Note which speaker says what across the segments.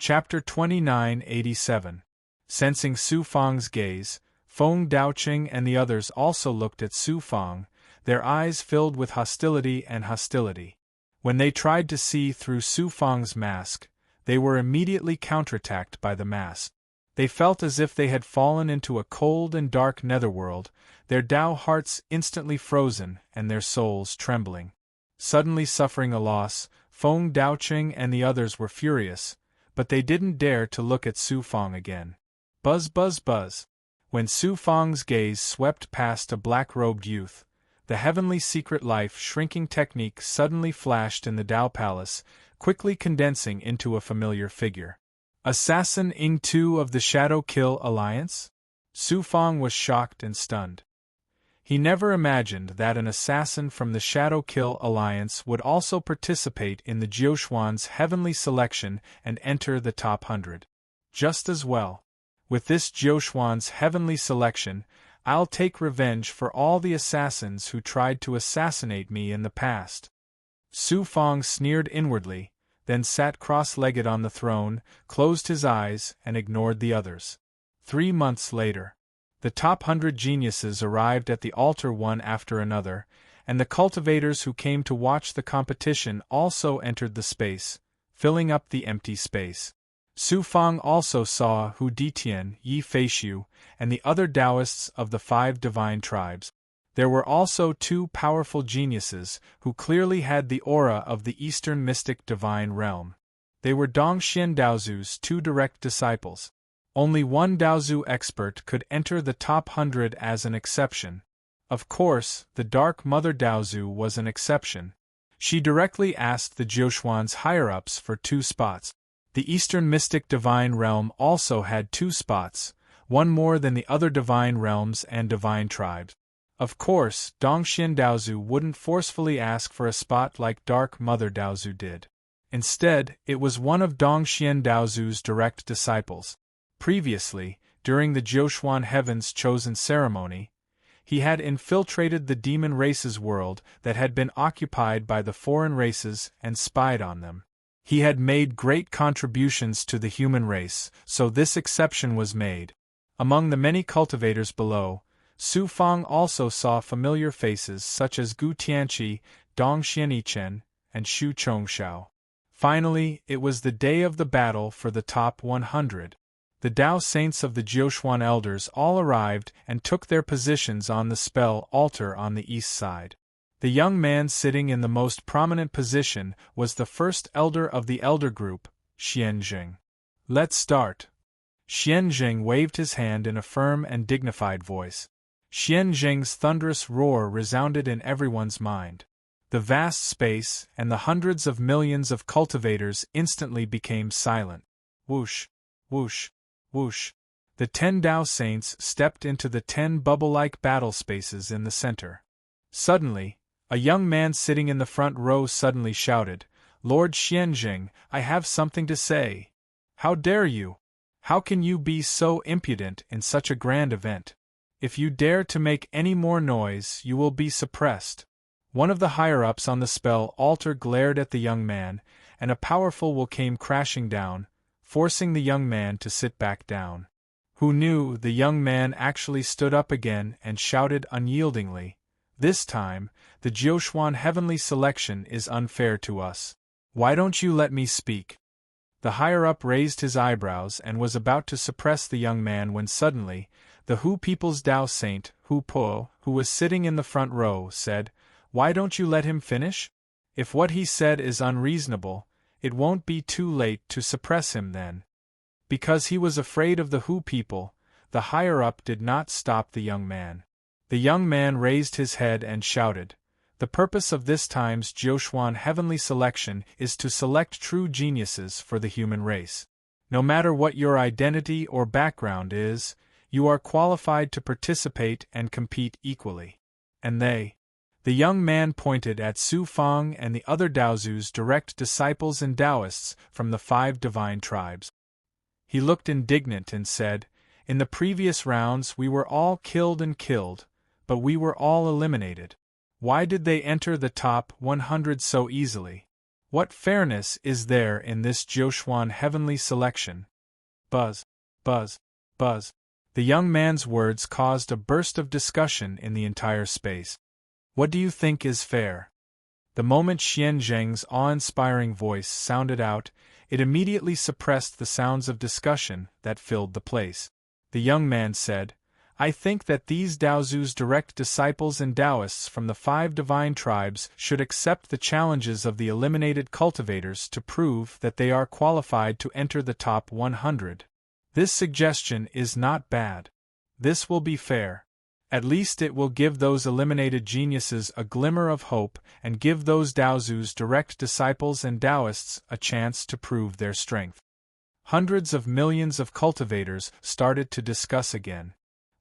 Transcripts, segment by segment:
Speaker 1: Chapter 2987. Sensing Su Fang's gaze, Feng Daoqing and the others also looked at Su Fang, their eyes filled with hostility and hostility. When they tried to see through Su Fang's mask, they were immediately counterattacked by the mask. They felt as if they had fallen into a cold and dark netherworld, their Tao hearts instantly frozen and their souls trembling. Suddenly suffering a loss, Feng Daoqing and the others were furious, but they didn't dare to look at Su Fang again. Buzz buzz buzz. When Su Fang's gaze swept past a black-robed youth, the heavenly secret life shrinking technique suddenly flashed in the Tao Palace, quickly condensing into a familiar figure. Assassin Ing Tu of the Shadow Kill Alliance? Su Fang was shocked and stunned. He never imagined that an assassin from the Shadow Kill Alliance would also participate in the Jiuxuan's heavenly selection and enter the top 100. Just as well. With this Jiuxuan's heavenly selection, I'll take revenge for all the assassins who tried to assassinate me in the past. Su Fang sneered inwardly, then sat cross-legged on the throne, closed his eyes, and ignored the others. 3 months later, the top 100 geniuses arrived at the altar one after another, and the cultivators who came to watch the competition also entered the space, filling up the empty space. Su Fang also saw Hu Ditian, Yi Feishu, and the other Taoists of the 5 divine tribes. There were also 2 powerful geniuses who clearly had the aura of the Eastern mystic divine realm. They were Dongxian Daozu's 2 direct disciples. Only one Daozu expert could enter the top 100 as an exception. Of course, the Dark Mother Daozu was an exception. She directly asked the Jiuxuan's higher-ups for 2 spots. The Eastern mystic divine realm also had 2 spots, one more than the other divine realms and divine tribes. Of course, Dongxian Daozu wouldn't forcefully ask for a spot like Dark Mother Daozu did. Instead, it was one of Dongxian Daozu's direct disciples. Previously, during the Jiuxuan Heaven's chosen ceremony, he had infiltrated the demon race's world that had been occupied by the foreign races and spied on them. He had made great contributions to the human race, so this exception was made. Among the many cultivators below, Su Fang also saw familiar faces such as Gu Tianqi, Dong Xianichen, and Xu Chongshao. Finally, it was the day of the battle for the top 100. The Tao Saints of the Jiuxuan Elders all arrived and took their positions on the spell altar on the east side. The young man sitting in the most prominent position was the first elder of the elder group, Xianzheng. Let's start. Xianzheng waved his hand in a firm and dignified voice. Xianzheng's thunderous roar resounded in everyone's mind. The vast space and the hundreds of millions of cultivators instantly became silent. Whoosh, whoosh, whoosh. The 10 Tao Saints stepped into the 10 bubble-like battle spaces in the center. Suddenly, a young man sitting in the front row suddenly shouted, "Lord Xianzheng, I have something to say." "How dare you? How can you be so impudent in such a grand event? If you dare to make any more noise, you will be suppressed." One of the higher-ups on the spell altar glared at the young man, and a powerful will came crashing down, forcing the young man to sit back down. Who knew, the young man actually stood up again and shouted unyieldingly, "This time, the Jiuxuan heavenly selection is unfair to us. Why don't you let me speak?" The higher-up raised his eyebrows and was about to suppress the young man when suddenly, the Hu people's Tao Saint, Hu Po, who was sitting in the front row, said, "Why don't you let him finish? If what he said is unreasonable, it won't be too late to suppress him then." Because he was afraid of the Hu people, the higher-up did not stop the young man. The young man raised his head and shouted, "The purpose of this time's Jiuxuan heavenly selection is to select true geniuses for the human race. No matter what your identity or background is, you are qualified to participate and compete equally." And the young man pointed at Su Fang and the other Daozu's direct disciples and Taoists from the 5 divine tribes. He looked indignant and said, "In the previous rounds we were all killed, but we were all eliminated. Why did they enter the top 100 so easily? What fairness is there in this Jiuquan heavenly selection? Buzz, buzz, buzz. The young man's words caused a burst of discussion in the entire space. What do you think is fair? The moment Xian Zheng's awe-inspiring voice sounded out, it immediately suppressed the sounds of discussion that filled the place. The young man said, I think that these Daozu's direct disciples and Taoists from the 5 divine tribes should accept the challenges of the eliminated cultivators to prove that they are qualified to enter the top 100. This suggestion is not bad. This will be fair. At least it will give those eliminated geniuses a glimmer of hope and give those Daozu's direct disciples and Taoists a chance to prove their strength. Hundreds of millions of cultivators started to discuss again.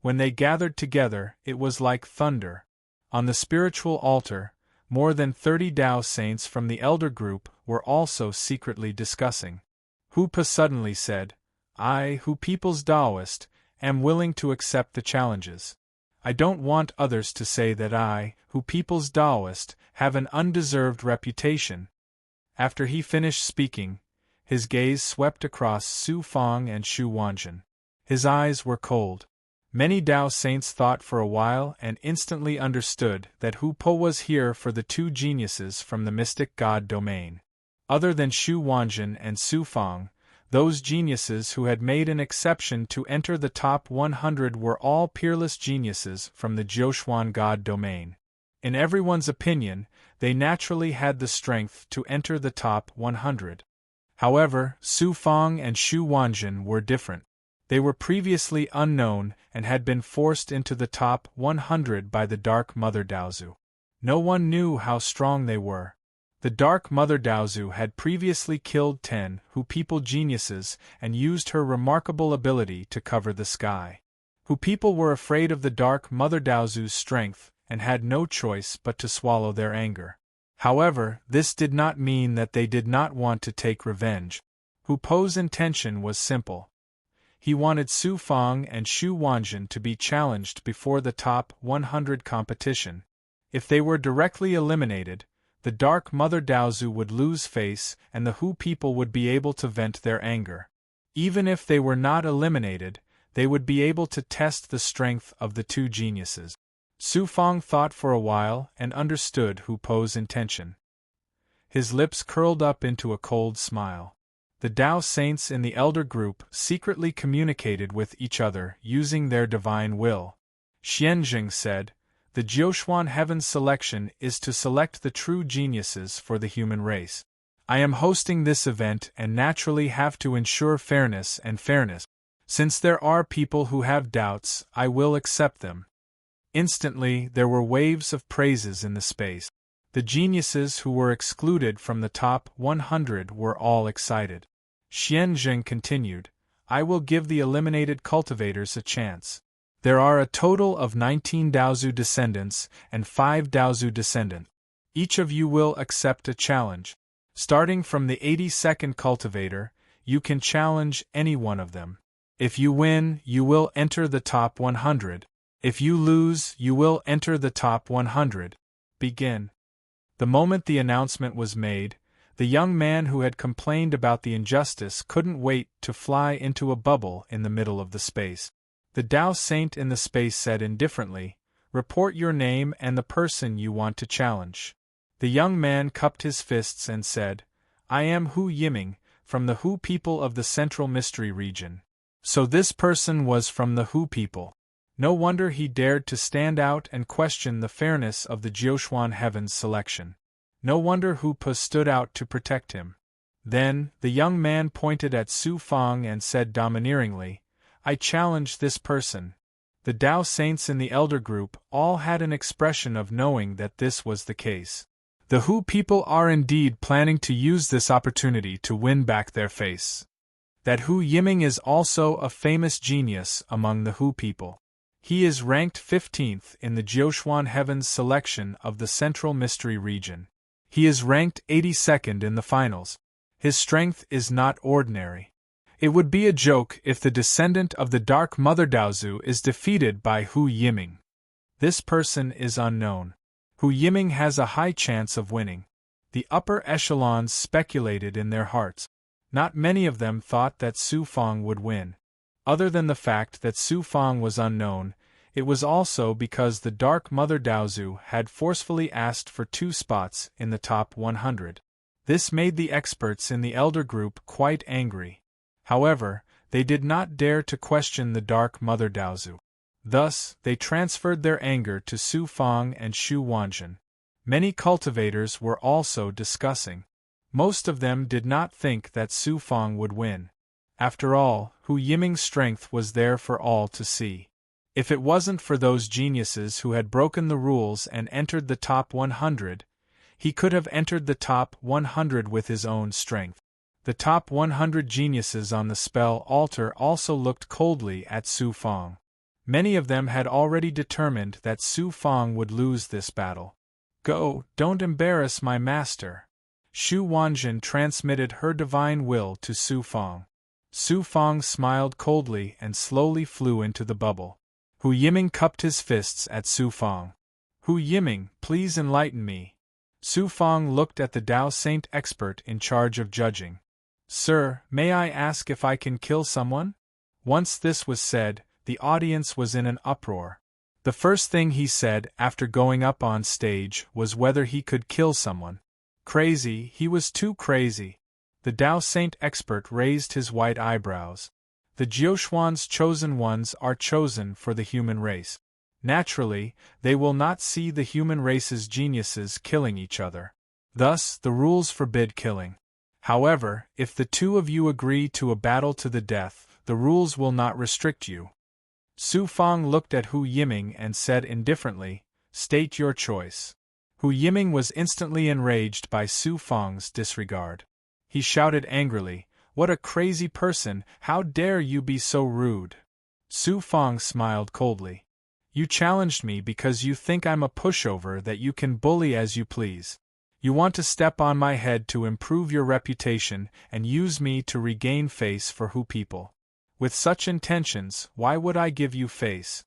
Speaker 1: When they gathered together, it was like thunder. On the spiritual altar, more than 30 Tao saints from the elder group were also secretly discussing. Hu Pa suddenly said, I, Hu People's Taoist, am willing to accept the challenges. I don't want others to say that I, Hu People's Taoist, have an undeserved reputation. After he finished speaking, his gaze swept across Su Fang and Shu Wanjun. His eyes were cold. Many Tao saints thought for a while and instantly understood that Hu Po was here for the 2 geniuses from the mystic god domain. Other than Shu Wanjun and Su Fang, those geniuses who had made an exception to enter the top 100 were all peerless geniuses from the Jiuquan god domain. In everyone's opinion, they naturally had the strength to enter the top 100. However, Su Fang and Shu Wanjun were different. They were previously unknown and had been forced into the top 100 by the Dark Mother Daozu. No one knew how strong they were. The Dark Mother Daozu had previously killed 10 Hu People geniuses and used her remarkable ability to cover the sky. Hu People were afraid of the Dark Mother Daozu's strength and had no choice but to swallow their anger. However, this did not mean that they did not want to take revenge. Hu Po's intention was simple. He wanted Su Fang and Shu Wanjun to be challenged before the top 100 competition. If they were directly eliminated, the Dark Mother Daozu would lose face and the Hu People would be able to vent their anger. Even if they were not eliminated, they would be able to test the strength of the 2 geniuses. Su Fang thought for a while and understood Hu Po's intention. His lips curled up into a cold smile. The Tao saints in the elder group secretly communicated with each other using their divine will. Xianzheng said, The Jiuquan Heaven's selection is to select the true geniuses for the human race. I am hosting this event and naturally have to ensure fairness. Since there are people who have doubts, I will accept them. Instantly, there were waves of praises in the space. The geniuses who were excluded from the top 100 were all excited. Xianzheng continued, I will give the eliminated cultivators a chance. There are a total of 19 Daozu descendants and 5 Daozu descendants. Each of you will accept a challenge. Starting from the 82nd cultivator, you can challenge any one of them. If you win, you will enter the top 100. If you lose, you will enter the top 100. Begin. The moment the announcement was made, the young man who had complained about the injustice couldn't wait to fly into a bubble in the middle of the space. The Tao Saint in the space said indifferently, Report your name and the person you want to challenge. The young man cupped his fists and said, I am Hu Yiming, from the Hu people of the Central Mystery region. So this person was from the Hu people. No wonder he dared to stand out and question the fairness of the Jiuquan Heaven's selection. No wonder Hu Pa stood out to protect him. Then, the young man pointed at Su Fang and said domineeringly, I challenge this person. The Tao Saints in the elder group all had an expression of knowing that this was the case. The Hu people are indeed planning to use this opportunity to win back their face. That Hu Yiming is also a famous genius among the Hu people. He is ranked 15th in the Jiuquan Heaven's selection of the Central Mystery region. He is ranked 82nd in the finals. His strength is not ordinary. It would be a joke if the descendant of the Dark Mother Daozu is defeated by Hu Yiming. This person is unknown. Hu Yiming has a high chance of winning. The upper echelons speculated in their hearts. Not many of them thought that Su Fang would win. Other than the fact that Su Fang was unknown, it was also because the Dark Mother Daozu had forcefully asked for 2 spots in the top 100. This made the experts in the elder group quite angry. However, they did not dare to question the Dark Mother Daozu. Thus, they transferred their anger to Su Fang and Xu Wanjin. Many cultivators were also discussing. Most of them did not think that Su Fang would win. After all, Hu Yiming's strength was there for all to see. If it wasn't for those geniuses who had broken the rules and entered the top 100, he could have entered the top 100 with his own strength. The top 100 geniuses on the spell altar also looked coldly at Su Fang. Many of them had already determined that Su Fang would lose this battle. Go, don't embarrass my master. Xu Wanjin transmitted her divine will to Su Fang. Su Fang smiled coldly and slowly flew into the bubble. Hu Yiming cupped his fists at Su Fang. Hu Yiming, please enlighten me. Su Fang looked at the Dao Saint expert in charge of judging. Sir, may I ask if I can kill someone? Once this was said, the audience was in an uproar. The first thing he said after going up on stage was whether he could kill someone. Crazy, he was too crazy. The Dao Saint expert raised his white eyebrows. The Jiuxuan's chosen ones are chosen for the human race. Naturally, they will not see the human race's geniuses killing each other. Thus, the rules forbid killing. However, if the 2 of you agree to a battle to the death, the rules will not restrict you. Su Fang looked at Hu Yiming and said indifferently, "State your choice." Hu Yiming was instantly enraged by Su Fang's disregard. He shouted angrily, "What a crazy person, how dare you be so rude!" Su Fang smiled coldly. "You challenged me because you think I'm a pushover that you can bully as you please. You want to step on my head to improve your reputation and use me to regain face for Hu people. With such intentions, why would I give you face?"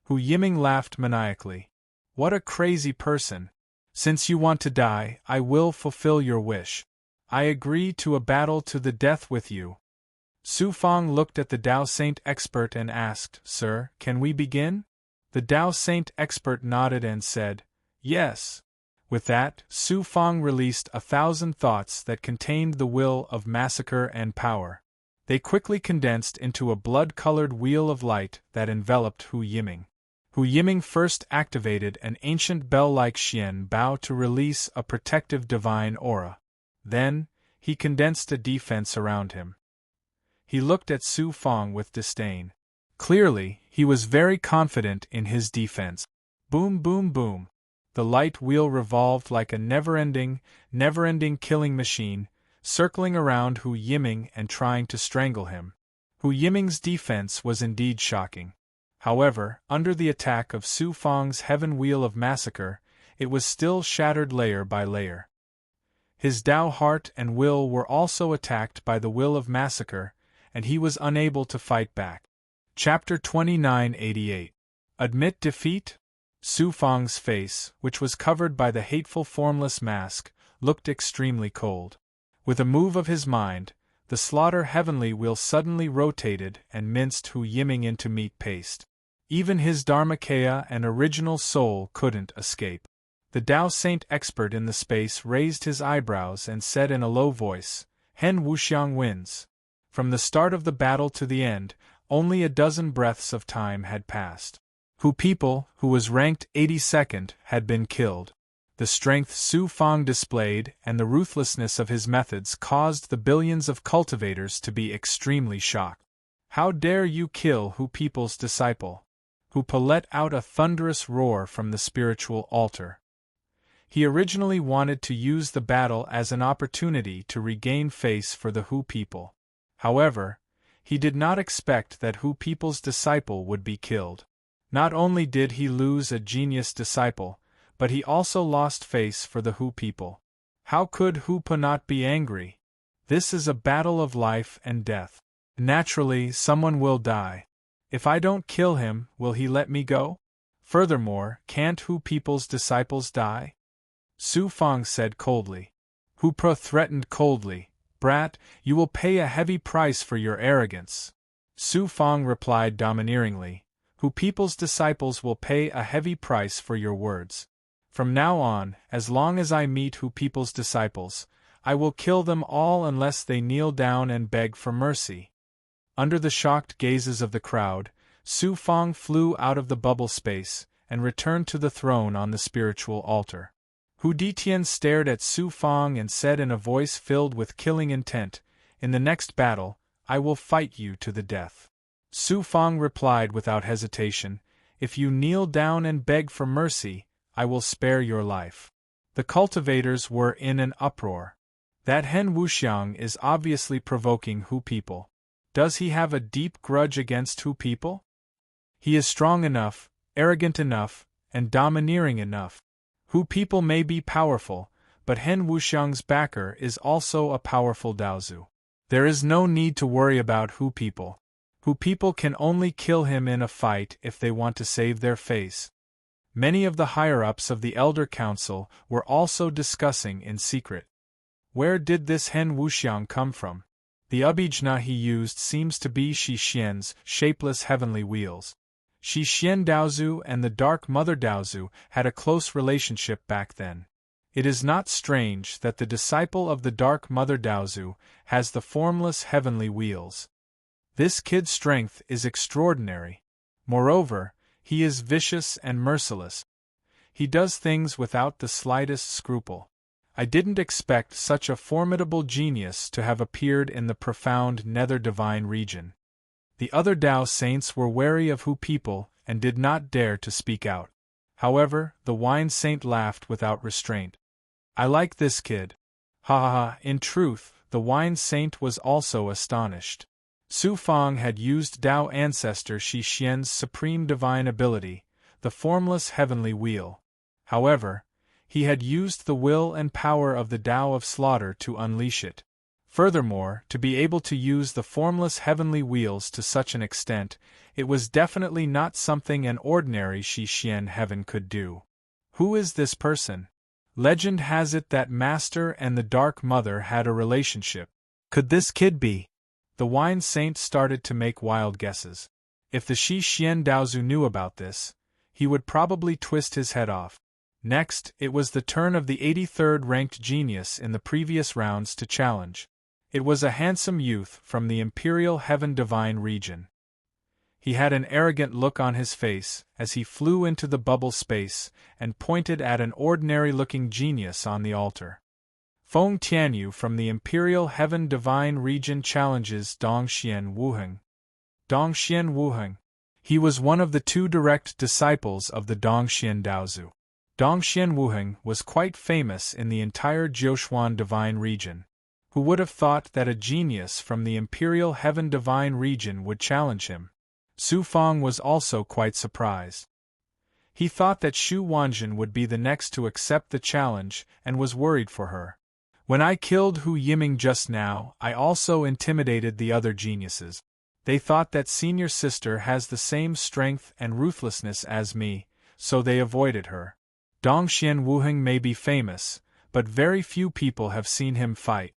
Speaker 1: Hu Yiming laughed maniacally. "What a crazy person! Since you want to die, I will fulfill your wish. I agree to a battle to the death with you." Su Fang looked at the Dao Saint expert and asked, "Sir, can we begin?" The Dao Saint expert nodded and said, "Yes." With that, Su Fang released 1,000 thoughts that contained the will of massacre and power. They quickly condensed into a blood-colored wheel of light that enveloped Hu Yiming. Hu Yiming first activated an ancient bell-like Xian Bao to release a protective divine aura. Then, he condensed a defense around him. He looked at Su Fang with disdain. Clearly, he was very confident in his defense. Boom, boom, boom. The light wheel revolved like a never-ending killing machine, circling around Hu Yiming and trying to strangle him. Hu Yiming's defense was indeed shocking. However, under the attack of Su Fang's heaven wheel of massacre, it was still shattered layer by layer. His Dao heart and will were also attacked by the will of massacre, and he was unable to fight back. Chapter 2988. Admit defeat? Su Fang's face, which was covered by the hateful formless mask, looked extremely cold. With a move of his mind, the slaughter heavenly wheel suddenly rotated and minced Hu Yiming into meat paste. Even his Dharmakaya and original soul couldn't escape. The Dao Saint expert in the space raised his eyebrows and said in a low voice, "Hen Wuxiang wins." From the start of the battle to the end, only a dozen breaths of time had passed. Hu people, who was ranked 82nd, had been killed. The strength Su Fang displayed and the ruthlessness of his methods caused the billions of cultivators to be extremely shocked. "How dare you kill Hu people's disciple?" Hu Pa let out a thunderous roar from the spiritual altar. He originally wanted to use the battle as an opportunity to regain face for the Hu people. However, he did not expect that Hu people's disciple would be killed. Not only did he lose a genius disciple, but he also lost face for the Hu people. How could Hu Pa not be angry? This is a battle of life and death. Naturally, someone will die. If I don't kill him, will he let me go? Furthermore, can't Hu people's disciples die? Su Fang said coldly. Hu Pro threatened coldly, "Brat, you will pay a heavy price for your arrogance." Su Fang replied domineeringly, "Hu People's disciples will pay a heavy price for your words. From now on, as long as I meet Hu People's disciples, I will kill them all unless they kneel down and beg for mercy." Under the shocked gazes of the crowd, Su Fang flew out of the bubble space and returned to the throne on the spiritual altar. Hu Ditian stared at Su Fang and said in a voice filled with killing intent, "In the next battle, I will fight you to the death." Su Fang replied without hesitation, "If you kneel down and beg for mercy, I will spare your life." The cultivators were in an uproar. That Hen Wuxiang is obviously provoking Hu People. Does he have a deep grudge against Hu People? He is strong enough, arrogant enough, and domineering enough. Hu People may be powerful, but Hen Wuxiang's backer is also a powerful Daozu. There is no need to worry about Hu People. Hu People can only kill him in a fight if they want to save their face. Many of the higher-ups of the Elder Council were also discussing in secret. Where did this Hen Wuxiang come from? The abhijna he used seems to be Shi Xian's shapeless heavenly wheels. Shi Xian Daozu and the Dark Mother Daozu had a close relationship back then. It is not strange that the disciple of the Dark Mother Daozu has the formless heavenly wheels. This kid's strength is extraordinary. Moreover, he is vicious and merciless. He does things without the slightest scruple. I didn't expect such a formidable genius to have appeared in the profound nether divine region. The other Tao saints were wary of Hu People and did not dare to speak out. However, the wine saint laughed without restraint. "I like this kid." Ha ha ha! In truth, the wine saint was also astonished. Su Fang had used Tao ancestor Shi Xian's supreme divine ability, the formless heavenly wheel. However, he had used the will and power of the Tao of slaughter to unleash it. Furthermore, to be able to use the formless heavenly wheels to such an extent, it was definitely not something an ordinary Shi Xian heaven could do. Who is this person? Legend has it that Master and the Dark Mother had a relationship. Could this kid be? The wine saint started to make wild guesses. If the Shi Xian Daozu knew about this, he would probably twist his head off. Next, it was the turn of the 83rd ranked genius in the previous rounds to challenge. It was a handsome youth from the Imperial Heaven Divine region. He had an arrogant look on his face as he flew into the bubble space and pointed at an ordinary-looking genius on the altar. Feng Tianyu from the Imperial Heaven Divine region challenges Dongxian Wuheng. Dongxian Wuheng. He was one of the two direct disciples of the Dongxian Daozu. Dongxian Wuheng was quite famous in the entire Jiuquan Divine region. Who would have thought that a genius from the Imperial Heaven Divine region would challenge him? Su Fang was also quite surprised. He thought that Xu Wanjin would be the next to accept the challenge and was worried for her. When I killed Hu Yiming just now, I also intimidated the other geniuses. They thought that senior sister has the same strength and ruthlessness as me, so they avoided her. Dongxian Wuheng may be famous, but very few people have seen him fight.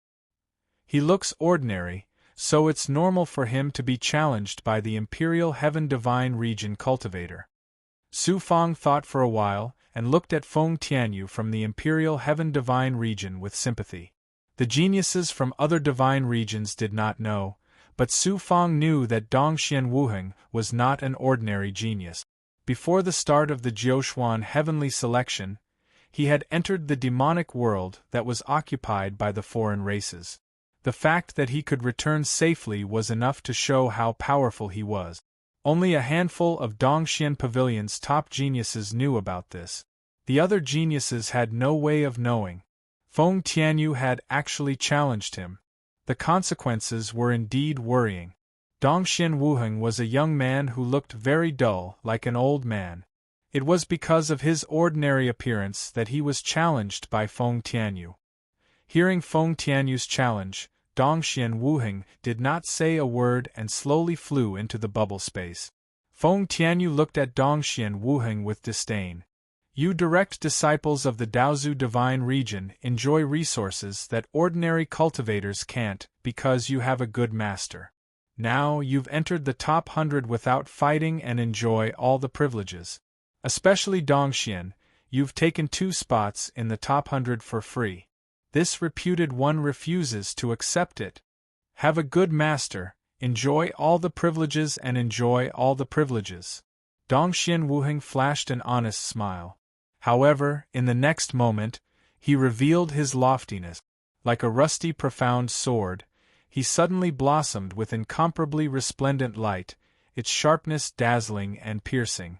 Speaker 1: He looks ordinary, so it's normal for him to be challenged by the Imperial Heaven Divine region cultivator. Su Fang thought for a while and looked at Feng Tianyu from the Imperial Heaven Divine region with sympathy. The geniuses from other divine regions did not know, but Su Fang knew that Dongxian Wuheng was not an ordinary genius. Before the start of the Jiuquan heavenly selection, he had entered the demonic world that was occupied by the foreign races. The fact that he could return safely was enough to show how powerful he was. Only a handful of Dongxian Pavilion's top geniuses knew about this. The other geniuses had no way of knowing. Feng Tianyu had actually challenged him. The consequences were indeed worrying. Dongxian Wuheng was a young man who looked very dull, like an old man. It was because of his ordinary appearance that he was challenged by Feng Tianyu. Hearing Feng Tianyu's challenge, Dongxian Wuheng did not say a word and slowly flew into the bubble space. Feng Tianyu looked at Dongxian Wuheng with disdain. You direct disciples of the Daozu divine region enjoy resources that ordinary cultivators can't because you have a good master. Now you've entered the top 100 without fighting and enjoy all the privileges. Especially Dongxian, you've taken 2 spots in the top 100 for free. This reputed one refuses to accept it. Have a good master, enjoy all the privileges and enjoy all the privileges. Dongxian Wuheng flashed an honest smile. However, in the next moment, he revealed his loftiness. Like a rusty profound sword, he suddenly blossomed with incomparably resplendent light, its sharpness dazzling and piercing.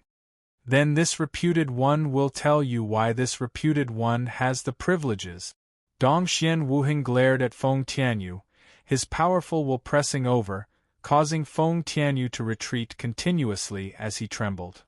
Speaker 1: Then this reputed one will tell you why this reputed one has the privileges. Dongxian Wuheng glared at Feng Tianyu, his powerful will pressing over, causing Feng Tianyu to retreat continuously as he trembled.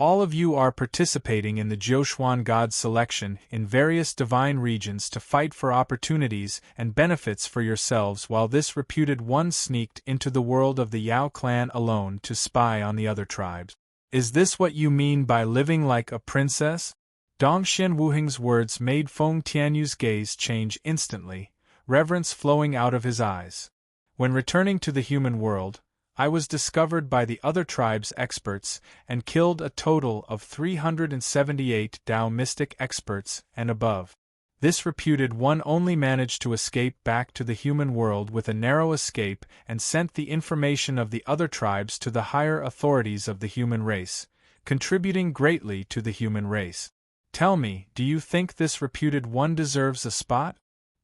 Speaker 1: All of you are participating in the Jiuxuan God selection in various divine regions to fight for opportunities and benefits for yourselves while this reputed one sneaked into the world of the Yao clan alone to spy on the other tribes. Is this what you mean by living like a princess? Dongxian Wuheng's words made Feng Tianyu's gaze change instantly, reverence flowing out of his eyes. When returning to the human world, I was discovered by the other tribe's experts and killed a total of 378 Dao mystic experts and above. This reputed one only managed to escape back to the human world with a narrow escape and sent the information of the other tribes to the higher authorities of the human race, contributing greatly to the human race. Tell me, do you think this reputed one deserves a spot?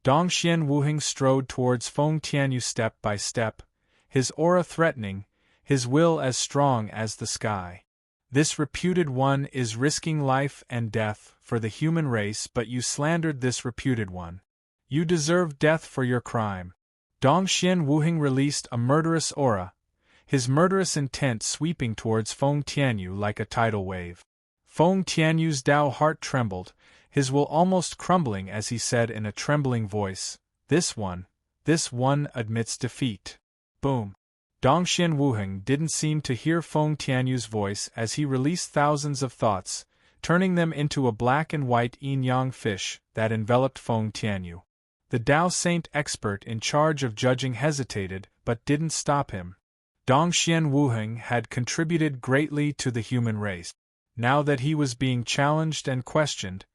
Speaker 1: Dongxian Wuheng strode towards Feng Tianyu step by step, his aura threatening, his will as strong as the sky. This reputed one is risking life and death for the human race, but you slandered this reputed one. You deserve death for your crime. Dongxian Wuheng released a murderous aura, his murderous intent sweeping towards Feng Tianyu like a tidal wave. Feng Tianyu's Dao heart trembled, his will almost crumbling as he said in a trembling voice, This one admits defeat. Boom. Dongxian Wuheng didn't seem to hear Feng Tianyu's voice as he released thousands of thoughts, turning them into a black and white yin-yang fish that enveloped Feng Tianyu. The Dao Saint expert in charge of judging hesitated but didn't stop him. Dongxian Wuheng had contributed greatly to the human race. Now that he was being challenged and questioned,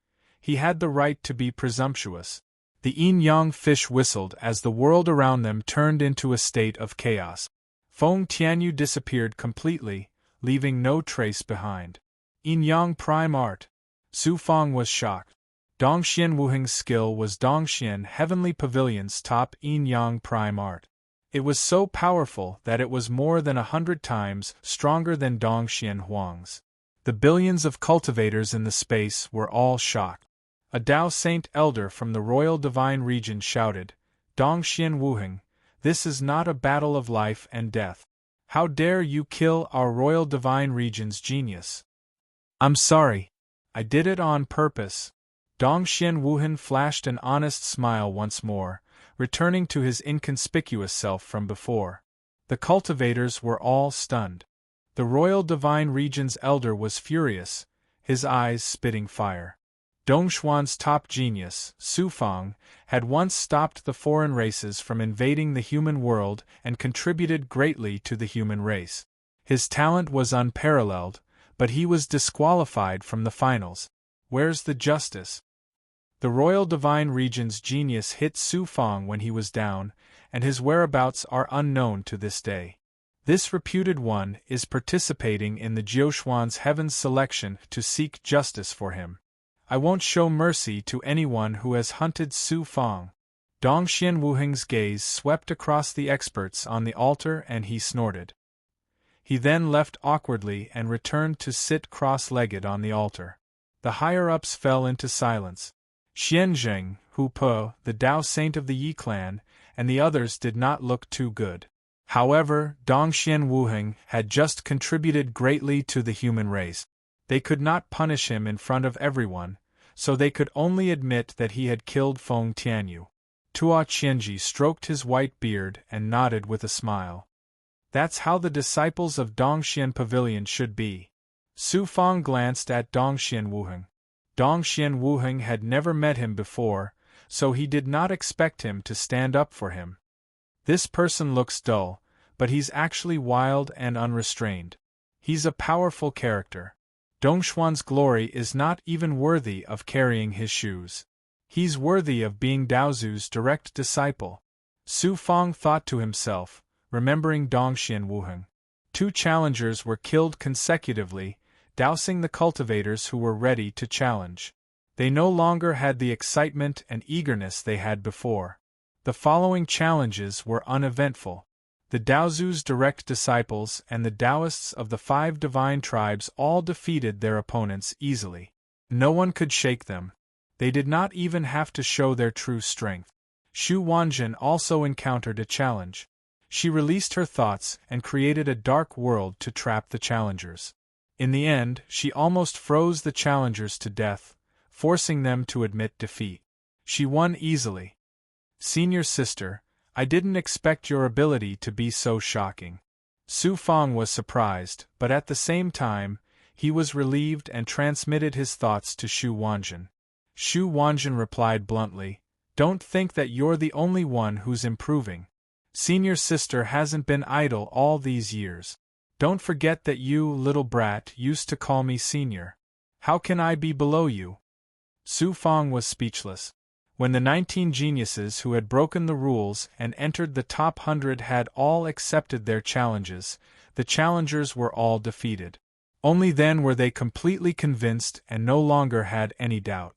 Speaker 1: he had the right to be presumptuous. The yin-yang fish whistled as the world around them turned into a state of chaos. Feng Tianyu disappeared completely, leaving no trace behind. Yin-yang prime art. Su Fang was shocked. Dongxian Wuheng's skill was Dongxian Heavenly Pavilion's top yin-yang prime art. It was so powerful that it was more than 100 times stronger than Dongxian Huang's. The billions of cultivators in the space were all shocked. A Dao Saint elder from the royal divine region shouted, Dongxian Wuheng, this is not a battle of life and death. How dare you kill our royal divine region's genius? I'm sorry. I did it on purpose. Dongxian Wuheng flashed an honest smile once more, returning to his inconspicuous self from before. The cultivators were all stunned. The royal divine region's elder was furious, his eyes spitting fire. Dongxuan's top genius, Su Fang, had once stopped the foreign races from invading the human world and contributed greatly to the human race. His talent was unparalleled, but he was disqualified from the finals. Where's the justice? The royal divine region's genius hit Su Fang when he was down, and his whereabouts are unknown to this day. This reputed one is participating in the Jiuxuan's heaven's selection to seek justice for him. I won't show mercy to anyone who has hunted Su Fang. Dongxian Wuheng's gaze swept across the experts on the altar and he snorted. He then left awkwardly and returned to sit cross-legged on the altar. The higher-ups fell into silence. Xianzheng, Hu Po, the Dao Saint of the Yi clan, and the others did not look too good. However, Dongxian Wuheng had just contributed greatly to the human race. They could not punish him in front of everyone, so they could only admit that he had killed Feng Tianyu. Tua Qianji stroked his white beard and nodded with a smile. That's how the disciples of Dongxian Pavilion should be. Su Fang glanced at Dongxian Wuheng. Dongxian Wuheng had never met him before, so he did not expect him to stand up for him. This person looks dull, but he's actually wild and unrestrained. He's a powerful character. Dongxuan's glory is not even worthy of carrying his shoes. He's worthy of being Daozu's direct disciple. Su Fang thought to himself, remembering Dongxian Wuheng. 2 challengers were killed consecutively, dousing the cultivators who were ready to challenge. They no longer had the excitement and eagerness they had before. The following challenges were uneventful. The Daozu's direct disciples and the Taoists of the 5 divine tribes all defeated their opponents easily. No one could shake them. They did not even have to show their true strength. Xu Wanjin also encountered a challenge. She released her thoughts and created a dark world to trap the challengers. In the end, she almost froze the challengers to death, forcing them to admit defeat. She won easily. Senior sister, I didn't expect your ability to be so shocking. Su Fang was surprised, but at the same time, he was relieved and transmitted his thoughts to Xu Wanjin. Xu Wanjin replied bluntly, "Don't think that you're the only one who's improving. Senior sister hasn't been idle all these years. Don't forget that you, little brat, used to call me senior. How can I be below you?" Su Fang was speechless. When the 19 geniuses who had broken the rules and entered the top 100 had all accepted their challenges, the challengers were all defeated. Only then were they completely convinced and no longer had any doubt.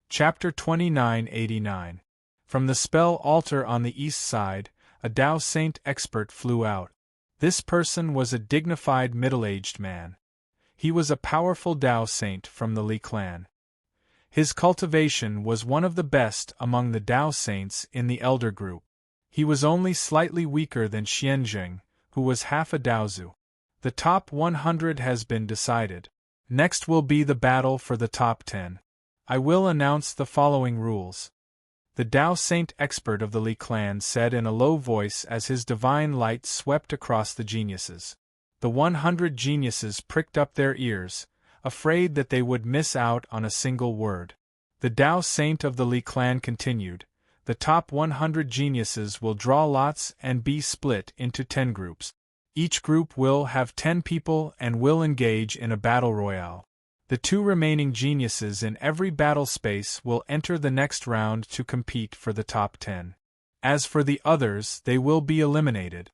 Speaker 1: Chapter 2989. From the spell altar on the east side, a Tao Saint expert flew out. This person was a dignified middle-aged man. He was a powerful Tao Saint from the Li clan. His cultivation was one of the best among the Tao Saints in the elder group. He was only slightly weaker than Xianzheng, who was half a Daozu. The top 100 has been decided. Next will be the battle for the top 10. I will announce the following rules. The Tao Saint expert of the Li clan said in a low voice as his divine light swept across the geniuses. The 100 geniuses pricked up their ears, afraid that they would miss out on a single word. The Tao Saint of the Li clan continued, the top 100 geniuses will draw lots and be split into 10 groups. Each group will have 10 people and will engage in a battle royale. The 2 remaining geniuses in every battle space will enter the next round to compete for the top 10. As for the others, they will be eliminated.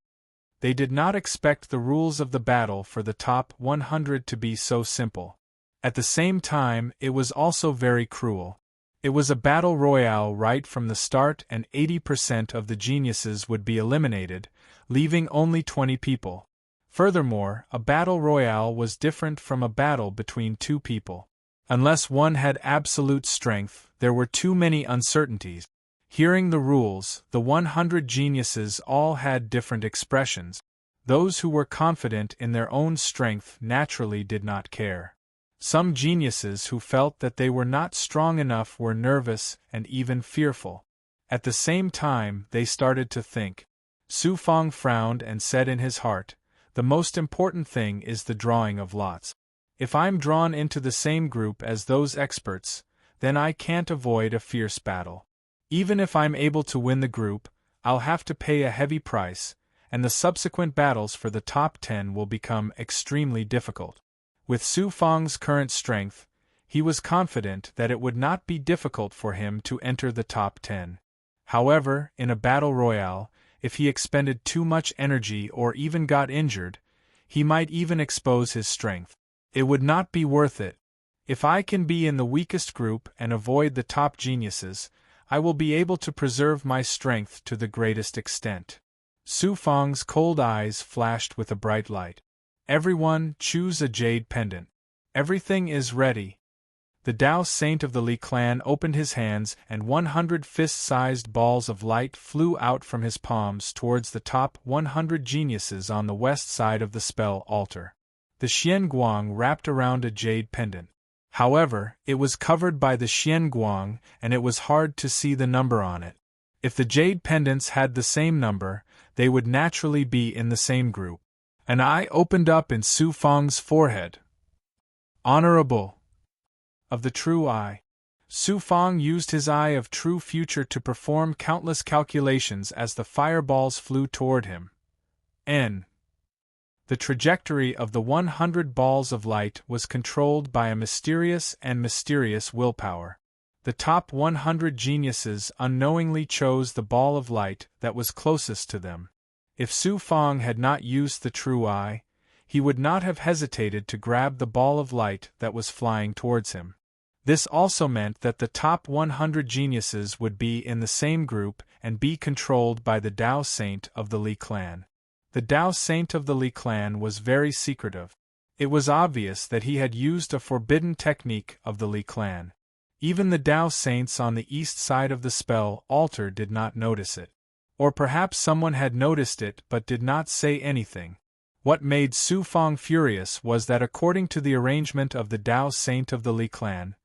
Speaker 1: They did not expect the rules of the battle for the top 100 to be so simple. At the same time, it was also very cruel. It was a battle royale right from the start and 80% of the geniuses would be eliminated, leaving only 20 people. Furthermore, a battle royale was different from a battle between 2 people. Unless one had absolute strength, there were too many uncertainties. Hearing the rules, the 100 geniuses all had different expressions. Those who were confident in their own strength naturally did not care. Some geniuses who felt that they were not strong enough were nervous and even fearful. At the same time, they started to think. Su Fang frowned and said in his heart, "The most important thing is the drawing of lots. If I'm drawn into the same group as those experts, then I can't avoid a fierce battle. Even if I'm able to win the group, I'll have to pay a heavy price, and the subsequent battles for the top 10 will become extremely difficult." With Su Fang's current strength, he was confident that it would not be difficult for him to enter the top 10. However, in a battle royale, if he expended too much energy or even got injured, he might even expose his strength. It would not be worth it. If I can be in the weakest group and avoid the top geniuses, I will be able to preserve my strength to the greatest extent. Su Fang's cold eyes flashed with a bright light. Everyone, choose a jade pendant. Everything is ready. The Tao Saint of the Li clan opened his hands and 100 fist-sized balls of light flew out from his palms towards the top 100 geniuses on the west side of the spell altar. The Xian Guang wrapped around a jade pendant. However, it was covered by the Xian Guang and it was hard to see the number on it. If the jade pendants had the same number, they would naturally be in the same group. An eye opened up in Su Fang's forehead. Honorable. Of the true eye. Su Fang used his eye of true future to perform countless calculations as the fireballs flew toward him. The trajectory of the 100 balls of light was controlled by a mysterious willpower. The top 100 geniuses unknowingly chose the ball of light that was closest to them. If Su Fang had not used the true eye, he would not have hesitated to grab the ball of light that was flying towards him. This also meant that the top 100 geniuses would be in the same group and be controlled by the Dao Saint of the Li clan. The Dao Saint of the Li clan was very secretive. It was obvious that he had used a forbidden technique of the Li clan. Even the Dao Saints on the east side of the spell altar did not notice it. Or perhaps someone had noticed it but did not say anything. What made Su Fang furious was that according to the arrangement of the Dao Saint of the Li clan,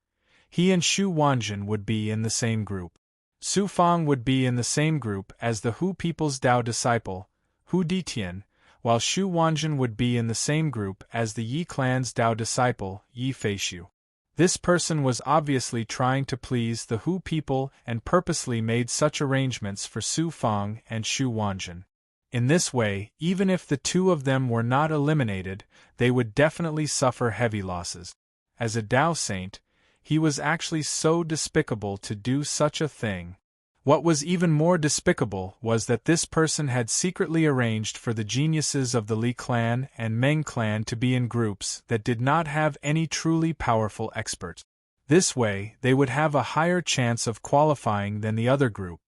Speaker 1: he and Xu Wanjin would be in the same group. Su Fang would be in the same group as the Hu people's Dao disciple, Hu Ditian, while Xu Wanjin would be in the same group as the Yi clan's Dao disciple, Yi Feishu. This person was obviously trying to please the Hu people and purposely made such arrangements for Su Fang and Xu Wanjin. In this way, even if the two of them were not eliminated, they would definitely suffer heavy losses. As a Dao Saint, he was actually so despicable to do such a thing. What was even more despicable was that this person had secretly arranged for the geniuses of the Li clan and Meng clan to be in groups that did not have any truly powerful experts. This way, they would have a higher chance of qualifying than the other group.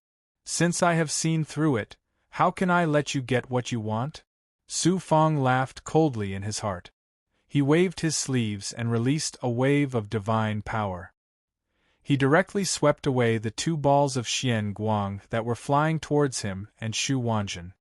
Speaker 1: Since I have seen through it, how can I let you get what you want? Su Fang laughed coldly in his heart. He waved his sleeves and released a wave of divine power. He directly swept away the 2 balls of Xian Guang that were flying towards him and Xu Wanjin.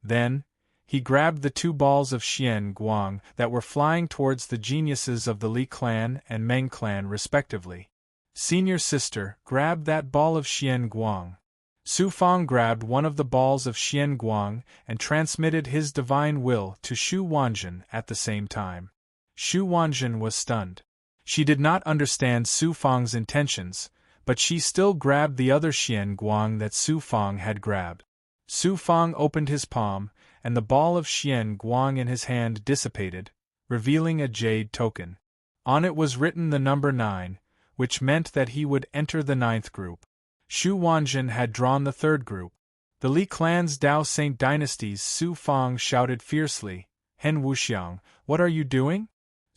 Speaker 1: Then, he grabbed the 2 balls of Xian Guang that were flying towards the geniuses of the Li clan and Meng clan respectively. Senior sister, grab that ball of Xian Guang. Su Fang grabbed one of the balls of Xian Guang and transmitted his divine will to Xu Wanjin at the same time. Xu Wanjin was stunned. She did not understand Su Fang's intentions, but she still grabbed the other Xian Guang that Su Fang had grabbed. Su Fang opened his palm, and the ball of Xian Guang in his hand dissipated, revealing a jade token. On it was written the number 9, which meant that he would enter the 9th group. Xu Wanjin had drawn the 3rd group. The Li clan's Dao Saint dynasties. Su Fang shouted fiercely, "Hen Wuxiang, what are you doing?"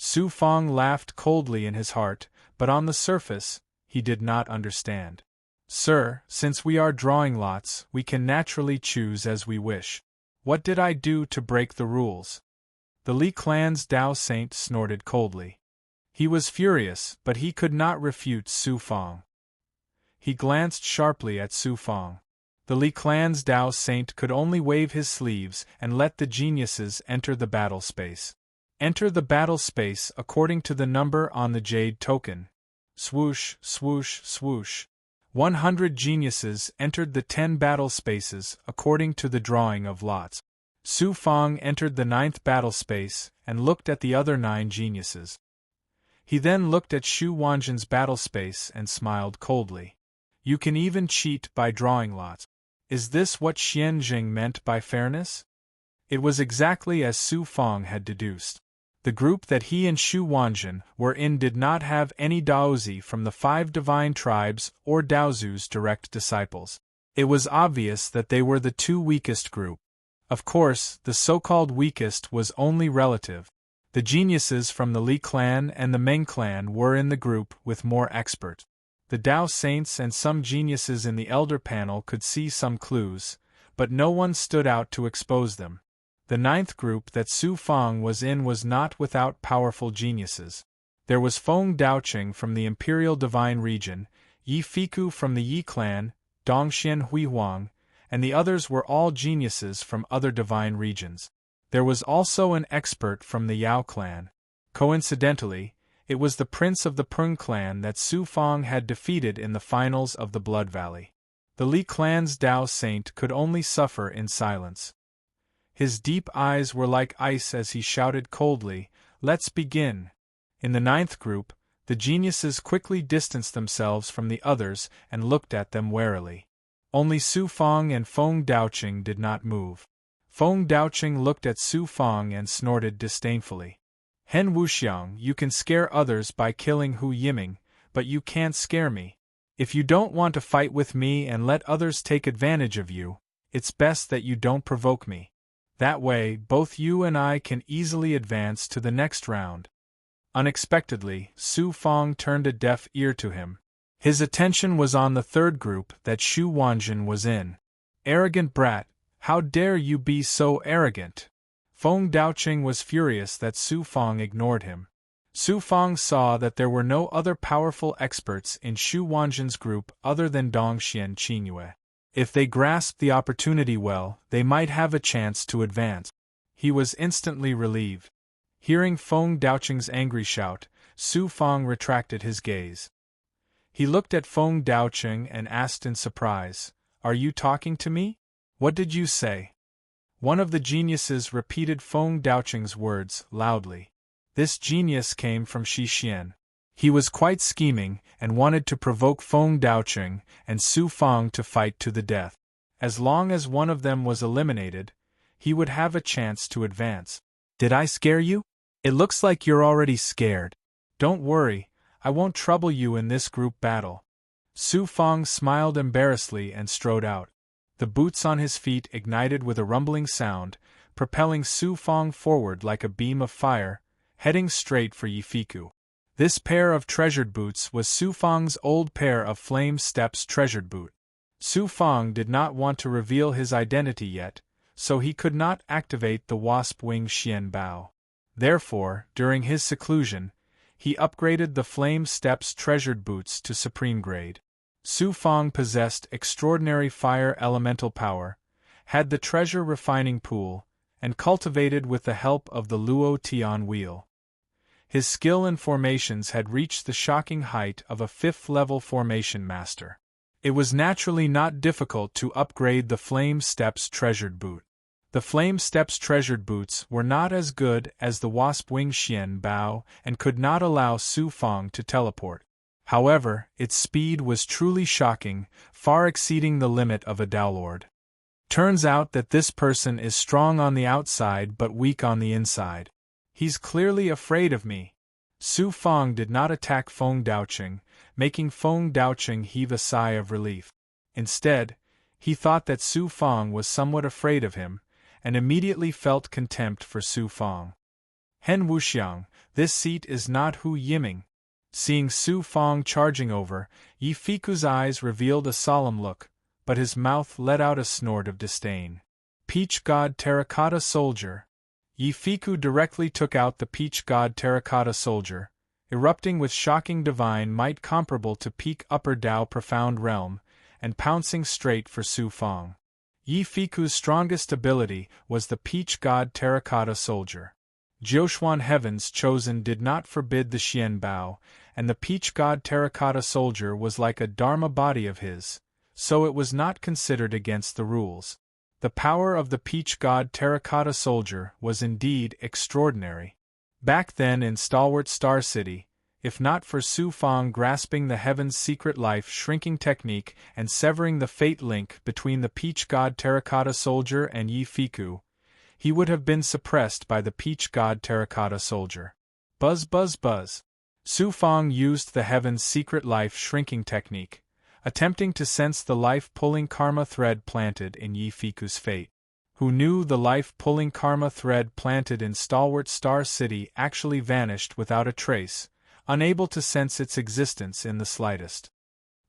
Speaker 1: Su Fang laughed coldly in his heart, but on the surface, he did not understand. "Sir, since we are drawing lots, we can naturally choose as we wish. What did I do to break the rules?" The Li clan's Dao Saint snorted coldly. He was furious, but he could not refute Su Fang. He glanced sharply at Su Fang. The Li clan's Dao Saint could only wave his sleeves and let the geniuses enter the battle space. Enter the battle space according to the number on the jade token. Swoosh, swoosh, swoosh. 100 geniuses entered the 10 battle spaces according to the drawing of lots. Su Fang entered the 9th battle space and looked at the other 9 geniuses. He then looked at Xu Wanjin's battle space and smiled coldly. "You can even cheat by drawing lots. Is this what Xian Jing meant by fairness?" It was exactly as Su Fang had deduced. The group that he and Xu Wanjin were in did not have any Daozi from the 5 divine tribes or Daozu's direct disciples. It was obvious that they were the 2 weakest group. Of course, the so-called weakest was only relative. The geniuses from the Li clan and the Meng clan were in the group with more expert. The Dao Saints and some geniuses in the Elder panel could see some clues, but no one stood out to expose them. The 9th group that Su Fang was in was not without powerful geniuses. There was Feng Daoqing from the Imperial Divine Region, Yi Fiku from the Yi clan, Dongxian Huihuang, and the others were all geniuses from other divine regions. There was also an expert from the Yao clan. Coincidentally, it was the prince of the Peng clan that Su Fang had defeated in the finals of the Blood Valley. The Li clan's Dao Saint could only suffer in silence. His deep eyes were like ice as he shouted coldly, "Let's begin." In the 9th group, The geniuses quickly distanced themselves from the others and looked at them warily. Only Su Fang and Feng Daoqing did not move. Feng Daoqing looked at Su Fang and snorted disdainfully. Hen Wuxiang, you can scare others by killing Hu Yiming, but you can't scare me. If you don't want to fight with me and let others take advantage of you, it's best that you don't provoke me. That way, both you and I can easily advance to the next round. Unexpectedly, Su Fang turned a deaf ear to him. His attention was on the third group that Xu Wanjin was in. Arrogant brat, how dare you be so arrogant? Feng Daoqing was furious that Su Fang ignored him. Su Fang saw that there were no other powerful experts in Xu Wanjin's group other than Dongxian Qingyue. If they grasped the opportunity well, they might have a chance to advance. He was instantly relieved. Hearing Feng Daoqing's angry shout, Su Fang retracted his gaze. He looked at Feng Daoqing and asked in surprise, "Are you talking to me? What did you say?" One of the geniuses repeated Feng Daoqing's words loudly. This genius came from Shi Xian. He was quite scheming and wanted to provoke Feng Daoqing and Su Fang to fight to the death. As long as one of them was eliminated, he would have a chance to advance. "Did I scare you? It looks like you're already scared. Don't worry, I won't trouble you in this group battle." Su Fang smiled embarrassedly and strode out. The boots on his feet ignited with a rumbling sound, propelling Su Fang forward like a beam of fire, heading straight for Yifiku. This pair of treasured boots was Su Fang's old pair of Flame Steps treasured boot. Su Fang did not want to reveal his identity yet, so he could not activate the Wasp Wing Xian Bao. Therefore, during his seclusion, he upgraded the Flame Steps treasured boots to supreme grade. Su Fang possessed extraordinary fire elemental power, had the treasure refining pool, and cultivated with the help of the Luo Tian wheel. His skill in formations had reached the shocking height of a 5th-level formation master. It was naturally not difficult to upgrade the Flame Steps treasured boot. The Flame Steps treasured boots were not as good as the Wasp Wing Xian Bao and could not allow Su Fang to teleport. However, its speed was truly shocking, far exceeding the limit of a Daolord. Turns out that this person is strong on the outside but weak on the inside. He's clearly afraid of me. Su Fang did not attack Feng Daoqing, making Feng Daoqing heave a sigh of relief. Instead, he thought that Su Fang was somewhat afraid of him, and immediately felt contempt for Su Fang. "Hen Wuxiang, this seat is not Hu Yiming." Seeing Su Fang charging over, Yifiku's eyes revealed a solemn look, but his mouth let out a snort of disdain. "Peach God Terracotta Soldier." Yifiku directly took out the Peach God Terracotta Soldier, erupting with shocking divine might comparable to peak Upper Dao Profound Realm, and pouncing straight for Su Fang. Yifiku's strongest ability was the Peach God Terracotta Soldier. Jiuxuan Heaven's Chosen did not forbid the Xian Bao, and the Peach God Terracotta Soldier was like a Dharma body of his, so it was not considered against the rules. The power of the Peach God Terracotta Soldier was indeed extraordinary. Back then in Stalwart Star City, if not for Su Fang grasping the Heaven's secret life shrinking technique and severing the fate link between the Peach God Terracotta Soldier and Yifiku, he would have been suppressed by the Peach God Terracotta Soldier. Buzz buzz buzz. Su Fang used the Heaven's secret life shrinking technique, attempting to sense the life-pulling karma thread planted in Yifiku's fate. Who knew the life-pulling karma thread planted in Stalwart Star City actually vanished without a trace, unable to sense its existence in the slightest.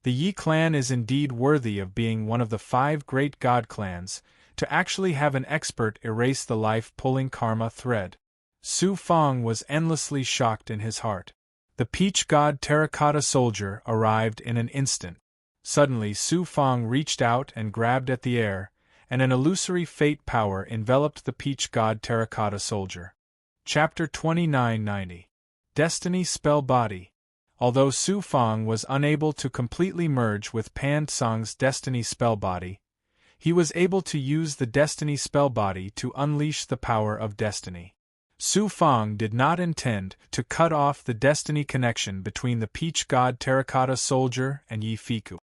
Speaker 1: The Yi clan is indeed worthy of being one of the 5 great god clans, to actually have an expert erase the life-pulling karma thread. Su Fang was endlessly shocked in his heart. The Peach God Terracotta Soldier arrived in an instant. Suddenly Su Fang reached out and grabbed at the air, and an illusory fate power enveloped the Peach God Terracotta Soldier. Chapter 2990. Destiny Spell Body. Although Su Fang was unable to completely merge with Pan Tsang's Destiny Spell Body, he was able to use the Destiny Spell Body to unleash the power of destiny. Su Fang did not intend to cut off the destiny connection between the Peach God Terracotta Soldier and Yi Fiku.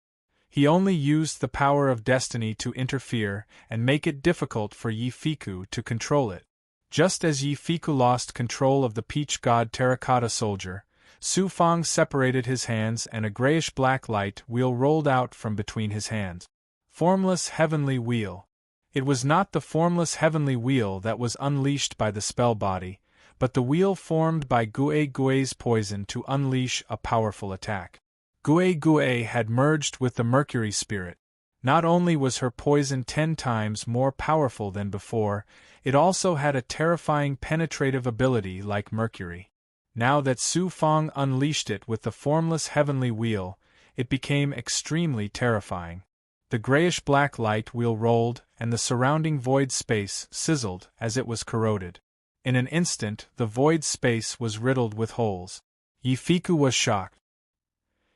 Speaker 1: He only used the power of destiny to interfere and make it difficult for Yi Fiku to control it. Just as Yi Fiku lost control of the Peach God Terracotta Soldier, Su Fang separated his hands and a grayish-black light wheel rolled out from between his hands. Formless Heavenly Wheel. It was not the formless heavenly wheel that was unleashed by the spell body, but the wheel formed by Gue Gue's poison to unleash a powerful attack. Gue Gue had merged with the Mercury spirit. Not only was her poison 10 times more powerful than before, it also had a terrifying penetrative ability like Mercury. Now that Su Fang unleashed it with the formless heavenly wheel, it became extremely terrifying. The grayish-black light wheel rolled, and the surrounding void space sizzled as it was corroded. In an instant, the void space was riddled with holes. Yi Fiku was shocked.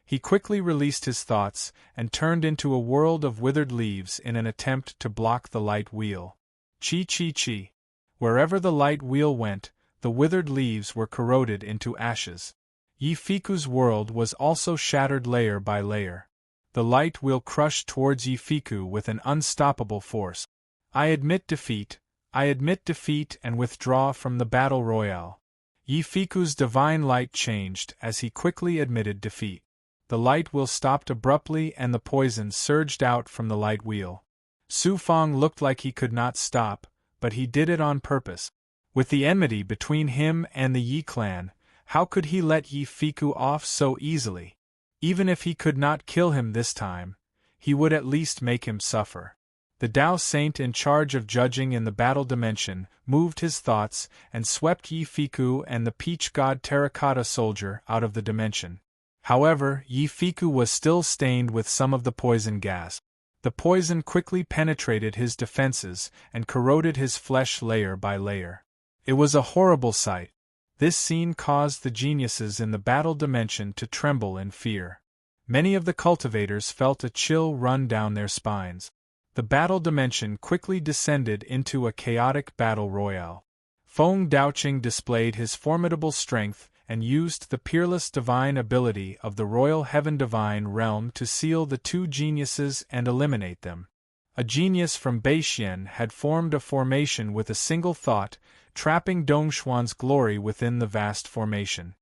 Speaker 1: He quickly released his thoughts and turned into a world of withered leaves in an attempt to block the light wheel. Chi chi chi. Wherever the light wheel went, the withered leaves were corroded into ashes. Yi Fiku's world was also shattered layer by layer. The light wheel crushed towards Yi Fiku with an unstoppable force. I admit defeat and withdraw from the battle royale. Yi Fiku's divine light changed as he quickly admitted defeat. The light wheel stopped abruptly and the poison surged out from the light wheel. Su Fang looked like he could not stop, but he did it on purpose. With the enmity between him and the Yi clan, how could he let Yi Fiku off so easily? Even if he could not kill him this time, he would at least make him suffer. The Tao Saint in charge of judging in the battle dimension moved his thoughts and swept Yi Fiku and the Peach God Terracotta Soldier out of the dimension. However, Yi Fiku was still stained with some of the poison gas. The poison quickly penetrated his defenses and corroded his flesh layer by layer. It was a horrible sight. This scene caused the geniuses in the battle dimension to tremble in fear. Many of the cultivators felt a chill run down their spines. The battle dimension quickly descended into a chaotic battle royale. Feng Daoqing displayed his formidable strength and used the peerless divine ability of the Royal Heaven Divine Realm to seal the two geniuses and eliminate them. A genius from Beixian had formed a formation with a single thought, trapping Dongxuan's glory within the vast formation.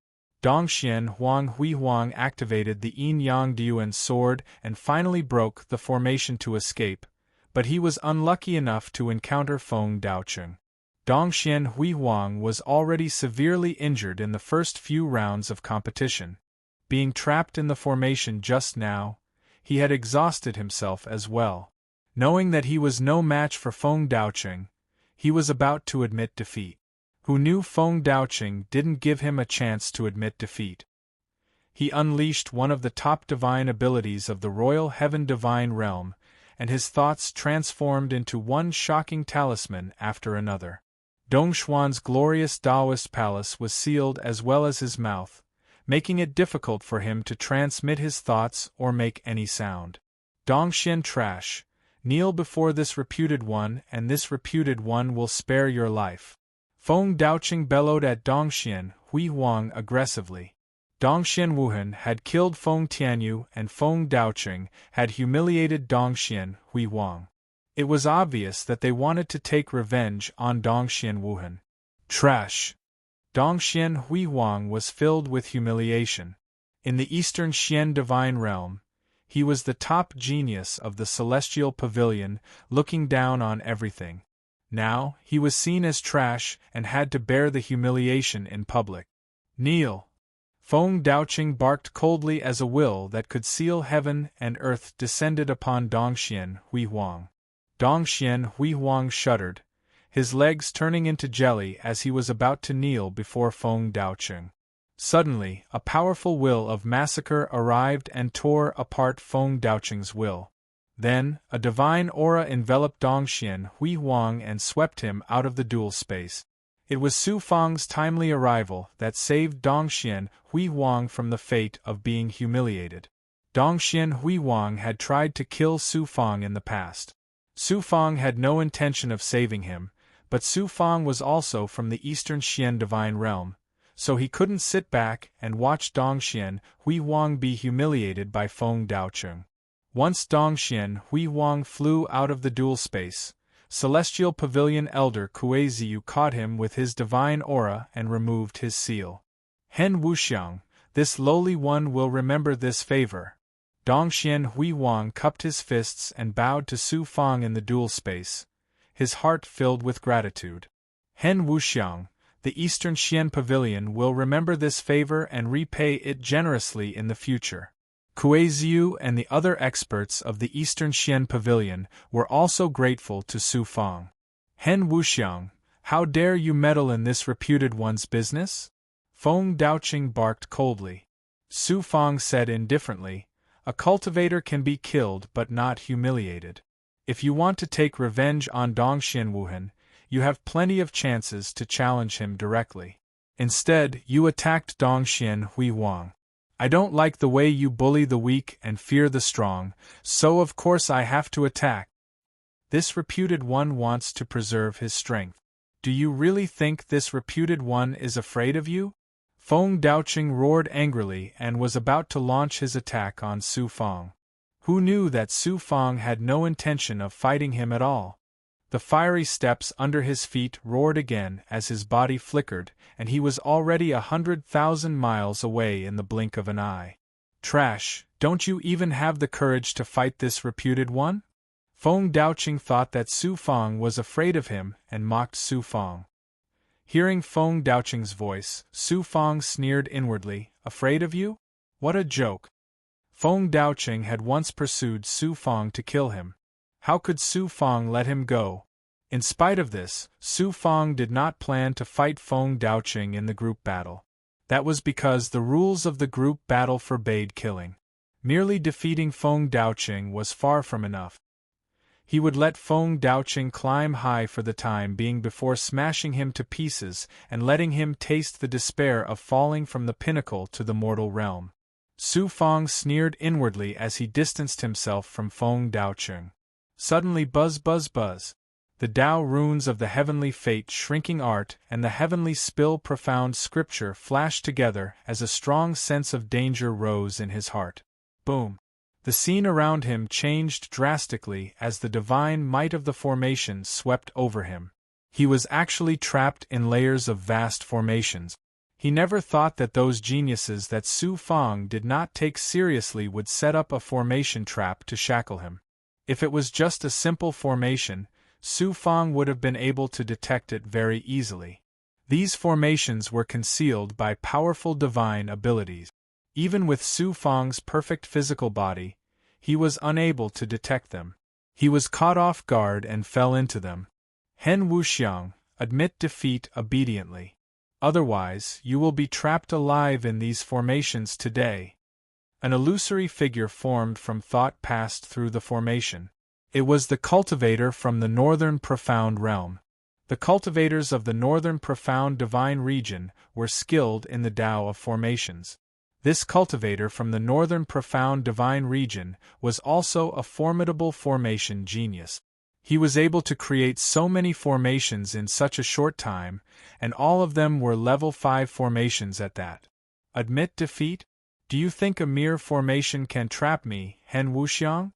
Speaker 1: Dongxian Huang Hui Huang activated the Yin Yang Diuan sword and finally broke the formation to escape, but he was unlucky enough to encounter Feng Daoqing. Dongxian Hui Huang was already severely injured in the first few rounds of competition. Being trapped in the formation just now, he had exhausted himself as well. Knowing that he was no match for Feng Daoqing, he was about to admit defeat. Who knew Feng Daoqing didn't give him a chance to admit defeat. He unleashed one of the top divine abilities of the Royal Heaven Divine Realm, and his thoughts transformed into one shocking talisman after another. Dongxuan's glorious Taoist palace was sealed as well as his mouth, making it difficult for him to transmit his thoughts or make any sound. Dongxian trash, kneel before this reputed one and this reputed one will spare your life. Feng Daoqing bellowed at Dongxian Hui Huang aggressively. Dongxian Wuhan had killed Feng Tianyu and Feng Daoqing had humiliated Dongxian Hui Huang. It was obvious that they wanted to take revenge on Dongxian Wuhan. Trash! Dongxian Hui Huang was filled with humiliation. In the Eastern Xian Divine Realm, he was the top genius of the Celestial Pavilion, looking down on everything. Now, he was seen as trash and had to bear the humiliation in public. Kneel! Feng Daoqing barked coldly as a will that could seal heaven and earth descended upon Dongxian Hui Huang. Dongxian Hui Huang shuddered, his legs turning into jelly as he was about to kneel before Feng Daoqing. Suddenly, a powerful will of massacre arrived and tore apart Feng Daoqing's will. Then, a divine aura enveloped Dongxian Hui Huang and swept him out of the dual space. It was Su Fang's timely arrival that saved Dongxian Hui Huang from the fate of being humiliated. Dongxian Hui Huang had tried to kill Su Fang in the past. Su Fang had no intention of saving him, But Su Fang was also from the Eastern Xian divine realm, so he couldn't sit back and watch Dongxian Hui Huang be humiliated by Feng Daocheng. Once Dongxian Hui Huang flew out of the dual space, Celestial Pavilion Elder Kuei-Ziyu caught him with his divine aura and removed his seal. Hen Wuxiang, this lowly one will remember this favor. Dongxian Hui Huang cupped his fists and bowed to Su Fang in the dual space, his heart filled with gratitude. Hen Wuxiang, the Eastern Xian Pavilion will remember this favor and repay it generously in the future. Kuei-Ziyu and the other experts of the Eastern Xian Pavilion were also grateful to Su Fang. Hen Wuxiang, how dare you meddle in this reputed one's business? Feng Daocheng barked coldly. Su Fang said indifferently, a cultivator can be killed but not humiliated. If you want to take revenge on Dongxian Wuhan, you have plenty of chances to challenge him directly. Instead, you attacked Dongxian Hui Huang. I don't like the way you bully the weak and fear the strong, so of course I have to attack. This reputed one wants to preserve his strength. Do you really think this reputed one is afraid of you? Feng Daocheng roared angrily and was about to launch his attack on Su Fang. Who knew that Su Fang had no intention of fighting him at all? The fiery steps under his feet roared again as his body flickered, and he was already 100,000 miles away in the blink of an eye. Trash, don't you even have the courage to fight this reputed one? Feng Daocheng thought that Su Fang was afraid of him and mocked Su Fang. Hearing Feng Daocheng's voice, Su Fang sneered inwardly, afraid of you? What a joke! Feng Daocheng had once pursued Su Fang to kill him. How could Su Fang let him go? In spite of this, Su Fang did not plan to fight Feng Daocheng in the group battle. That was because the rules of the group battle forbade killing. Merely defeating Feng Daocheng was far from enough. He would let Feng Daocheng climb high for the time being before smashing him to pieces and letting him taste the despair of falling from the pinnacle to the mortal realm. Su Fang sneered inwardly as he distanced himself from Feng Daocheng. Suddenly buzz buzz buzz. The Tao runes of the heavenly fate shrinking art and the heavenly spill profound scripture flashed together as a strong sense of danger rose in his heart. Boom! The scene around him changed drastically as the divine might of the formation swept over him. He was actually trapped in layers of vast formations. He never thought that those geniuses that Su Fang did not take seriously would set up a formation trap to shackle him. If it was just a simple formation, Su Fang would have been able to detect it very easily. These formations were concealed by powerful divine abilities. Even with Su Fang's perfect physical body, he was unable to detect them. He was caught off guard and fell into them. Hen Wuxiang, admit defeat obediently. Otherwise, you will be trapped alive in these formations today. An illusory figure formed from thought passed through the formation. It was the cultivator from the Northern Profound Realm. The cultivators of the Northern Profound Divine Region were skilled in the Tao of formations. This cultivator from the Northern Profound Divine Region was also a formidable formation genius. He was able to create so many formations in such a short time, and all of them were level 5 formations at that. Admit defeat? Do you think a mere formation can trap me, Hen Wuxiang?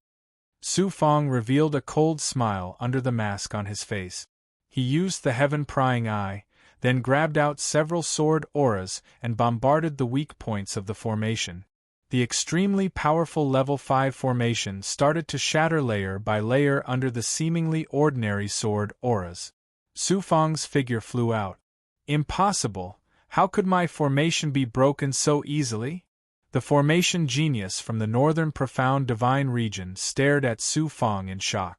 Speaker 1: Su Fang revealed a cold smile under the mask on his face. He used the heaven-prying eye, then grabbed out several sword auras and bombarded the weak points of the formation. The extremely powerful level 5 formation started to shatter layer by layer under the seemingly ordinary sword auras. Su Fang's figure flew out. Impossible! How could my formation be broken so easily? The formation genius from the Northern Profound Divine Region stared at Su Fang in shock.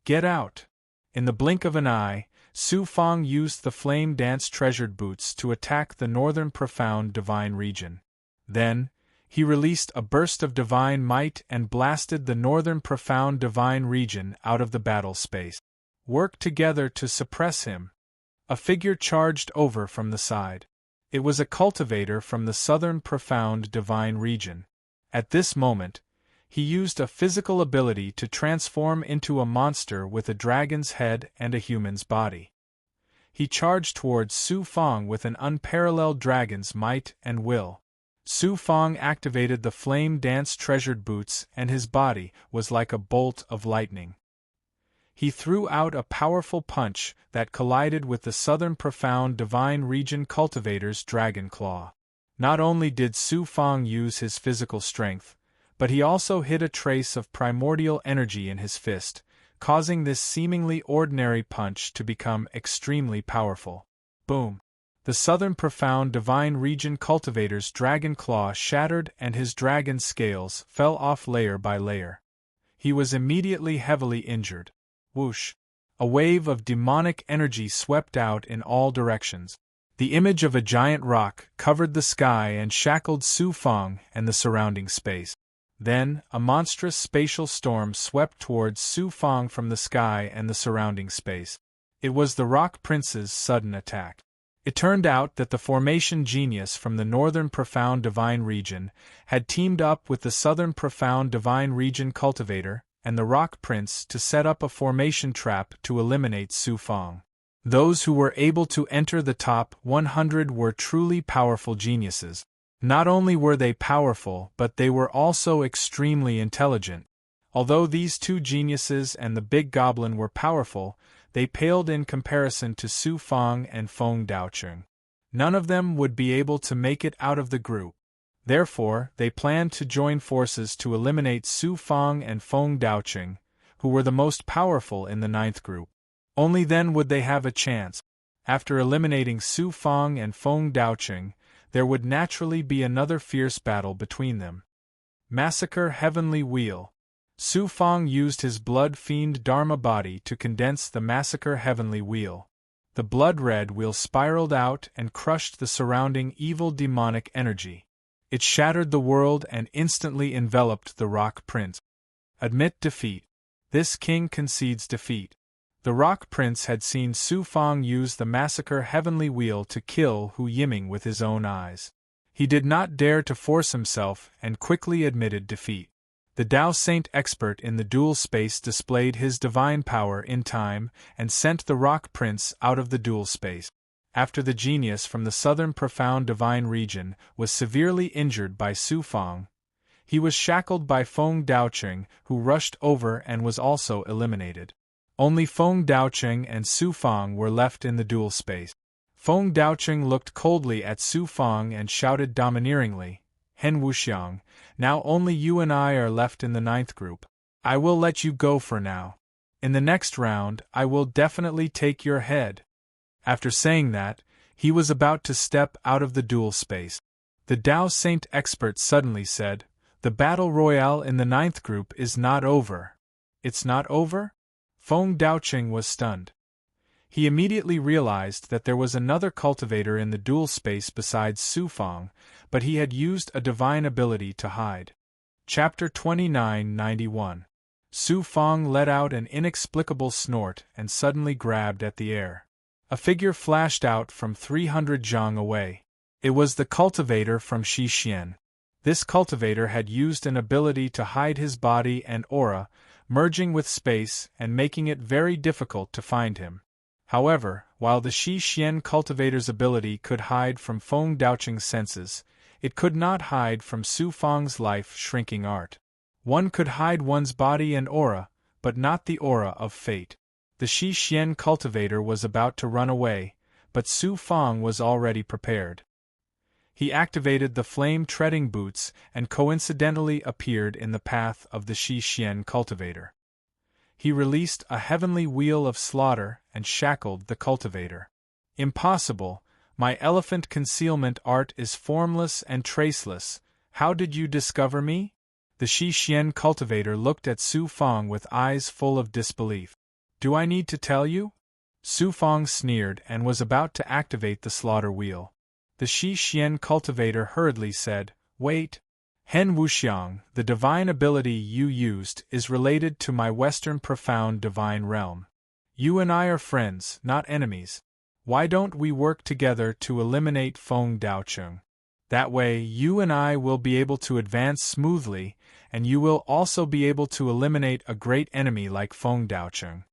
Speaker 1: Get out! In the blink of an eye, Su Fang used the Flame Dance Treasured Boots to attack the Northern Profound Divine Region. Then, he released a burst of divine might and blasted the Northern Profound Divine Region out of the battle space. Work together to suppress him. A figure charged over from the side. It was a cultivator from the Southern Profound Divine Region. At this moment, he used a physical ability to transform into a monster with a dragon's head and a human's body. He charged towards Su Fang with an unparalleled dragon's might and will. Su Fang activated the flame dance treasured boots and his body was like a bolt of lightning. He threw out a powerful punch that collided with the southern profound divine region cultivator's dragon claw. Not only did Su Fang use his physical strength, but he also hid a trace of primordial energy in his fist, causing this seemingly ordinary punch to become extremely powerful. Boom! The southern profound divine region cultivator's dragon claw shattered and his dragon scales fell off layer by layer. He was immediately heavily injured. Whoosh! A wave of demonic energy swept out in all directions. The image of a giant rock covered the sky and shackled Su Fang and the surrounding space. Then, a monstrous spatial storm swept towards Su Fang from the sky and the surrounding space. It was the Rock Prince's sudden attack. It turned out that the formation genius from the northern profound divine region had teamed up with the southern profound divine region cultivator and the Rock Prince to set up a formation trap to eliminate Su Fang. Those who were able to enter the top 100 were truly powerful geniuses. Not only were they powerful, but they were also extremely intelligent. Although these two geniuses and the big goblin were powerful, they paled in comparison to Su Fang and Feng Daocheng. None of them would be able to make it out of the group. Therefore, they planned to join forces to eliminate Su Fang and Feng Daocheng, who were the most powerful in the ninth group. Only then would they have a chance. After eliminating Su Fang and Feng Daocheng, there would naturally be another fierce battle between them. Massacre Heavenly Wheel. Su Fang used his blood fiend Dharma body to condense the Massacre Heavenly Wheel. The blood-red wheel spiraled out and crushed the surrounding evil demonic energy. It shattered the world and instantly enveloped the Rock Prince. Admit defeat. This king concedes defeat. The Rock Prince had seen Su Fang use the Massacre Heavenly Wheel to kill Hu Yiming with his own eyes. He did not dare to force himself and quickly admitted defeat. The Tao Saint expert in the dual space displayed his divine power in time and sent the Rock Prince out of the dual space. After the genius from the southern profound divine region was severely injured by Su Fang, he was shackled by Feng Daocheng, who rushed over and was also eliminated. Only Feng Daocheng and Su Fang were left in the dual space. Feng Daocheng looked coldly at Su Fang and shouted domineeringly, "Hen Wuxiang, now only you and I are left in the ninth group. I will let you go for now. In the next round, I will definitely take your head." After saying that, he was about to step out of the dual space. The Tao Saint expert suddenly said, "The battle royale in the ninth group is not over." "It's not over?" Feng Daocheng was stunned. He immediately realized that there was another cultivator in the dual space besides Su Fang, but he had used a divine ability to hide. Chapter 2991. Su Fang let out an inexplicable snort and suddenly grabbed at the air. A figure flashed out from 300 zhang away. It was the cultivator from Xixian. This cultivator had used an ability to hide his body and aura, merging with space and making it very difficult to find him. However, while the Xixian cultivator's ability could hide from Feng Daocheng's senses, it could not hide from Su Fang's life-shrinking art. One could hide one's body and aura, but not the aura of fate. The Xixian cultivator was about to run away, but Su Fang was already prepared. He activated the flame-treading boots and coincidentally appeared in the path of the Xixian cultivator. He released a heavenly wheel of slaughter and shackled the cultivator. "Impossible, my elephant concealment art is formless and traceless. How did you discover me?" The Xixian cultivator looked at Su Fang with eyes full of disbelief. "Do I need to tell you?" Su Fang sneered and was about to activate the slaughter wheel. The Xixian cultivator hurriedly said, "Wait. Hen Wuxiang, the divine ability you used is related to my Western profound divine realm. You and I are friends, not enemies. Why don't we work together to eliminate Feng Daocheng? That way you and I will be able to advance smoothly, and you will also be able to eliminate a great enemy like Feng Daocheng."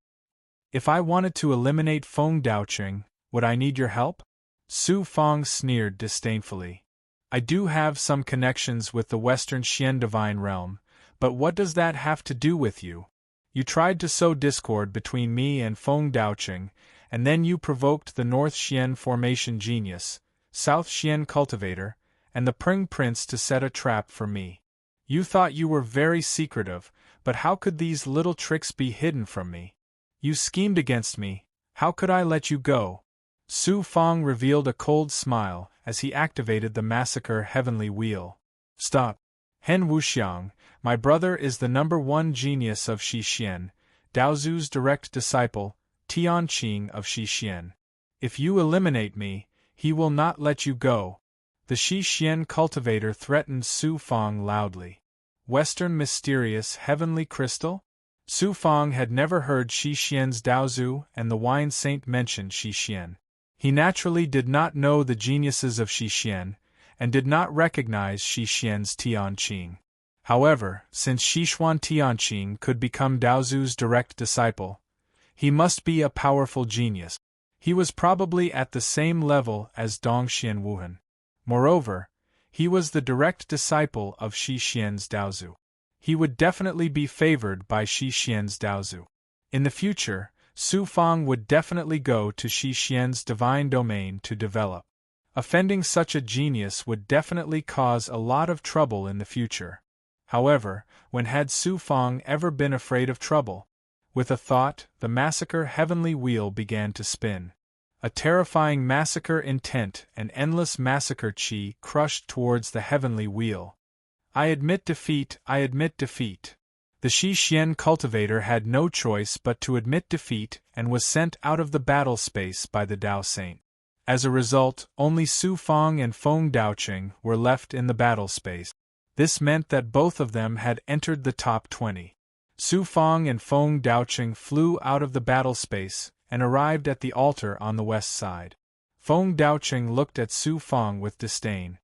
Speaker 1: "If I wanted to eliminate Feng Daocheng, Would I need your help? Su Fang sneered disdainfully. I do have some connections with the Western Xian divine realm, but what does that have to do with you? You tried to sow discord between me and Feng Daoqing, and then you provoked the North Xian formation genius, South Xian cultivator, and the Pring Prince to set a trap for me. You thought you were very secretive, but how could these little tricks be hidden from me? You schemed against me, how could I let you go? Su Fang revealed a cold smile as he activated the massacre heavenly wheel. Stop. Hen Wuxiang, my brother is the #1 genius of Shixian, Daozu's direct disciple, Tian Qing of Shixian. If you eliminate me, he will not let you go. The Shixian cultivator threatened Su Fang loudly. Western mysterious heavenly crystal? Su Fang had never heard Shixian's Daozu and the wine saint mention Shixian. He naturally did not know the geniuses of Shixian, and did not recognize Shixian's Tian Qing. However, since Shishuan Tianqing could become Daozu's direct disciple, he must be a powerful genius. He was probably at the same level as Dongxian Wuhan. Moreover, he was the direct disciple of Shixian's Daozu. He would definitely be favored by Shixian's Daozu. In the future, Su Fang would definitely go to Shixian's divine domain to develop. Offending such a genius would definitely cause a lot of trouble in the future. However, when had Su Fang ever been afraid of trouble? With a thought, the massacre heavenly wheel began to spin. A terrifying massacre intent and endless massacre chi crushed towards the heavenly wheel. I admit defeat, I admit defeat. The Shixian cultivator had no choice but to admit defeat and was sent out of the battle space by the Dao Saint. As a result, only Su Fang and Feng Daoqing were left in the battle space. This meant that both of them had entered the top 20. Su Fang and Feng Daoqing flew out of the battle space and arrived at the altar on the west side. Feng Daoqing looked at Su Fang with disdain.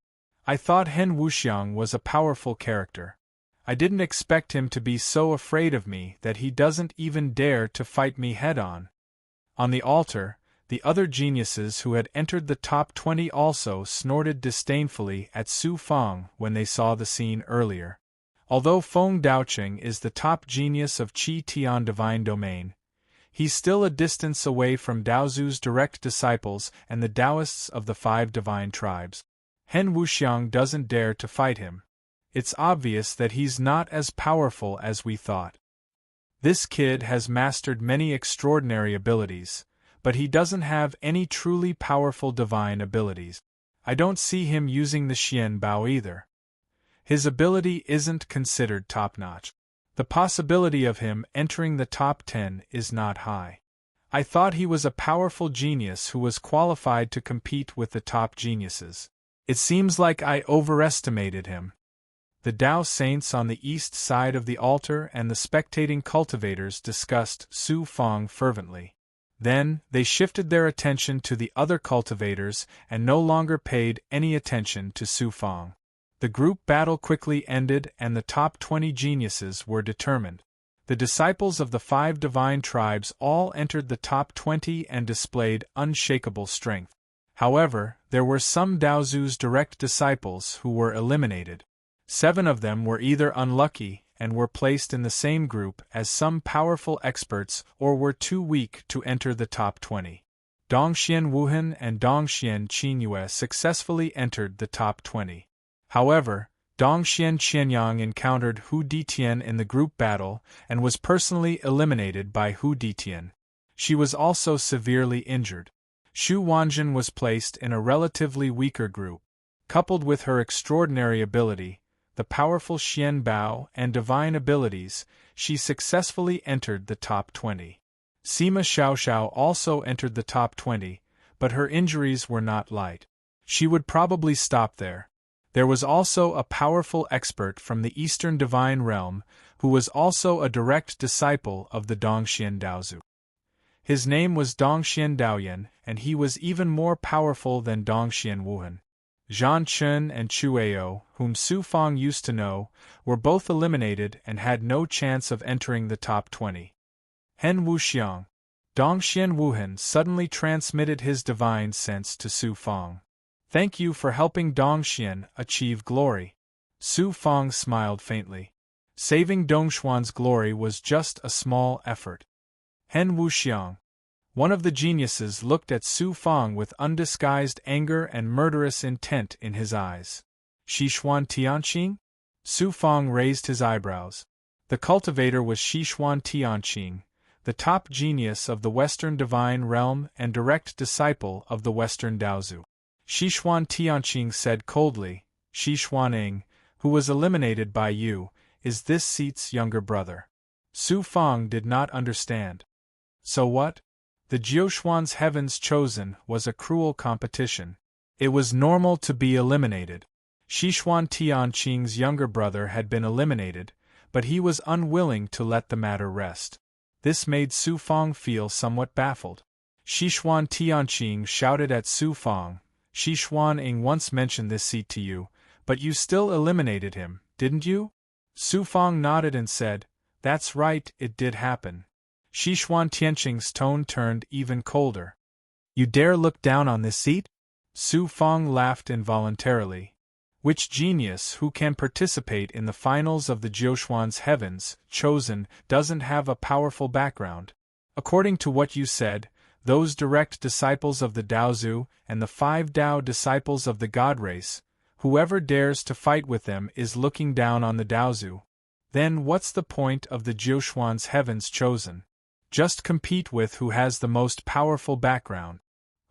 Speaker 1: I thought Hen Wuxiang was a powerful character. I didn't expect him to be so afraid of me that he doesn't even dare to fight me head-on. On the altar, the other geniuses who had entered the top 20 also snorted disdainfully at Su Fang when they saw the scene earlier. Although Feng Daoqing is the top genius of Qi Tian Divine Domain, he's still a distance away from Daozu's direct disciples and the Taoists of the 5 divine tribes. Hen Wuxiang doesn't dare to fight him. It's obvious that he's not as powerful as we thought. This kid has mastered many extraordinary abilities, but he doesn't have any truly powerful divine abilities. I don't see him using the Xian Bao either. His ability isn't considered top-notch. The possibility of him entering the top 10 is not high. I thought he was a powerful genius who was qualified to compete with the top geniuses. It seems like I overestimated him. The Dao Saints on the east side of the altar and the spectating cultivators discussed Su Fang fervently. Then, they shifted their attention to the other cultivators and no longer paid any attention to Su Fang. The group battle quickly ended and the top 20 geniuses were determined. The disciples of the 5 divine tribes all entered the top 20 and displayed unshakable strength. However, there were some Daozu's direct disciples who were eliminated. 7 of them were either unlucky and were placed in the same group as some powerful experts or were too weak to enter the top 20. Dongxian Wuhan and Dongxian Qinyue successfully entered the top 20. However, Dongxian Qianyang encountered Hu Ditian in the group battle and was personally eliminated by Hu Ditian. She was also severely injured. Xu Wanjin was placed in a relatively weaker group. Coupled with her extraordinary ability, the powerful Xian Bao and divine abilities, she successfully entered the top 20. Sima Xiaoxiao also entered the top 20, but her injuries were not light. She would probably stop there. There was also a powerful expert from the Eastern Divine Realm, who was also a direct disciple of the Dongxian Daozu. His name was Dongxian Daoyan, and he was even more powerful than Dongxian Wuhan. Zhan Chun and Chueo, whom Su Fang used to know, were both eliminated and had no chance of entering the top 20. Hen Wuxiang. Dongxian Wuhan suddenly transmitted his divine sense to Su Fang. Thank you for helping Dongxian achieve glory. Su Fang smiled faintly. Saving Dongxuan's glory was just a small effort. Hen Wuxiang. One of the geniuses looked at Su Fang with undisguised anger and murderous intent in his eyes. Xishuan Tianqing? Su Fang raised his eyebrows. The cultivator was Xishuan Tianqing, the top genius of the Western divine realm and direct disciple of the Western Daozu. Xishuan Tianqing said coldly, Xishuaning, who was eliminated by you, is this seat's younger brother. Su Fang did not understand. So what? The Jiuxuan's heavens chosen was a cruel competition. It was normal to be eliminated. Xishuan Tianqing's younger brother had been eliminated, but he was unwilling to let the matter rest. This made Su Fang feel somewhat baffled. Xishuan Tianqing shouted at Su Fang, Xishuaning once mentioned this seat to you, but you still eliminated him, didn't you? Su Fang nodded and said, That's right, it did happen. Xishuan Tianqing's tone turned even colder. You dare look down on this seat? Su Fang laughed involuntarily. Which genius who can participate in the finals of the Jiuxuan's heavens chosen doesn't have a powerful background? According to what you said, those direct disciples of the Daozu and the 5 Dao disciples of the God race, whoever dares to fight with them is looking down on the Daozu. Then what's the point of the Jiuxuan's heavens chosen? Just compete with who has the most powerful background.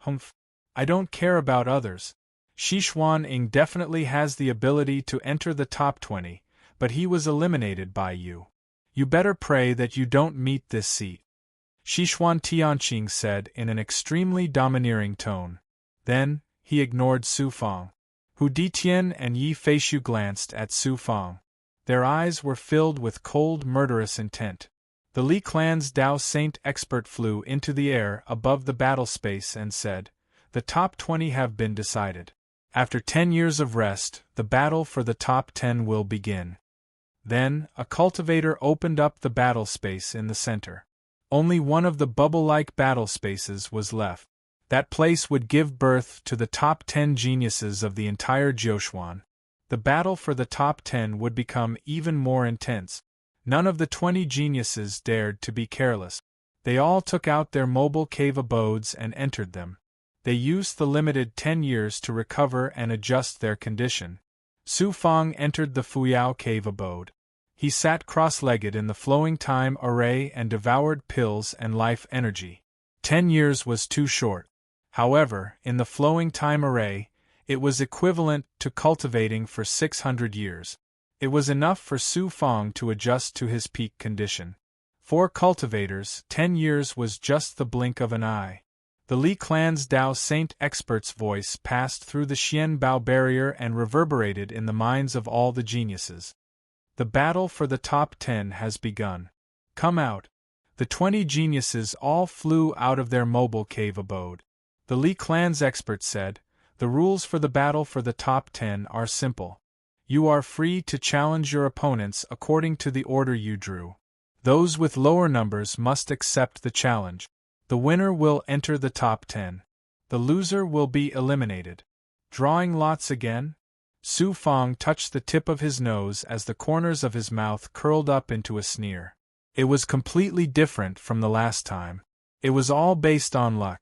Speaker 1: Humph. I don't care about others. Xishuaning definitely has the ability to enter the top 20, but he was eliminated by you. You better pray that you don't meet this seat. Xishuan Tianqing said in an extremely domineering tone. Then, he ignored Su Fang. Hu Ditian and Yi Feishu glanced at Su Fang. Their eyes were filled with cold, murderous intent. The Li clan's Dao Saint expert flew into the air above the battle space and said, The top 20 have been decided. After 10 years of rest, the battle for the top 10 will begin. Then, a cultivator opened up the battle space in the center. Only one of the bubble-like battle spaces was left. That place would give birth to the top 10 geniuses of the entire Jiuxuan. The battle for the top 10 would become even more intense. None of the 20 geniuses dared to be careless. They all took out their mobile cave abodes and entered them. They used the limited 10 years to recover and adjust their condition. Su Fang entered the Fuyao cave abode. He sat cross-legged in the flowing time array and devoured pills and life energy. 10 years was too short. However, in the flowing time array, it was equivalent to cultivating for 600 years. It was enough for Su Fang to adjust to his peak condition. For cultivators, 10 years was just the blink of an eye. The Li clan's Dao Saint expert's voice passed through the Xian Bao barrier and reverberated in the minds of all the geniuses. The battle for the top 10 has begun. Come out. The 20 geniuses all flew out of their mobile cave abode. The Li clan's expert said, The rules for the battle for the top 10 are simple. You are free to challenge your opponents according to the order you drew. Those with lower numbers must accept the challenge. The winner will enter the top 10. The loser will be eliminated. Drawing lots again? Su Fang touched the tip of his nose as the corners of his mouth curled up into a sneer. It was completely different from the last time. It was all based on luck.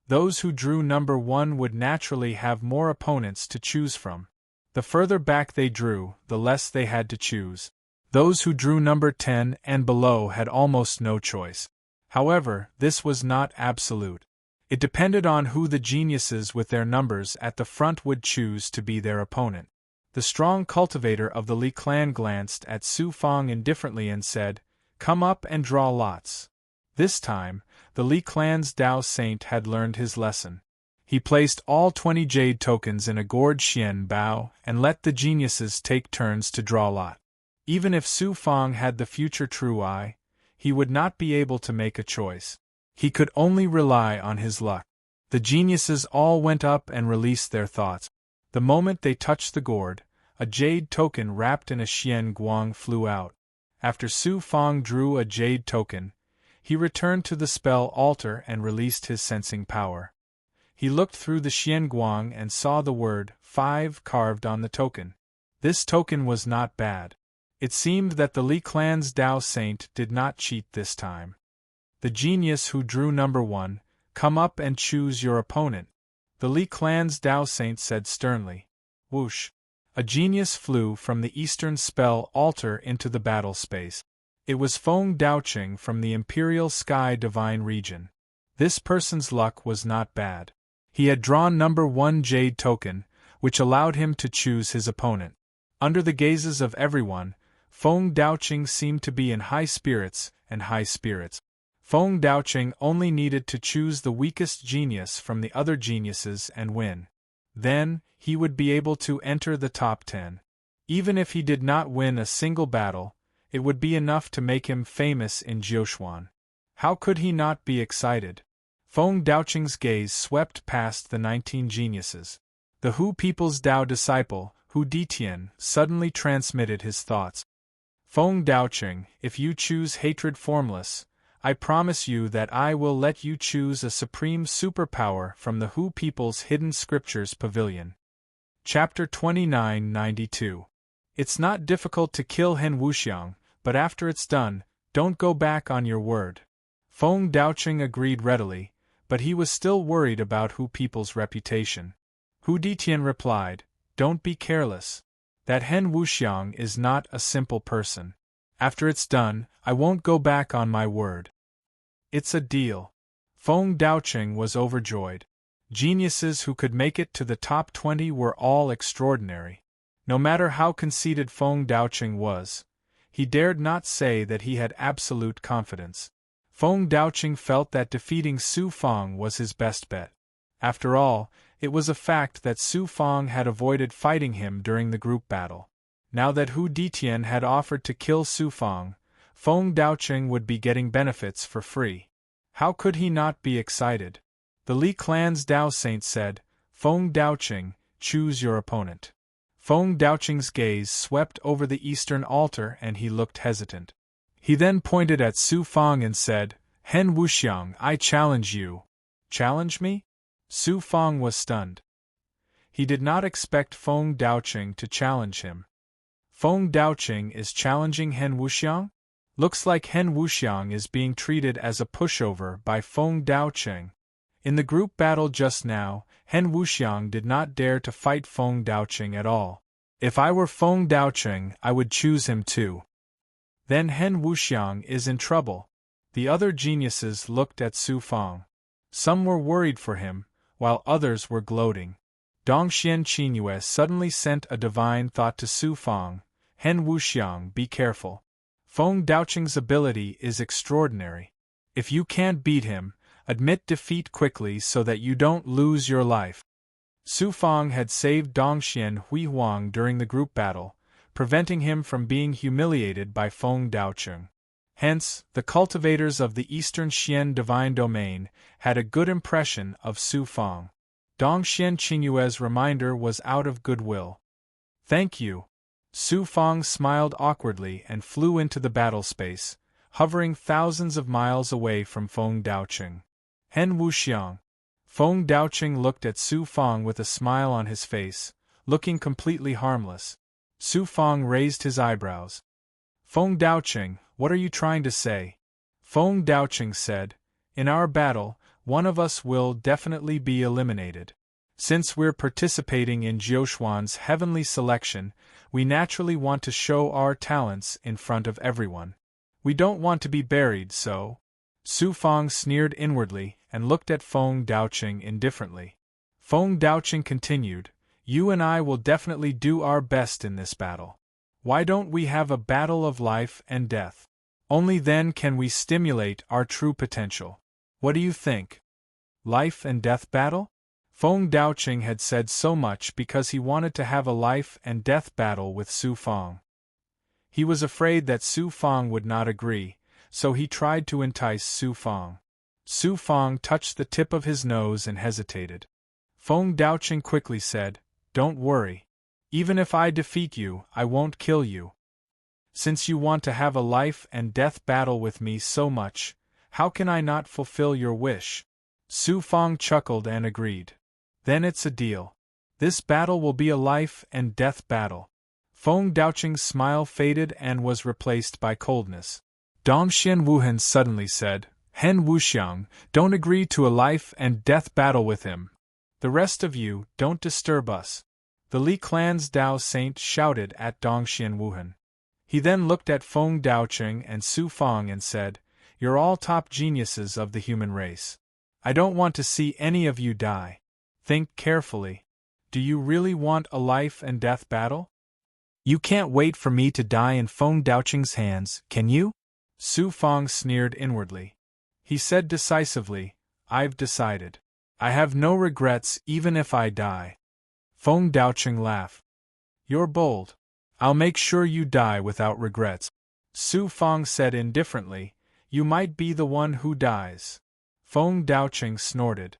Speaker 1: Those who drew number 1 would naturally have more opponents to choose from. The further back they drew, the less they had to choose. Those who drew number 10 and below had almost no choice. However, this was not absolute. It depended on who the geniuses with their numbers at the front would choose to be their opponent. The strong cultivator of the Li clan glanced at Su Fang indifferently and said, Come up and draw lots. This time, the Li clan's Dao Saint had learned his lesson. He placed all 20 jade tokens in a gourd Xian Bao and let the geniuses take turns to draw lot. Even if Su Fang had the future true eye, he would not be able to make a choice. He could only rely on his luck. The geniuses all went up and released their thoughts. The moment they touched the gourd, a jade token wrapped in a Xian Guang flew out. After Su Fang drew a jade token, He returned to the spell altar and released his sensing power. He looked through the xianguang and saw the word 5 carved on the token. This token was not bad. It seemed that the Li clan's Dao Saint did not cheat this time. The genius who drew number 1, come up and choose your opponent, the Li clan's Dao Saint said sternly. Whoosh! A genius flew from the eastern spell altar into the battle space. It was Feng Daoqing from the Imperial Sky Divine region. This person's luck was not bad. He had drawn number 1 jade token, which allowed him to choose his opponent. Under the gazes of everyone, Feng Daoqing seemed to be in high spirits. Feng Daoqing only needed to choose the weakest genius from the other geniuses and win. Then, he would be able to enter the top 10. Even if he did not win a single battle, it would be enough to make him famous in Jiuquan. How could he not be excited? Feng Daoqing's gaze swept past the 19 geniuses. The Hu people's Dao disciple, Hu Ditian, suddenly transmitted his thoughts. Feng Daoqing, if you choose hatred formless, I promise you that I will let you choose a supreme superpower from the Hu people's hidden scriptures pavilion. Chapter 2992. It's not difficult to kill Hen Wuxiang, but after it's done, don't go back on your word. Feng Daoqing agreed readily, but he was still worried about Hu people's reputation. Hu Ditian replied, don't be careless. That Hen Wuxiang is not a simple person. After it's done, I won't go back on my word. It's a deal. Feng Daoqing was overjoyed. Geniuses who could make it to the top 20 were all extraordinary. No matter how conceited Feng Daoqing was, he dared not say that he had absolute confidence. Feng Daoqing felt that defeating Su Fang was his best bet. After all, it was a fact that Su Fang had avoided fighting him during the group battle. Now that Hu Ditian had offered to kill Su Fang, Feng Daoqing would be getting benefits for free. How could he not be excited? The Li clan's Dao Saint said, Feng Daoqing, choose your opponent. Feng Daoqing's gaze swept over the eastern altar and he looked hesitant. He then pointed at Su Fang and said, Hen Wuxiang, I challenge you. Challenge me? Su Fang was stunned. He did not expect Feng Daoqing to challenge him. Feng Daoqing is challenging Hen Wuxiang? Looks like Hen Wuxiang is being treated as a pushover by Feng Daoqing. In the group battle just now, Hen Wuxiang did not dare to fight Feng Daoqing at all. If I were Feng Daoqing, I would choose him too. Then Hen Wuxiang is in trouble. The other geniuses looked at Su Fang. Some were worried for him, while others were gloating. Dongxian Qinyue suddenly sent a divine thought to Su Fang, Hen Wuxiang, be careful. Feng Daoqing's ability is extraordinary. If you can't beat him, admit defeat quickly so that you don't lose your life. Su Fang had saved Dongxian Hui Huang during the group battle, preventing him from being humiliated by Feng Daoqing. Hence, the cultivators of the Eastern Xian divine domain had a good impression of Su Fang. Dongxian Qinyue's reminder was out of goodwill. Thank you. Su Fang smiled awkwardly and flew into the battle space, hovering thousands of miles away from Feng Daoqing. Hen Wuxiang. Feng Daoqing looked at Su Fang with a smile on his face, looking completely harmless. Su Fang raised his eyebrows. Feng Daoqing, what are you trying to say? Feng Daoqing said, in our battle, one of us will definitely be eliminated. Since we're participating in Jiuquan's heavenly selection, we naturally want to show our talents in front of everyone. We don't want to be buried, so... Su Fang sneered inwardly and looked at Feng Daoqing indifferently. Feng Daoqing continued, you and I will definitely do our best in this battle. Why don't we have a battle of life and death? Only then can we stimulate our true potential. What do you think? Life and death battle? Feng Daoqing had said so much because he wanted to have a life and death battle with Su Fang. He was afraid that Su Fang would not agree, so he tried to entice Su Fang. Su Fang touched the tip of his nose and hesitated. Feng Daoqing quickly said, don't worry. Even if I defeat you, I won't kill you. Since you want to have a life and death battle with me so much, How can I not fulfill your wish? Su Fang chuckled and agreed. Then it's a deal. This battle will be a life and death battle. Feng Daoqing's smile faded and was replaced by coldness. Dongxian Wuhan suddenly said, Hen Wuxiang, don't agree to a life and death battle with him. The rest of you, don't disturb us. The Li clan's Dao Saint shouted at Dongxian Wuhan. He then looked at Feng Daoqing and Su Fang and said, You're all top geniuses of the human race. I don't want to see any of you die. Think carefully. Do you really want a life and death battle? You can't wait for me to die in Feng Daoqing's hands, can you? Su Fang sneered inwardly. He said decisively, I've decided. I have no regrets even if I die. Feng Daoqing laughed. You're bold. I'll make sure you die without regrets. Su Fang said indifferently, You might be the one who dies. Feng Daoqing snorted.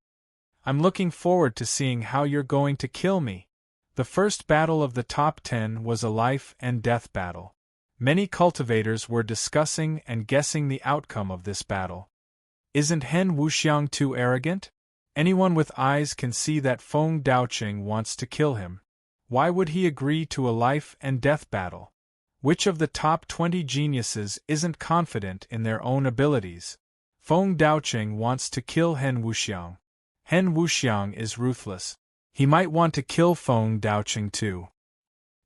Speaker 1: I'm looking forward to seeing how you're going to kill me. The first battle of the top 10 was a life and death battle. Many cultivators were discussing and guessing the outcome of this battle. Isn't Hen Wuxiang too arrogant? Anyone with eyes can see that Feng Daoqing wants to kill him. Why would he agree to a life and death battle? Which of the top 20 geniuses isn't confident in their own abilities? Feng Daoqing wants to kill Hen Wuxiang. Hen Wuxiang is ruthless. He might want to kill Feng Daoqing too.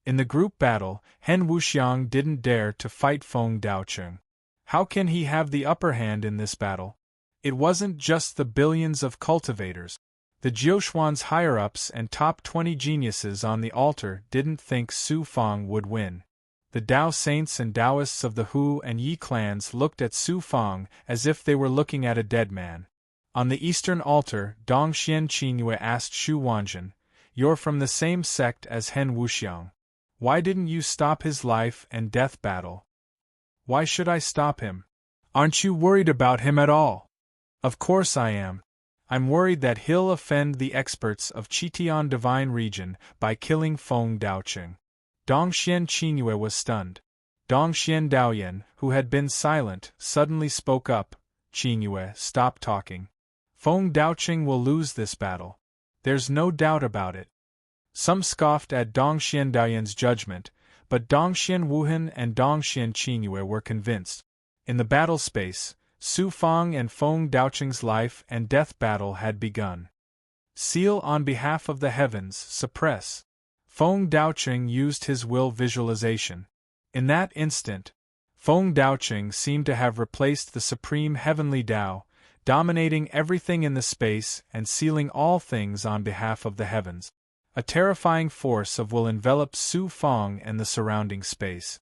Speaker 1: In the group battle, Hen Wuxiang didn't dare to fight Feng Daoqing. How can he have the upper hand in this battle? It wasn't just the billions of cultivators. The Jiuxuan's higher-ups and top 20 geniuses on the altar didn't think Su Fang would win. The Dao Saints and Taoists of the Hu and Yi clans looked at Su Fang as if they were looking at a dead man. On the eastern altar, Dongxian Qingyue asked Shu Wanjin, You're from the same sect as Hen Wuxiang. Why didn't you stop his life and death battle? Why should I stop him? Aren't you worried about him at all? Of course I am. I'm worried that he'll offend the experts of Qitian Divine Region by killing Feng Daoqing. Dongxian Qingyue was stunned. Dongxian Daoyan, who had been silent, suddenly spoke up. Qingyue, stop talking. Feng Daoqing will lose this battle. There's no doubt about it. Some scoffed at Dongxian Daoyan's judgment, but Dongxian Wuhan and Dongxian Qingyue were convinced. In the battle space, Su Fang and Feng Daoqing's life and death battle had begun. Seal on behalf of the heavens, suppress. Feng Daoqing used his will visualization. In that instant, Feng Daoqing seemed to have replaced the supreme heavenly Tao, dominating everything in the space and sealing all things on behalf of the heavens. A terrifying force of will enveloped Su Fang and the surrounding space.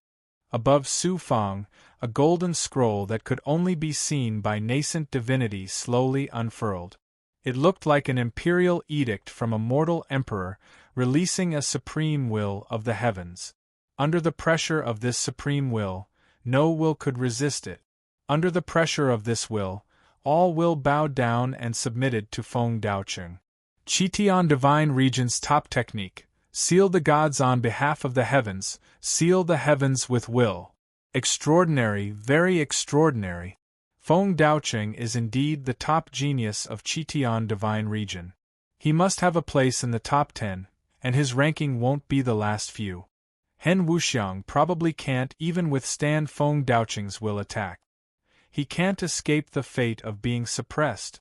Speaker 1: Above Su Fang, a golden scroll that could only be seen by nascent divinity slowly unfurled. It looked like an imperial edict from a mortal emperor, releasing a supreme will of the heavens. Under the pressure of this supreme will, no will could resist it. Under the pressure of this will, all will bowed down and submitted to Feng Daoqing. Qitian Divine Region's top technique. Seal the gods on behalf of the heavens, seal the heavens with will. Extraordinary, very extraordinary. Feng Daoqing is indeed the top genius of Qitian Divine Region. He must have a place in the top 10, and his ranking won't be the last few. Hen Wuxiang probably can't even withstand Feng Daoqing's will attack. He can't escape the fate of being suppressed.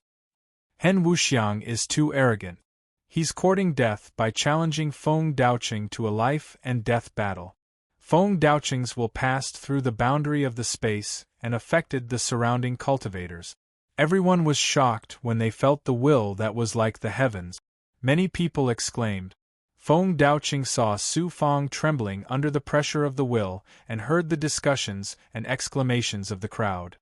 Speaker 1: Hen Wuxiang is too arrogant. He's courting death by challenging Feng Daoqing to a life and death battle. Feng Daoqing's will passed through the boundary of the space and affected the surrounding cultivators. Everyone was shocked when they felt the will that was like the heavens. Many people exclaimed. Feng Daoqing saw Su Fang trembling under the pressure of the will and heard the discussions and exclamations of the crowd.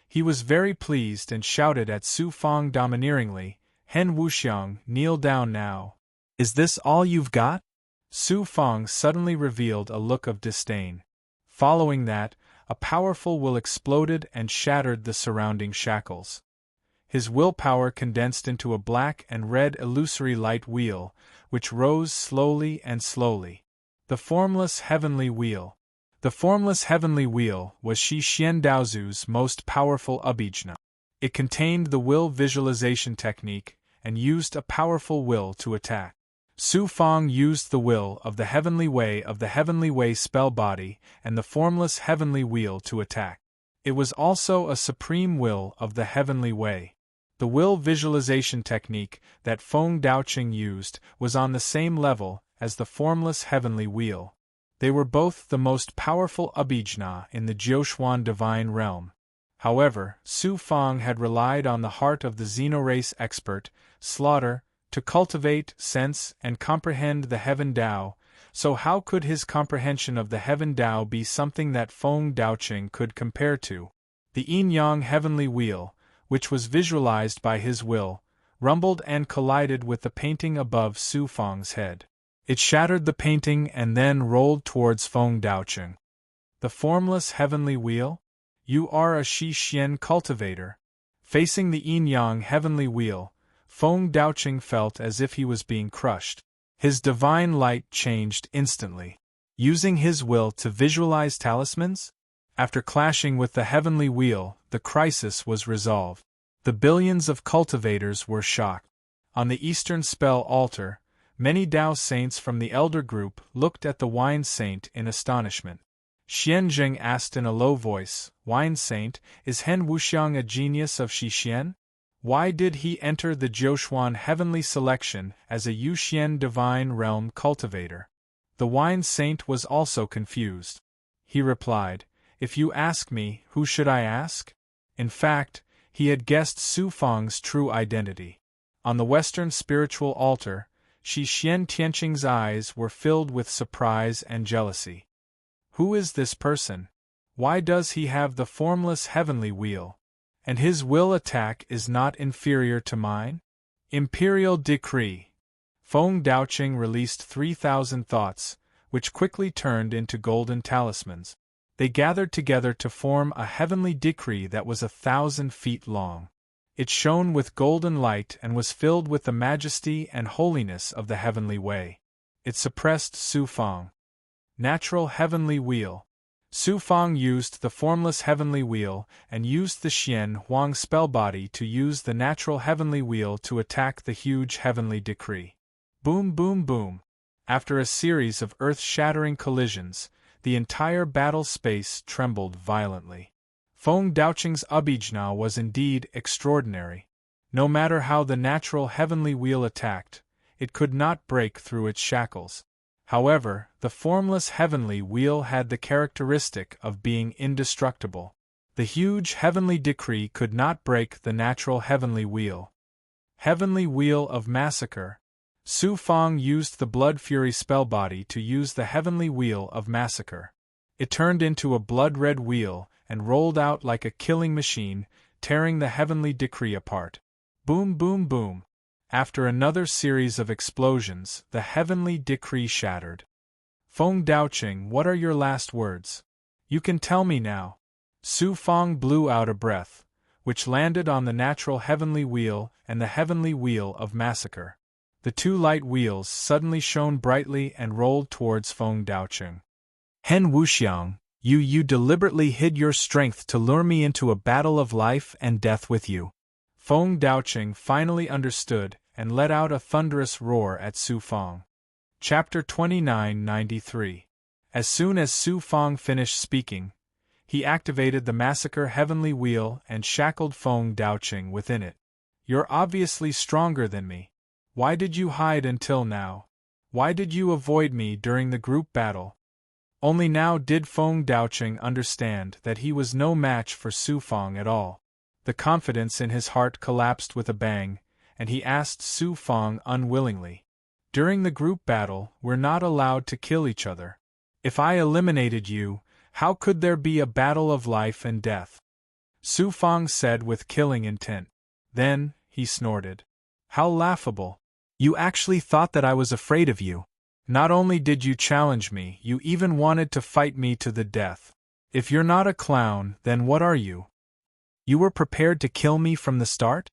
Speaker 1: He was very pleased and shouted at Su Fang domineeringly, Hen Wuxiang, kneel down now. Is this all you've got? Su Fang suddenly revealed a look of disdain. Following that, a powerful will exploded and shattered the surrounding shackles. His willpower condensed into a black and red illusory light wheel, which rose slowly and slowly. The formless heavenly wheel. The formless heavenly wheel was Shi Xian Daozu's most powerful abhijna. It contained the will visualization technique and used a powerful will to attack. Su Fang used the will of the heavenly way spell body and the formless heavenly wheel to attack. It was also a supreme will of the heavenly way. The will visualization technique that Feng Daoqing used was on the same level as the formless heavenly wheel. They were both the most powerful abhijna in the Jiuxuan divine realm. However, Su Fang had relied on the heart of the xenorace expert, Slaughter, to cultivate, sense, and comprehend the Heaven Dao, so how could his comprehension of the Heaven Dao be something that Feng Daoqing could compare to? The yin-yang heavenly wheel, which was visualized by his will, rumbled and collided with the painting above Su Fang's head. It shattered the painting and then rolled towards Feng Daoqing. The formless heavenly wheel? You are a Shi Xian cultivator. Facing the yin-yang heavenly wheel, Feng Daoqing felt as if he was being crushed. His divine light changed instantly. Using his will to visualize talismans? After clashing with the heavenly wheel, the crisis was resolved. The billions of cultivators were shocked. On the Eastern spell altar, many Dao saints from the elder group looked at the wine saint in astonishment. Xianzheng asked in a low voice, "Wine saint, is Hen Wuxiang a genius of Shixian? Why did he enter the Jiuxuan heavenly selection as a Yuxian divine realm cultivator?" The wine saint was also confused. He replied, "If you ask me, who should I ask?" In fact, he had guessed Su Fang's true identity. On the Western spiritual altar, Shi Xian Tianqing's eyes were filled with surprise and jealousy. Who is this person? Why does he have the formless heavenly wheel? And his will attack is not inferior to mine? Imperial Decree. Feng Daoqing released 3,000 thoughts, which quickly turned into golden talismans. They gathered together to form a heavenly decree that was 1,000 feet long. It shone with golden light and was filled with the majesty and holiness of the heavenly way. It suppressed Su Fang. Natural heavenly wheel. Su Fang used the formless heavenly wheel and used the Xian Huang spell body to use the natural heavenly wheel to attack the huge heavenly decree. Boom, boom, boom. After a series of earth-shattering collisions, the entire battle space trembled violently. Feng Daoqing's abhijna was indeed extraordinary. No matter how the natural heavenly wheel attacked, it could not break through its shackles. However, the formless heavenly wheel had the characteristic of being indestructible. The huge heavenly decree could not break the natural heavenly wheel. Heavenly Wheel of Massacre. Su Fang used the Blood Fury spell body to use the Heavenly Wheel of Massacre. It turned into a blood-red wheel and rolled out like a killing machine, tearing the heavenly decree apart. Boom, boom, boom. After another series of explosions, the heavenly decree shattered. Feng Daoqing, what are your last words? You can tell me now. Su Fang blew out a breath, which landed on the natural heavenly wheel and the heavenly wheel of massacre. The two light wheels suddenly shone brightly and rolled towards Feng Daoqing. Hen Wuxiang, you deliberately hid your strength to lure me into a battle of life and death with you. Feng Daoqing finally understood and let out a thunderous roar at Su Fang. Chapter 2993. As soon as Su Fang finished speaking, he activated the Massacre Heavenly Wheel and shackled Feng Daoqing within it. You're obviously stronger than me. Why did you hide until now? Why did you avoid me during the group battle? Only now did Feng Daoqing understand that he was no match for Su Fang at all. The confidence in his heart collapsed with a bang, and he asked Su Fang unwillingly. During the group battle, we're not allowed to kill each other. If I eliminated you, how could there be a battle of life and death? Su Fang said with killing intent. Then, he snorted. How laughable. You actually thought that I was afraid of you. Not only did you challenge me, you even wanted to fight me to the death. If you're not a clown, then what are you? You were prepared to kill me from the start?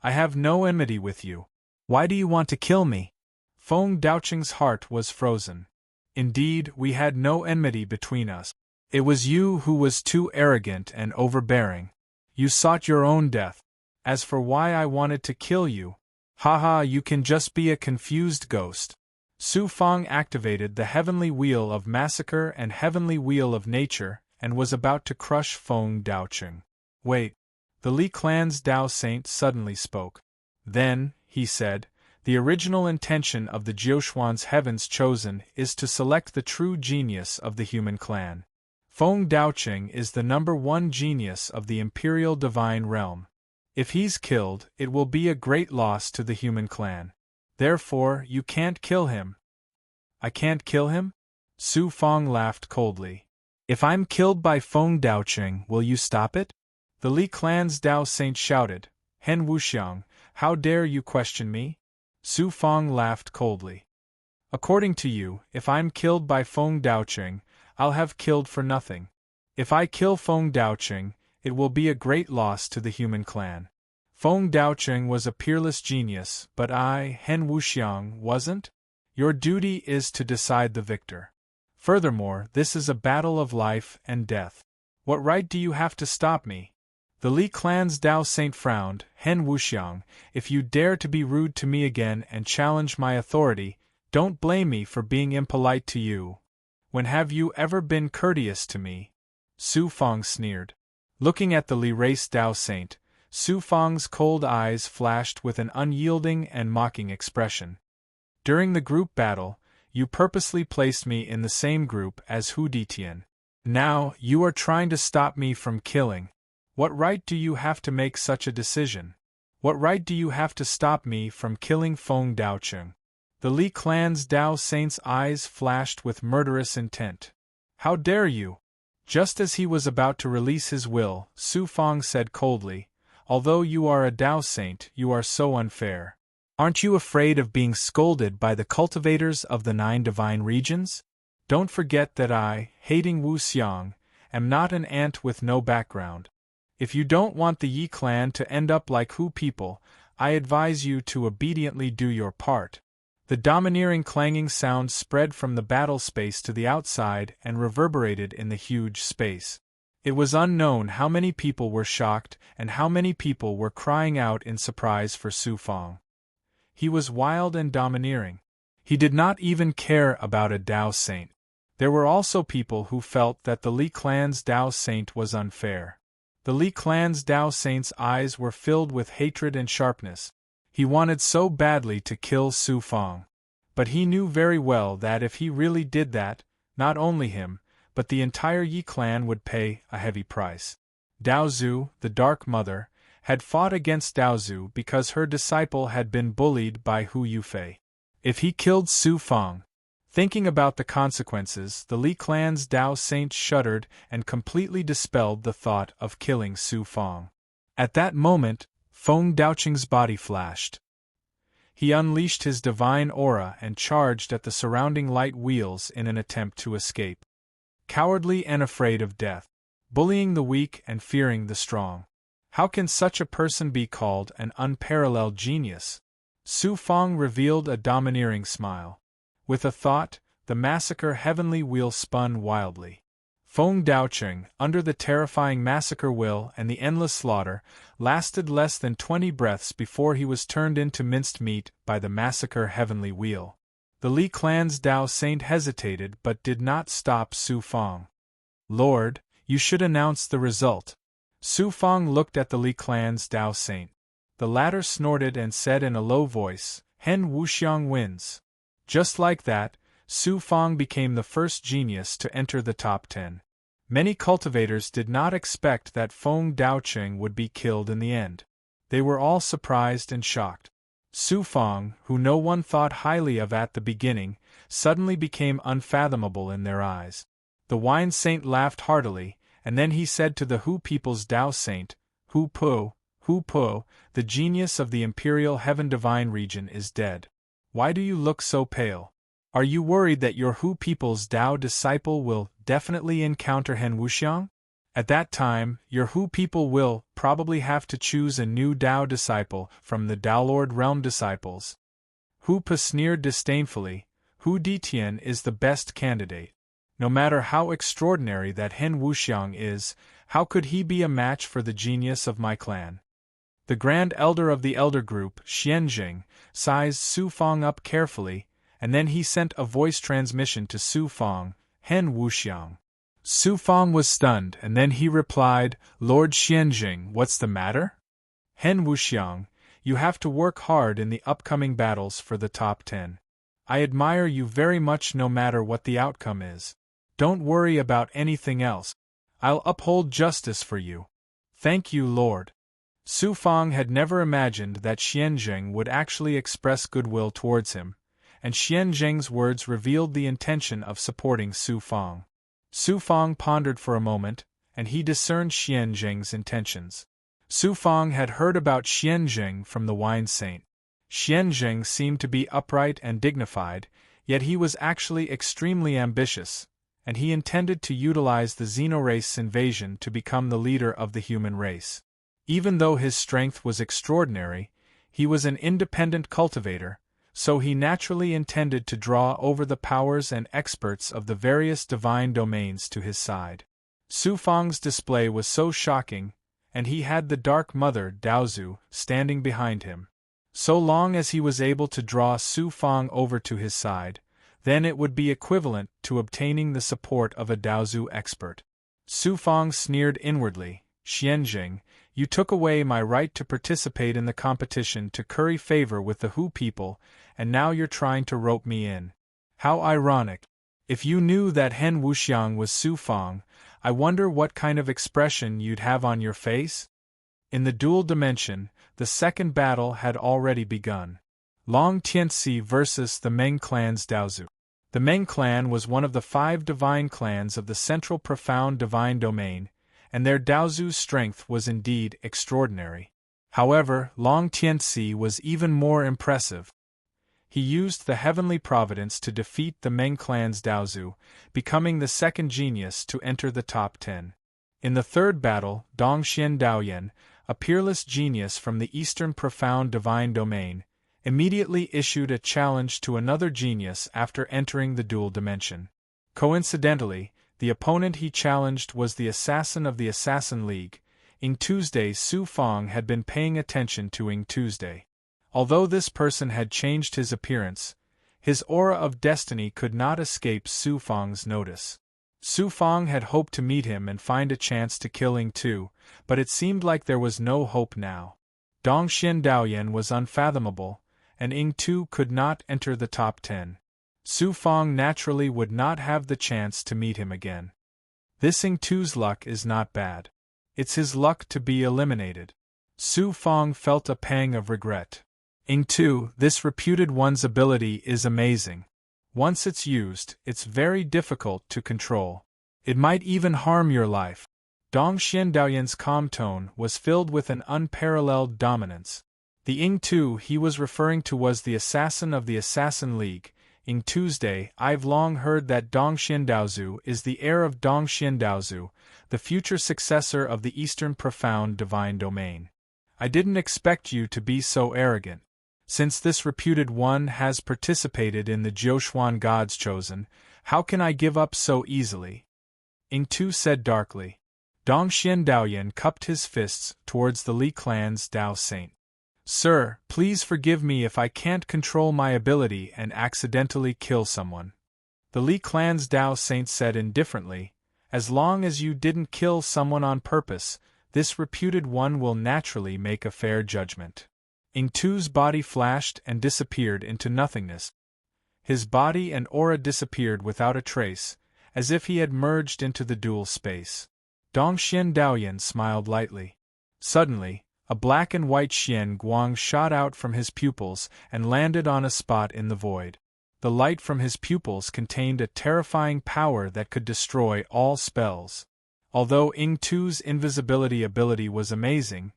Speaker 1: I have no enmity with you. Why do you want to kill me? Feng Daoqing's heart was frozen. Indeed, we had no enmity between us. It was you who was too arrogant and overbearing. You sought your own death. As for why I wanted to kill you, haha, you can just be a confused ghost. Su Fang activated the heavenly wheel of massacre and heavenly wheel of nature, and was about to crush Feng Daoqing. Wait. The Li clan's Dao Saint suddenly spoke. Then, he said, the original intention of the Jiuxuan's heavens chosen is to select the true genius of the human clan. Feng Daoqing is the #1 genius of the imperial divine realm. If he's killed, it will be a great loss to the human clan. Therefore, you can't kill him. I can't kill him? Su Fang laughed coldly. If I'm killed by Feng Daoqing, will you stop it? The Li clan's Dao Saint shouted, Hen Wuxiang, how dare you question me? Su Fang laughed coldly. According to you, if I'm killed by Feng Daoqing, I'll have killed for nothing. If I kill Feng Daoqing, it will be a great loss to the human clan. Feng Daoqing was a peerless genius, but I, Hen Wuxiang, wasn't? Your duty is to decide the victor. Furthermore, this is a battle of life and death. What right do you have to stop me? The Li clan's Dao Saint frowned. Hen Wuxiang, if you dare to be rude to me again and challenge my authority, don't blame me for being impolite to you. When have you ever been courteous to me? Su Fang sneered. Looking at the Li race Dao Saint, Su Fang's cold eyes flashed with an unyielding and mocking expression. During the group battle, you purposely placed me in the same group as Hu Ditian. Now, you are trying to stop me from killing. What right do you have to make such a decision? What right do you have to stop me from killing Feng Daoqing? The Li clan's Dao Saint's eyes flashed with murderous intent. How dare you? Just as he was about to release his will, Su Fang said coldly, although you are a Dao Saint, you are so unfair. Aren't you afraid of being scolded by the cultivators of the 9 divine regions? Don't forget that I, hating Wu Xiang, am not an ant with no background. If you don't want the Yi clan to end up like Hu people, I advise you to obediently do your part. The domineering clanging sound spread from the battle space to the outside and reverberated in the huge space. It was unknown how many people were shocked and how many people were crying out in surprise for Su Fang. He was wild and domineering. He did not even care about a Dao Saint. There were also people who felt that the Li clan's Dao Saint was unfair. The Li clan's Dao Saint's eyes were filled with hatred and sharpness. He wanted so badly to kill Su Fang. But he knew very well that if he really did that, not only him, but the entire Yi clan would pay a heavy price. Dao Zhu, the Dark Mother, had fought against Dao Zhu because her disciple had been bullied by Hu Yufei. If he killed Su Fang, thinking about the consequences, the Li clan's Dao Saint shuddered and completely dispelled the thought of killing Su Fang. At that moment, Feng Daoqing's body flashed. He unleashed his divine aura and charged at the surrounding light wheels in an attempt to escape. Cowardly and afraid of death, bullying the weak and fearing the strong. How can such a person be called an unparalleled genius? Su Fang revealed a domineering smile. With a thought, the massacre heavenly wheel spun wildly. Feng Daoqing, under the terrifying massacre will and the endless slaughter, lasted less than 20 breaths before he was turned into minced meat by the massacre heavenly wheel. The Li clan's Dao Saint hesitated but did not stop Su Fang. Lord, you should announce the result. Su Fang looked at the Li clan's Dao Saint. The latter snorted and said in a low voice, Hen Wuxiang wins. Just like that, Su Fang became the first genius to enter the top 10. Many cultivators did not expect that Feng Daoqing would be killed in the end. They were all surprised and shocked. Su Fang, who no one thought highly of at the beginning, suddenly became unfathomable in their eyes. The Wine Saint laughed heartily, and then he said to the Hu people's Dao Saint, Hu Po, the genius of the Imperial Heaven Divine region is dead. Why do you look so pale? Are you worried that your Hu people's Dao disciple will definitely encounter Hen Wuxiang? At that time, your Hu people will probably have to choose a new Dao disciple from the Daolord realm disciples. Hu Pa sneered disdainfully. Hu Ditian is the best candidate. No matter how extraordinary that Hen Wuxiang is, how could he be a match for the genius of my clan? The grand elder of the elder group, Xianjing, sized Su Fang up carefully, and then he sent a voice transmission to Su Fang, Hen Wuxiang. Su Fang was stunned, and then he replied, Lord Xianjing, what's the matter? Hen Wuxiang, you have to work hard in the upcoming battles for the top 10. I admire you very much no matter what the outcome is. Don't worry about anything else. I'll uphold justice for you. Thank you, Lord. Su Fang had never imagined that Xianjing would actually express goodwill towards him, and Xianjing's words revealed the intention of supporting Su Fang. Su Fang pondered for a moment, and he discerned Xianjing's intentions. Su Fang had heard about Xianjing from the wine saint. Xianjing seemed to be upright and dignified, yet he was actually extremely ambitious, and he intended to utilize the xenorace invasion to become the leader of the human race. Even though his strength was extraordinary, he was an independent cultivator, so he naturally intended to draw over the powers and experts of the various divine domains to his side. Su Fang's display was so shocking, and he had the Dark Mother, Daozu, standing behind him. So long as he was able to draw Su Fang over to his side, then it would be equivalent to obtaining the support of a Daozu expert. Su Fang sneered inwardly, Xianjing, you took away my right to participate in the competition to curry favor with the Hu people, and now you're trying to rope me in. How ironic. If you knew that Hen Wuxiang was Su Fang, I wonder what kind of expression you'd have on your face? In the dual dimension, the second battle had already begun. Long Tianxi versus the Meng clan's Daozu. The Meng clan was one of the 5 divine clans of the central profound divine domain, and their Daozu's strength was indeed extraordinary. However, Long Tianxi was even more impressive. He used the heavenly providence to defeat the Meng clan's Daozu, becoming the second genius to enter the top 10. In the third battle, Dongxian Daoyan, a peerless genius from the eastern profound divine domain, immediately issued a challenge to another genius after entering the dual dimension. Coincidentally, the opponent he challenged was the assassin of the Assassin League. Ing Tuesday. Su Fang had been paying attention to Ing Tuesday. Although this person had changed his appearance, his aura of destiny could not escape Su Fang's notice. Su Fang had hoped to meet him and find a chance to kill Ing Tu, but it seemed like there was no hope now. Dongxian Daoyan was unfathomable, and Ing Tu could not enter the top 10. Su Fang naturally would not have the chance to meet him again. This Ing Tu's luck is not bad. It's his luck to be eliminated. Su Fang felt a pang of regret. Ing Tu, this reputed one's ability is amazing. Once it's used, it's very difficult to control. It might even harm your life. Dongxian Daoyan's calm tone was filled with an unparalleled dominance. The Ing Tu he was referring to was the assassin of the Assassin League. Ing Tuesday, I've long heard that Dongxian Daozu is the heir of Dongxian Daozu, the future successor of the Eastern Profound Divine Domain. I didn't expect you to be so arrogant. Since this reputed one has participated in the Jiuxuan Gods Chosen, how can I give up so easily? Ing Tu said darkly. Dongxian Daoyan cupped his fists towards the Li clan's Dao Saint. Sir, please forgive me if I can't control my ability and accidentally kill someone. The Li clan's Dao Saint said indifferently, as long as you didn't kill someone on purpose, this reputed one will naturally make a fair judgment. Ing Tu's body flashed and disappeared into nothingness. His body and aura disappeared without a trace, as if he had merged into the dual space. Dongxian Daoyan smiled lightly. Suddenly, a black and white Xian Guang shot out from his pupils and landed on a spot in the void. The light from his pupils contained a terrifying power that could destroy all spells. Although Ing Tu's invisibility ability was amazing,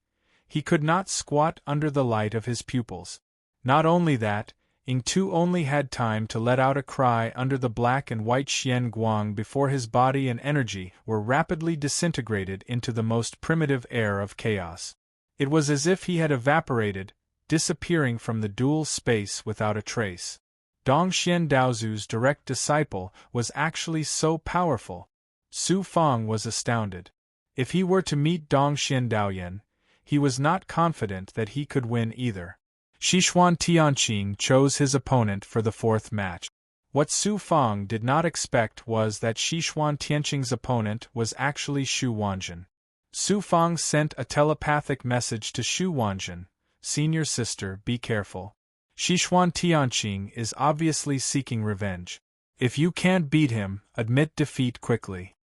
Speaker 1: he could not squat under the light of his pupils. Not only that, Ing Tu only had time to let out a cry under the black and white Xian Guang before his body and energy were rapidly disintegrated into the most primitive air of chaos. It was as if he had evaporated, disappearing from the dual space without a trace. Dongxian Daozu's direct disciple was actually so powerful. Su Fang was astounded. If he were to meet Dongxian Daoyan, He was not confident that he could win either. Sichuan Tianqing chose his opponent for the fourth match. What Su Fang did not expect was that Sichuan Tianqing's opponent was actually Xu Wanjin. Su Fang sent a telepathic message to Xu Wanjin, "Senior sister, be careful. Sichuan Tianqing is obviously seeking revenge. If you can't beat him, admit defeat quickly."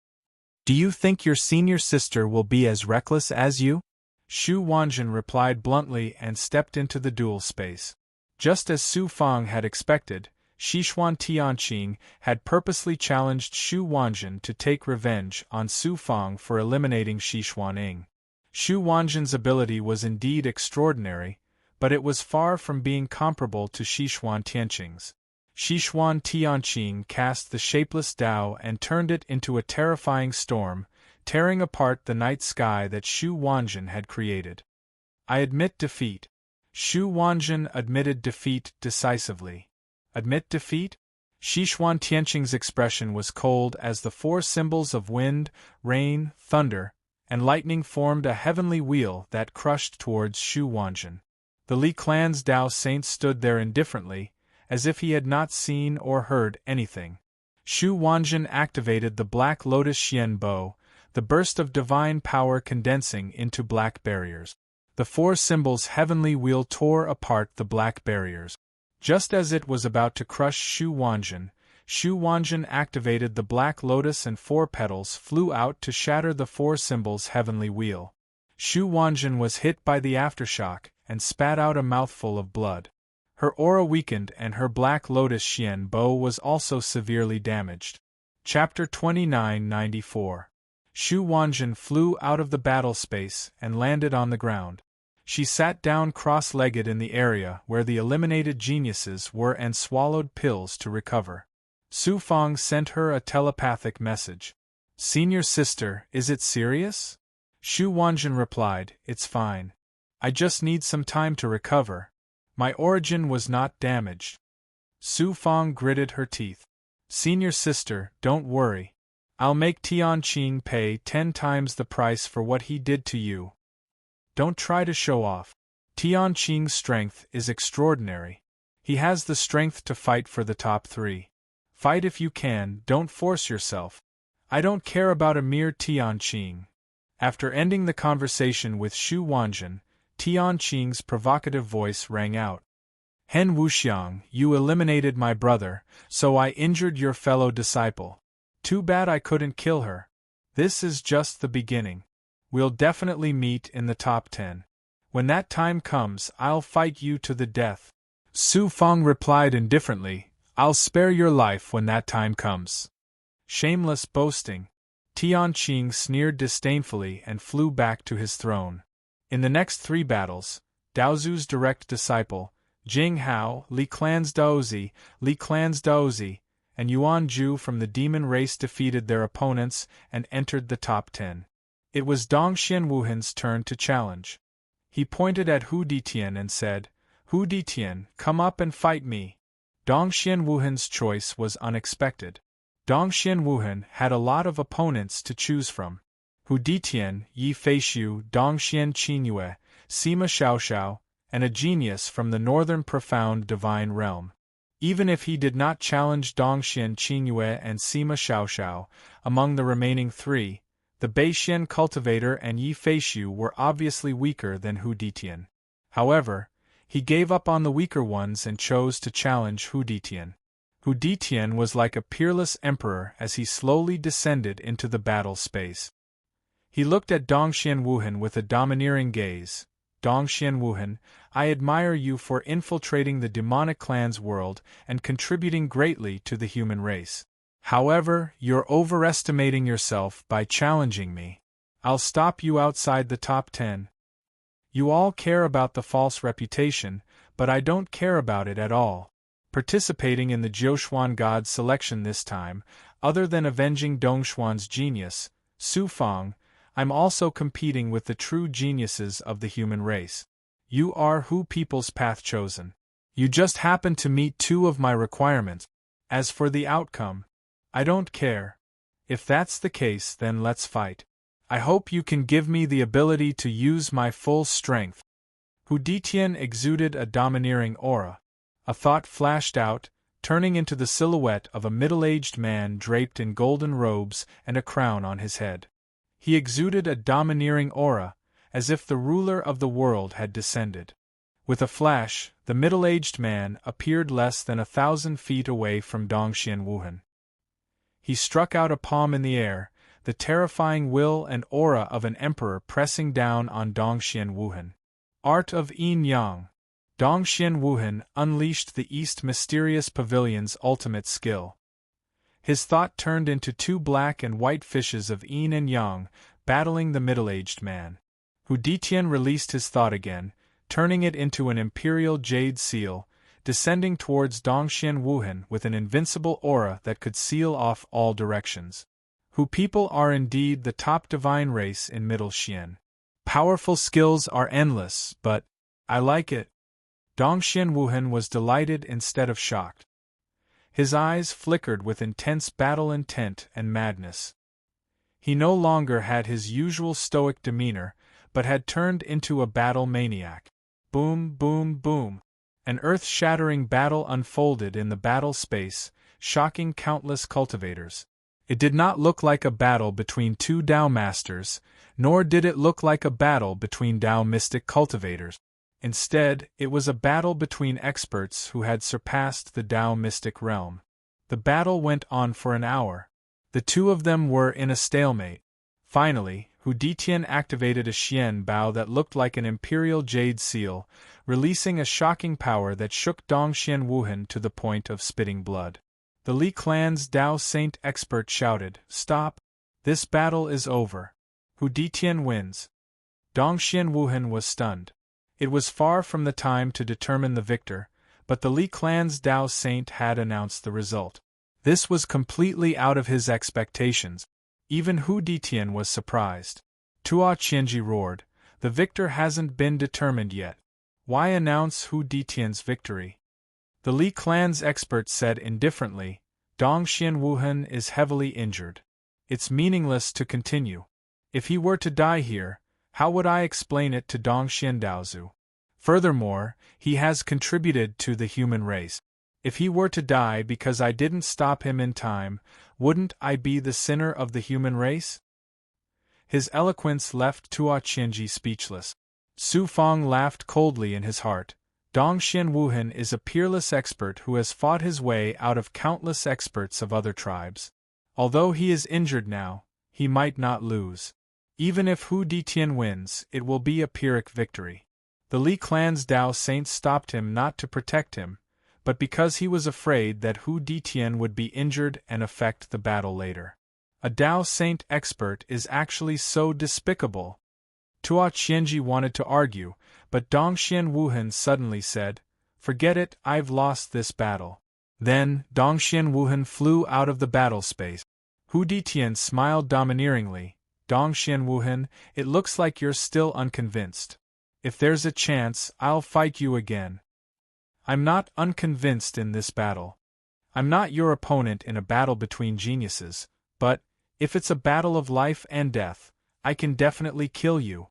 Speaker 1: "Do you think your senior sister will be as reckless as you?" Xu Wanjin replied bluntly and stepped into the duel space. Just as Su Fang had expected, Sichuan Tianqing had purposely challenged Xu Wanjin to take revenge on Su Fang for eliminating Sichuan Ying. Xu Wanjin's ability was indeed extraordinary, but it was far from being comparable to Sichuan Tianqing's. Sichuan Tianqing cast the shapeless Dao and turned it into a terrifying storm, tearing apart the night sky that Xu Wanjin had created. "I admit defeat." Xu Wanjin admitted defeat decisively. "Admit defeat?" Sichuan Tianqing's expression was cold as the four symbols of wind, rain, thunder, and lightning formed a heavenly wheel that crushed towards Xu Wanjin. The Li clan's Dao Saint stood there indifferently, as if he had not seen or heard anything. Xu Wanjin activated the Black Lotus Xian Bow, the burst of divine power condensing into black barriers. The four symbols' heavenly wheel tore apart the black barriers. Just as it was about to crush Xu Wanjin activated the Black Lotus and four petals flew out to shatter the four symbols' heavenly wheel. Xu Wanjin was hit by the aftershock and spat out a mouthful of blood. Her aura weakened and her Black Lotus Xian Bow was also severely damaged. Chapter 2994. Xu Wanjin flew out of the battle space and landed on the ground. She sat down cross-legged in the area where the eliminated geniuses were and swallowed pills to recover. Su Fang sent her a telepathic message. "Senior sister, is it serious?" Xu Wanjin replied, "It's fine. I just need some time to recover. My origin was not damaged." Su Fang gritted her teeth. "Senior sister, don't worry. I'll make Tianqing pay 10 times the price for what he did to you. Don't try to show off. Tianqing's strength is extraordinary. He has the strength to fight for the top 3. Fight if you can, don't force yourself. I don't care about a mere Tianqing." After ending the conversation with Xu Wanjin, Tianqing's provocative voice rang out. "Hen Wuxiang, you eliminated my brother, so I injured your fellow disciple. Too bad I couldn't kill her. This is just the beginning. We'll definitely meet in the top 10. When that time comes, I'll fight you to the death." Su Fang replied indifferently, "I'll spare your life when that time comes." Shameless boasting. Tianqing sneered disdainfully and flew back to his throne. In the next 3 battles, Daozu's direct disciple, Jing Hao, Li clan's Daozi, and Yuan Zhu from the demon race defeated their opponents and entered the top 10. It was Dong Xianwuhan's turn to challenge. He pointed at Hu Ditian and said, "Hu Ditian, come up and fight me." Dong Xianwuhan's choice was unexpected. Dong Xianwuhan had a lot of opponents to choose from. Hu Ditian, Yi Feishu, Dong Xian Qinyue, Sima Xiaoxiao, and a genius from the northern profound divine realm. Even if he did not challenge Dong Xian Qinyue and Sima Xiaoxiao, among the remaining 3, the Beixian cultivator and Yi Feishu were obviously weaker than Hu Ditian. However, he gave up on the weaker ones and chose to challenge Hu Ditian. Hu Ditian was like a peerless emperor as he slowly descended into the battle space. He looked at Dong Xianwuhan with a domineering gaze. "Dong Xianwuhan, I admire you for infiltrating the demonic clan's world and contributing greatly to the human race. However, you're overestimating yourself by challenging me. I'll stop you outside the top 10. You all care about the false reputation, but I don't care about it at all. Participating in the Jiuxuan God selection this time, other than avenging Dongshuan's genius, Su Fang, I'm also competing with the true geniuses of the human race. You are Hu people's path chosen. You just happen to meet 2 of my requirements. As for the outcome, I don't care. If that's the case, then let's fight." I hope you can give me the ability to use my full strength. Hu Ditian exuded a domineering aura. A thought flashed out, turning into the silhouette of a middle-aged man draped in golden robes and a crown on his head. He exuded a domineering aura, as if the ruler of the world had descended. With a flash, the middle-aged man appeared less than 1,000 feet away from Dongxian Wuhan. He struck out a palm in the air, the terrifying will and aura of an emperor pressing down on Dongxian Wuhan. Art of Yin-Yang. Dongxian Wuhan unleashed the East Mysterious Pavilion's ultimate skill. His thought turned into two black and white fishes of yin and yang, battling the middle-aged man. Hu Ditian released his thought again, turning it into an imperial jade seal, descending towards Dongxian Wuhan with an invincible aura that could seal off all directions. Hu people are indeed the top divine race in Middle Xian. Powerful skills are endless, but I like it. Dongxian Wuhan was delighted instead of shocked. His eyes flickered with intense battle intent and madness. He no longer had his usual stoic demeanor, but had turned into a battle maniac. Boom, boom, boom. An earth-shattering battle unfolded in the battle space, shocking countless cultivators. It did not look like a battle between two Dao masters, nor did it look like a battle between Dao mystic cultivators. Instead, it was a battle between experts who had surpassed the Dao mystic realm. The battle went on for an hour. The two of them were in a stalemate. Finally, Hu Ditian activated a Xian Bao that looked like an imperial jade seal, releasing a shocking power that shook Dongxian Wuhan to the point of spitting blood. The Li clan's Dao Saint expert shouted, "Stop! This battle is over. Hu Ditian wins." Dongxian Wuhan was stunned. It was far from the time to determine the victor, but the Li clan's Dao Saint had announced the result. This was completely out of his expectations. Even Hu Ditian was surprised. Tuo Qianji roared, "The victor hasn't been determined yet. Why announce Hu Ditian's victory?" The Li clan's expert said indifferently, "Dongxian Wuhan is heavily injured. It's meaningless to continue. If he were to die here, how would I explain it to Dongxian Daozu? Furthermore, he has contributed to the human race. If he were to die because I didn't stop him in time, wouldn't I be the sinner of the human race?" His eloquence left Tuo Qianji speechless. Su Fang laughed coldly in his heart. Dongxian Wuhan is a peerless expert who has fought his way out of countless experts of other tribes. Although he is injured now, he might not lose. Even if Hu Ditian wins, it will be a Pyrrhic victory. The Li clan's Dao Saint stopped him not to protect him, but because he was afraid that Hu Ditian would be injured and affect the battle later. A Dao Saint expert is actually so despicable. Tuo Qianji wanted to argue, but Dongxian Wuhan suddenly said, "Forget it, I've lost this battle." Then, Dongxian Wuhan flew out of the battle space. Hu Ditian smiled domineeringly. "Dongxian Wuhan, it looks like you're still unconvinced. If there's a chance, I'll fight you again." "I'm not unconvinced in this battle. I'm not your opponent in a battle between geniuses, but, if it's a battle of life and death, I can definitely kill you."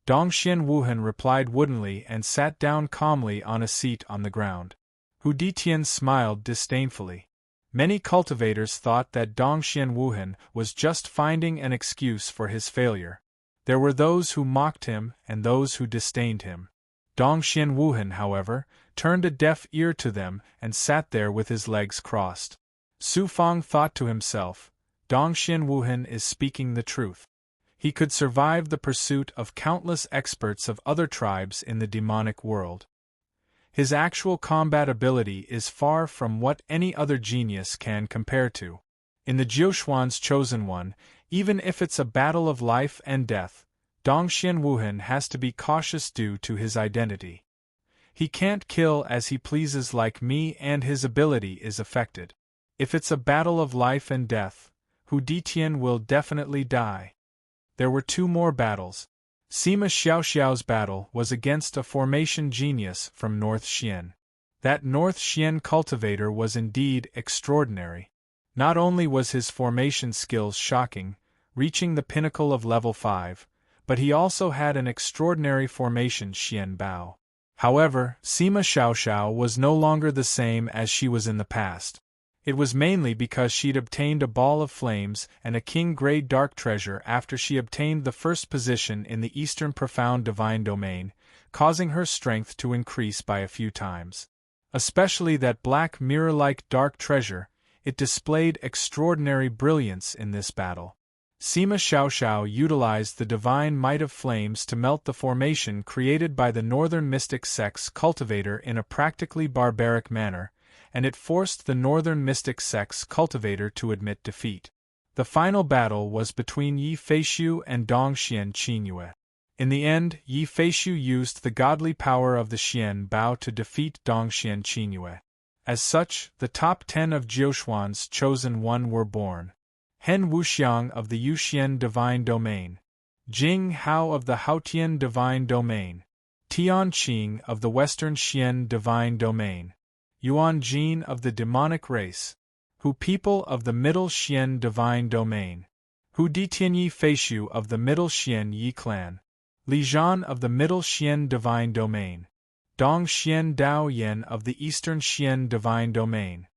Speaker 1: Dongxian Wuhan replied woodenly and sat down calmly on a seat on the ground. Hu Ditian smiled disdainfully. Many cultivators thought that Dongxian Wuhan was just finding an excuse for his failure. There were those who mocked him and those who disdained him. Dongxian Wuhan, however, turned a deaf ear to them and sat there with his legs crossed. Su Fang thought to himself, Dongxian Wuhan is speaking the truth. He could survive the pursuit of countless experts of other tribes in the demonic world. His actual combat ability is far from what any other genius can compare to. In the Jiuxuan's Chosen One, even if it's a battle of life and death, Dongxian Wuhan has to be cautious due to his identity. He can't kill as he pleases like me, and his ability is affected. If it's a battle of life and death, Hu Ditian will definitely die. There were two more battles. Sima Xiaoxiao's battle was against a formation genius from North Xian. That North Xian cultivator was indeed extraordinary. Not only was his formation skills shocking, reaching the pinnacle of level 5, but he also had an extraordinary formation Xian Bao. However, Sima Xiaoxiao was no longer the same as she was in the past. It was mainly because she'd obtained a ball of flames and a king-grade dark treasure after she obtained the first position in the Eastern Profound Divine Domain, causing her strength to increase by a few times. Especially that black mirror-like dark treasure, it displayed extraordinary brilliance in this battle. Sima Xiaoxiao utilized the divine might of flames to melt the formation created by the Northern Mystic Sect's cultivator in a practically barbaric manner, and it forced the Northern Mystic Sect's cultivator to admit defeat. The final battle was between Yi Feixiu and Dongxian Qingyue. In the end, Yi Feixiu used the godly power of the Xian Bao to defeat Dongxian Qingyue. As such, the top 10 of Jiuxuan's chosen one were born. Hen Wuxiang of the Yuxian Divine Domain, Jing Hao of the Haotian Divine Domain, Tian Qing of the Western Xian Divine Domain, Yuan Jin of the Demonic Race, Hu People of the Middle Xian Divine Domain, Hu Ditianyi Feixiu of the Middle Xian Yi Clan, Li Zhan of the Middle Xian Divine Domain, Dong Xian Dao Yen of the Eastern Xian Divine Domain,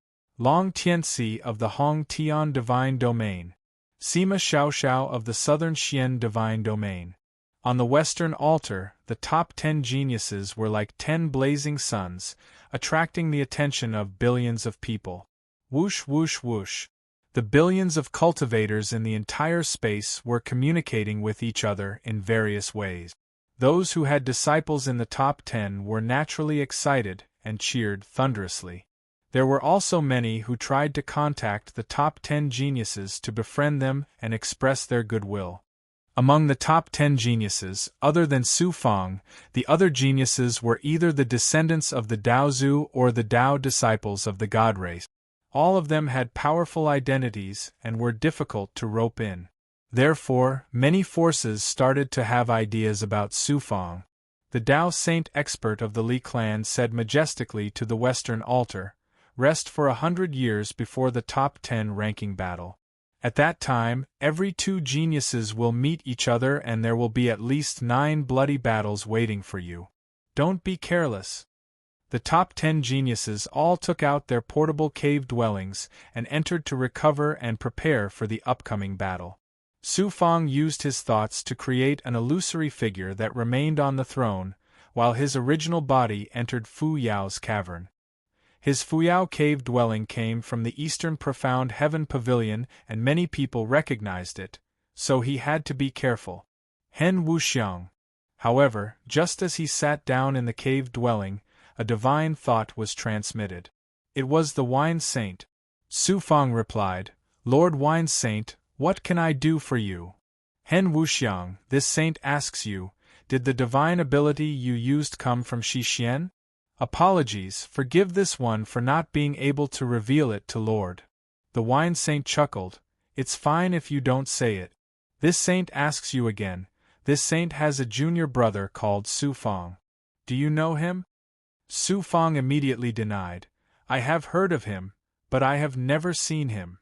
Speaker 1: Long Tianxi of the Hong Tian Divine Domain, Sima Xiaoxiao of the Southern Xian Divine Domain. On the Western altar, the top 10 geniuses were like 10 blazing suns, attracting the attention of billions of people. Whoosh whoosh whoosh. The billions of cultivators in the entire space were communicating with each other in various ways. Those who had disciples in the top 10 were naturally excited and cheered thunderously. There were also many who tried to contact the top 10 geniuses to befriend them and express their goodwill. Among the top 10 geniuses, other than Su Fang, the other geniuses were either the descendants of the Daozu or the Dao disciples of the God race. All of them had powerful identities and were difficult to rope in. Therefore, many forces started to have ideas about Su Fang. The Dao Saint expert of the Li clan said majestically to the Western altar, "Rest for 100 years before the top 10 ranking battle. At that time, every 2 geniuses will meet each other and there will be at least 9 bloody battles waiting for you. Don't be careless." The top 10 geniuses all took out their portable cave dwellings and entered to recover and prepare for the upcoming battle. Su Fang used his thoughts to create an illusory figure that remained on the throne, while his original body entered Fu Yao's cavern. His Fuyao cave dwelling came from the Eastern Profound Heaven Pavilion and many people recognized it, so he had to be careful. Hen Wuxiang. However, just as he sat down in the cave dwelling, a divine thought was transmitted. It was the Wine Saint. Su Fang replied, "Lord Wine Saint, what can I do for you?" Hen Wuxiang, this saint asks you, did the divine ability you used come from Xixian? Apologies, forgive this one for not being able to reveal it to Lord. The Wine Saint chuckled, "It's fine if you don't say it." This saint asks you again, this saint has a junior brother called Su Fang. Do you know him? Su Fang immediately denied, "I have heard of him, but I have never seen him."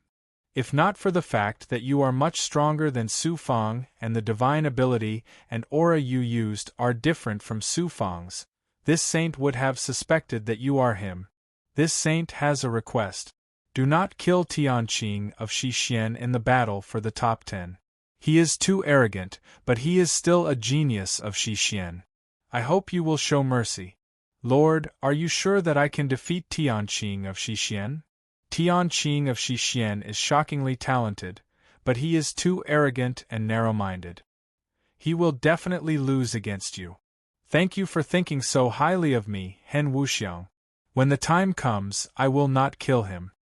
Speaker 1: If not for the fact that you are much stronger than Su Fang and the divine ability and aura you used are different from Su Fang's, this saint would have suspected that you are him. This saint has a request. Do not kill Tianqing of Xixian in the battle for the top 10. He is too arrogant, but he is still a genius of Xixian. I hope you will show mercy. Lord, are you sure that I can defeat Tianqing of Xixian? Tianqing of Xixian is shockingly talented, but he is too arrogant and narrow-minded. He will definitely lose against you. Thank you for thinking so highly of me, Hen Wuxiang. When the time comes, I will not kill him.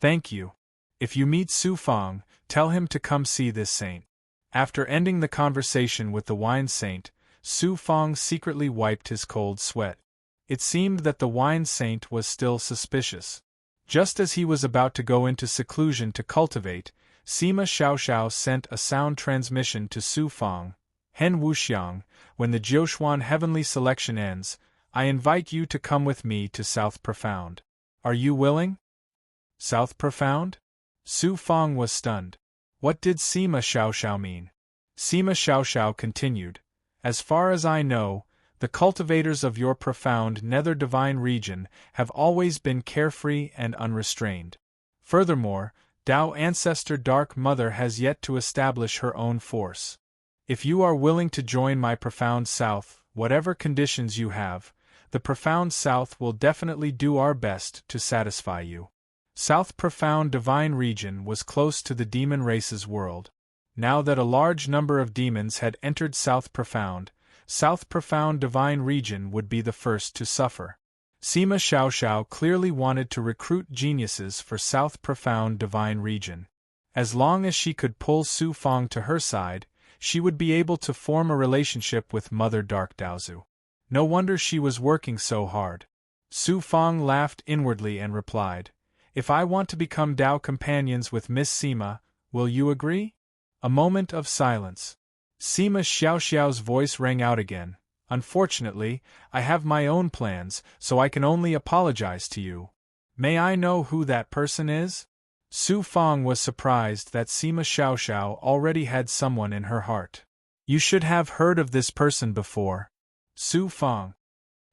Speaker 1: Thank you. If you meet Su Fang, tell him to come see this saint. After ending the conversation with the Wine Saint, Su Fang secretly wiped his cold sweat. It seemed that the Wine Saint was still suspicious. Just as he was about to go into seclusion to cultivate, Sima Xiaoxiao sent a sound transmission to Su Fang. Hen Wuxiang, when the Jiuxuan Heavenly Selection ends, I invite you to come with me to South Profound. Are you willing? South Profound? Su Fang was stunned. What did Sima Xiaoxiao mean? Sima Xiaoxiao continued, as far as I know, the cultivators of your profound nether divine region have always been carefree and unrestrained. Furthermore, Tao Ancestor Dark Mother has yet to establish her own force. If you are willing to join my profound south, whatever conditions you have, the profound south will definitely do our best to satisfy you. South Profound Divine Region was close to the demon race's world. Now that a large number of demons had entered South Profound Divine Region would be the first to suffer. Sima Xiaoxiao clearly wanted to recruit geniuses for South Profound Divine Region. As long as she could pull Su Fang to her side, she would be able to form a relationship with Mother Dark Daozu. No wonder she was working so hard. Su Fang laughed inwardly and replied, "If I want to become Tao companions with Miss Sima, will you agree?" A moment of silence. Sima Xiaoxiao's voice rang out again. "Unfortunately, I have my own plans, so I can only apologize to you. May I know who that person is?" Su Fang was surprised that Sima Xiaoxiao already had someone in her heart. "You should have heard of this person before." Su Fang.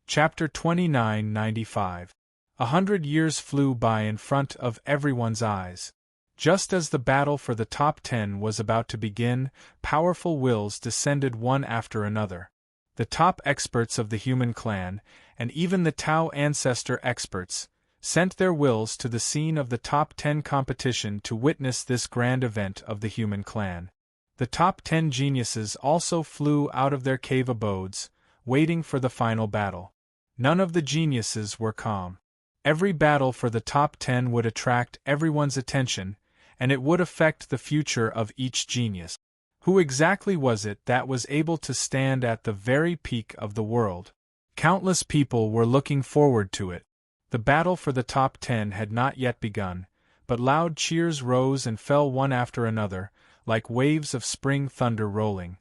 Speaker 1: Chapter 2995. 100 years flew by in front of everyone's eyes. Just as the battle for the top 10 was about to begin, powerful wills descended one after another. The top experts of the human clan, and even the Tao ancestor experts, sent their wills to the scene of the top 10 competition to witness this grand event of the human clan. The top 10 geniuses also flew out of their cave abodes, waiting for the final battle. None of the geniuses were calm. Every battle for the top 10 would attract everyone's attention, and it would affect the future of each genius. Who exactly was it that was able to stand at the very peak of the world? Countless people were looking forward to it. The battle for the top 10 had not yet begun, but loud cheers rose and fell one after another, like waves of spring thunder rolling.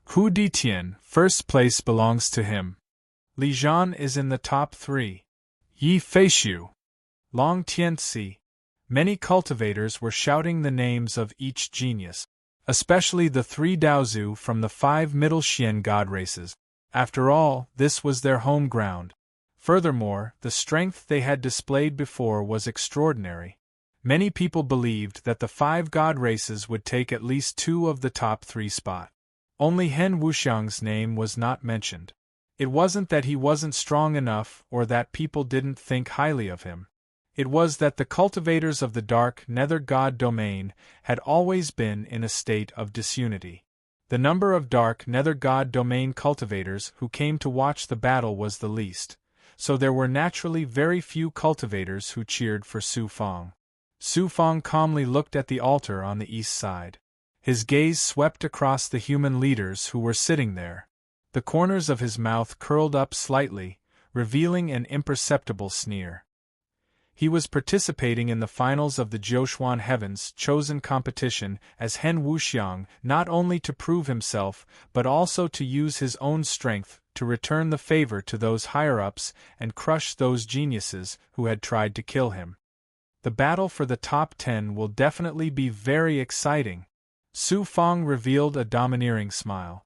Speaker 1: Hu Ditian, first place belongs to him. Li Zhan is in the top 3. Yi Feishu. Long Tianci. Many cultivators were shouting the names of each genius, especially the 3 Daozu from the 5 Middle Xian god races. After all, this was their home ground. Furthermore, the strength they had displayed before was extraordinary. Many people believed that the 5 god races would take at least 2 of the top 3 spots. Only Hen Wuxiang's name was not mentioned. It wasn't that he wasn't strong enough or that people didn't think highly of him. It was that the cultivators of the dark nether god domain had always been in a state of disunity. The number of dark nether god domain cultivators who came to watch the battle was the least, so there were naturally very few cultivators who cheered for Su Fang. Su Fang calmly looked at the altar on the east side. His gaze swept across the human leaders who were sitting there. The corners of his mouth curled up slightly, revealing an imperceptible sneer. He was participating in the finals of the Jiuxuan Heavens chosen competition as Hen Wuxiang, not only to prove himself, but also to use his own strength to return the favor to those higher-ups and crush those geniuses who had tried to kill him. The battle for the top 10 will definitely be very exciting. Su Fang revealed a domineering smile.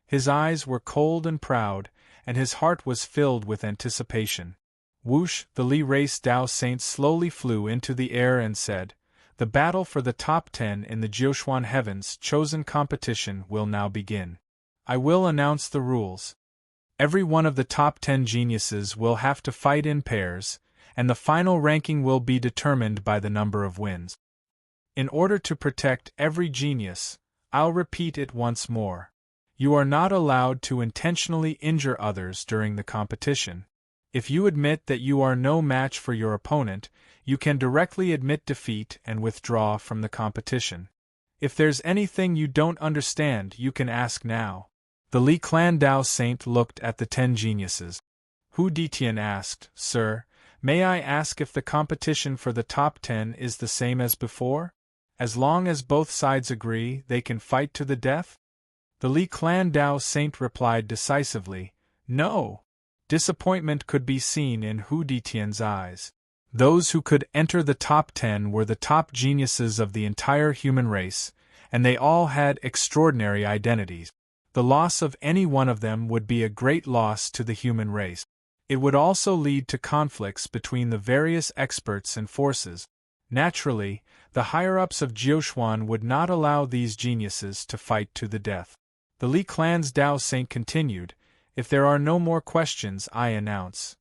Speaker 1: His eyes were cold and proud, and his heart was filled with anticipation. Whoosh, the Li race Dao Saint slowly flew into the air and said, "The battle for the top 10 in the Jiuxuan Heavens chosen competition will now begin. I will announce the rules. Every one of the top 10 geniuses will have to fight in pairs, and the final ranking will be determined by the number of wins. In order to protect every genius, I'll repeat it once more. You are not allowed to intentionally injure others during the competition. If you admit that you are no match for your opponent, you can directly admit defeat and withdraw from the competition. If there's anything you don't understand, you can ask now." The Li Clan Dao Saint looked at the 10 geniuses. Hu Ditian asked, "Sir, may I ask if the competition for the top 10 is the same as before? As long as both sides agree, they can fight to the death?" The Li Clan Dao Saint replied decisively, "No." Disappointment could be seen in Hu Ditian's eyes. Those who could enter the top 10 were the top geniuses of the entire human race, and they all had extraordinary identities. The loss of any one of them would be a great loss to the human race. It would also lead to conflicts between the various experts and forces. Naturally, the higher-ups of Jiuquan would not allow these geniuses to fight to the death. The Li clan's Dao Saint continued, "If there are no more questions, I announce."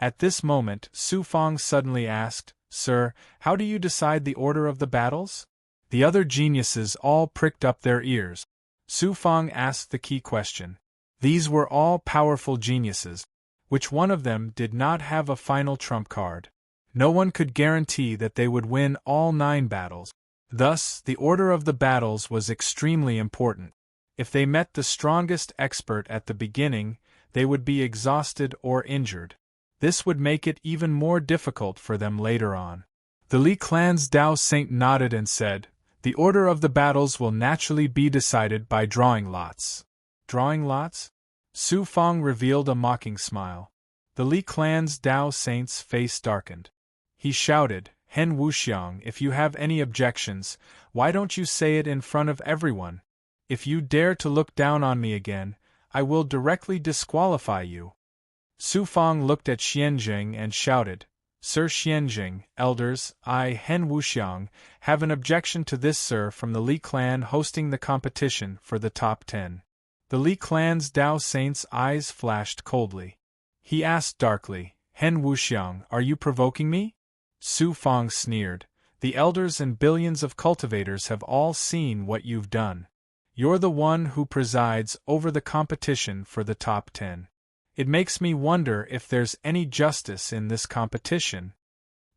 Speaker 1: At this moment, Su Fang suddenly asked, "Sir, how do you decide the order of the battles?" The other geniuses all pricked up their ears. Su Fang asked the key question. These were all powerful geniuses. Which one of them did not have a final trump card? No one could guarantee that they would win all 9 battles. Thus, the order of the battles was extremely important. If they met the strongest expert at the beginning, they would be exhausted or injured. This would make it even more difficult for them later on. The Li clan's Dao Saint nodded and said, "The order of the battles will naturally be decided by drawing lots." Drawing lots? Su Fang revealed a mocking smile. The Li clan's Dao Saint's face darkened. He shouted, "Hen Wuxiang, if you have any objections, why don't you say it in front of everyone? If you dare to look down on me again, I will directly disqualify you." Su Fang looked at Xianjing and shouted, "Sir Xianjing, elders, I, Hen Wuxiang, have an objection to this sir from the Li clan hosting the competition for the top 10. The Li clan's Dao Saint's eyes flashed coldly. He asked darkly, "Hen Wuxiang, are you provoking me?" Su Fang sneered, "The elders and billions of cultivators have all seen what you've done. You're the one who presides over the competition for the top 10. It makes me wonder if there's any justice in this competition."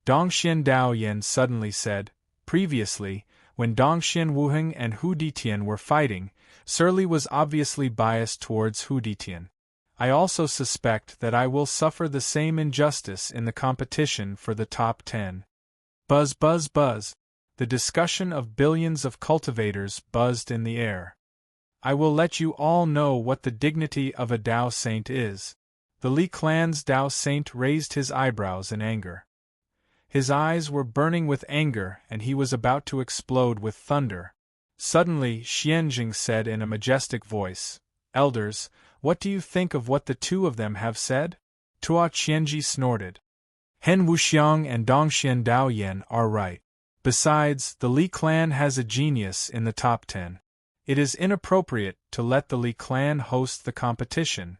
Speaker 1: Dongxian Daoyan suddenly said, "Previously, when Dongxian Wuheng and Hu Ditian were fighting, Sir Li was obviously biased towards Hu Ditian. I also suspect that I will suffer the same injustice in the competition for the top 10. Buzz buzz buzz. The discussion of billions of cultivators buzzed in the air. I will let you all know what the dignity of a Dao Saint is. The Li clan's Dao Saint raised his eyebrows in anger. His eyes were burning with anger and he was about to explode with thunder. Suddenly, Xianjing said in a majestic voice, "Elders, what do you think of what the 2 of them have said?" Tua Qianji snorted. "Hen Wuxiang and Dongxian Daoyan are right. Besides, the Li clan has a genius in the top 10. It is inappropriate to let the Li clan host the competition."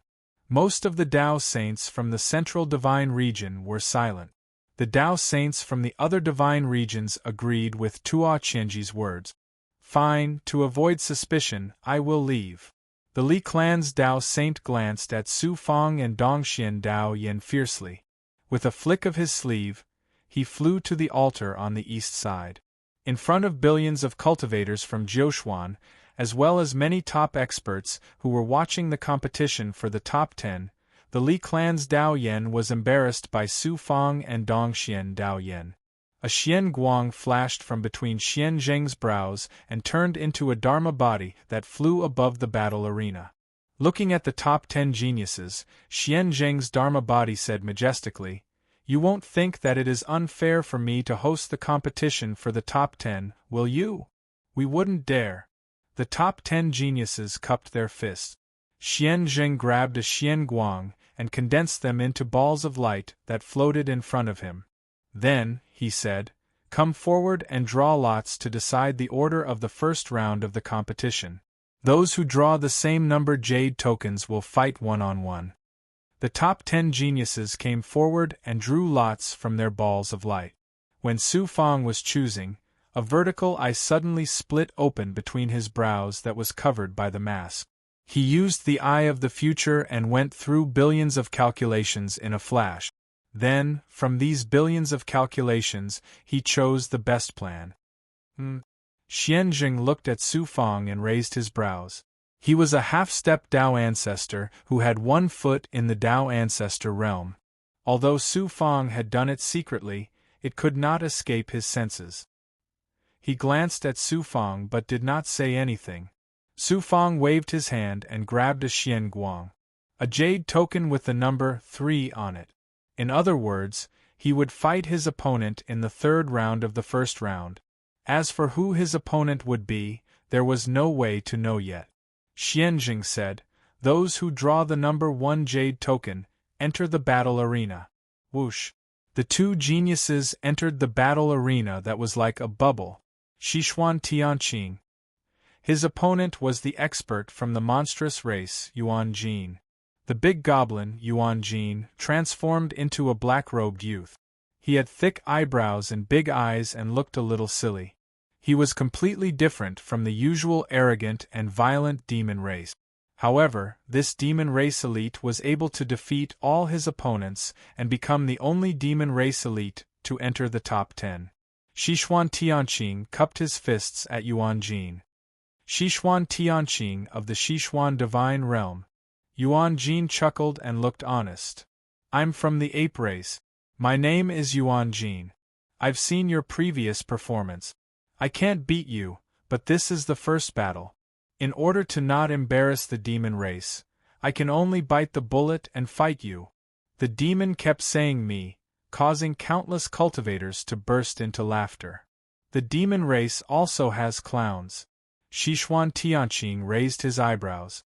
Speaker 1: Most of the Dao Saints from the central divine region were silent. The Dao Saints from the other divine regions agreed with Tua Qianji's words. "Fine, to avoid suspicion, I will leave." The Li clan's Dao Saint glanced at Su Fang and Dongxian Daoyan fiercely. With a flick of his sleeve, he flew to the altar on the east side. In front of billions of cultivators from Jiuquan, as well as many top experts who were watching the competition for the top 10, the Li clan's Daoyan was embarrassed by Su Fang and Dongxian Daoyan. A Xian Guang flashed from between Xian Zheng's brows and turned into a Dharma body that flew above the battle arena. Looking at the top 10 geniuses, Xian Zheng's Dharma body said majestically, "You won't think that it is unfair for me to host the competition for the top 10, will you? We wouldn't dare." The top 10 geniuses cupped their fists. Xian Zheng grabbed a Xian Guang and condensed them into balls of light that floated in front of him. "Then," he said, "come forward and draw lots to decide the order of the first round of the competition. Those who draw the same number jade tokens will fight one-on-one." The top 10 geniuses came forward and drew lots from their balls of light. When Su Fang was choosing, a vertical eye suddenly split open between his brows that was covered by the mask. He used the eye of the future and went through billions of calculations in a flash. Then, from these billions of calculations, he chose the best plan. Xianjing looked at Su Fang and raised his brows. He was a half-step Dao ancestor who had 1 foot in the Dao ancestor realm. Although Su Fang had done it secretly, it could not escape his senses. He glanced at Su Fang but did not say anything. Su Fang waved his hand and grabbed a Xian Guang, a jade token with the number 3 on it. In other words, He would fight his opponent in the third round of the first round. As for who his opponent would be, there was no way to know yet. Xianjing said, "Those who draw the number 1 jade token enter the battle arena." Whoosh! The two geniuses entered the battle arena that was like a bubble. Xishuan Tianqing. His opponent was the expert from the monstrous race, Yuan Jin. The big goblin, Yuan Jin, transformed into a black-robed youth. He had thick eyebrows and big eyes and looked a little silly. He was completely different from the usual arrogant and violent demon race. However, this demon race elite was able to defeat all his opponents and become the only demon race elite to enter the top 10. Xishuan Tianqing cupped his fists at Yuan Jin. Xishuan Tianqing of the Xishuan Divine Realm. Yuan Jin chuckled and looked honest. "I'm from the ape race. My name is Yuan Jin. I've seen your previous performance. I can't beat you, but this is the first battle. In order to not embarrass the demon race, I can only bite the bullet and fight you." The demon kept saying me, causing countless cultivators to burst into laughter. The demon race also has clowns. Xishuan Tianqing raised his eyebrows.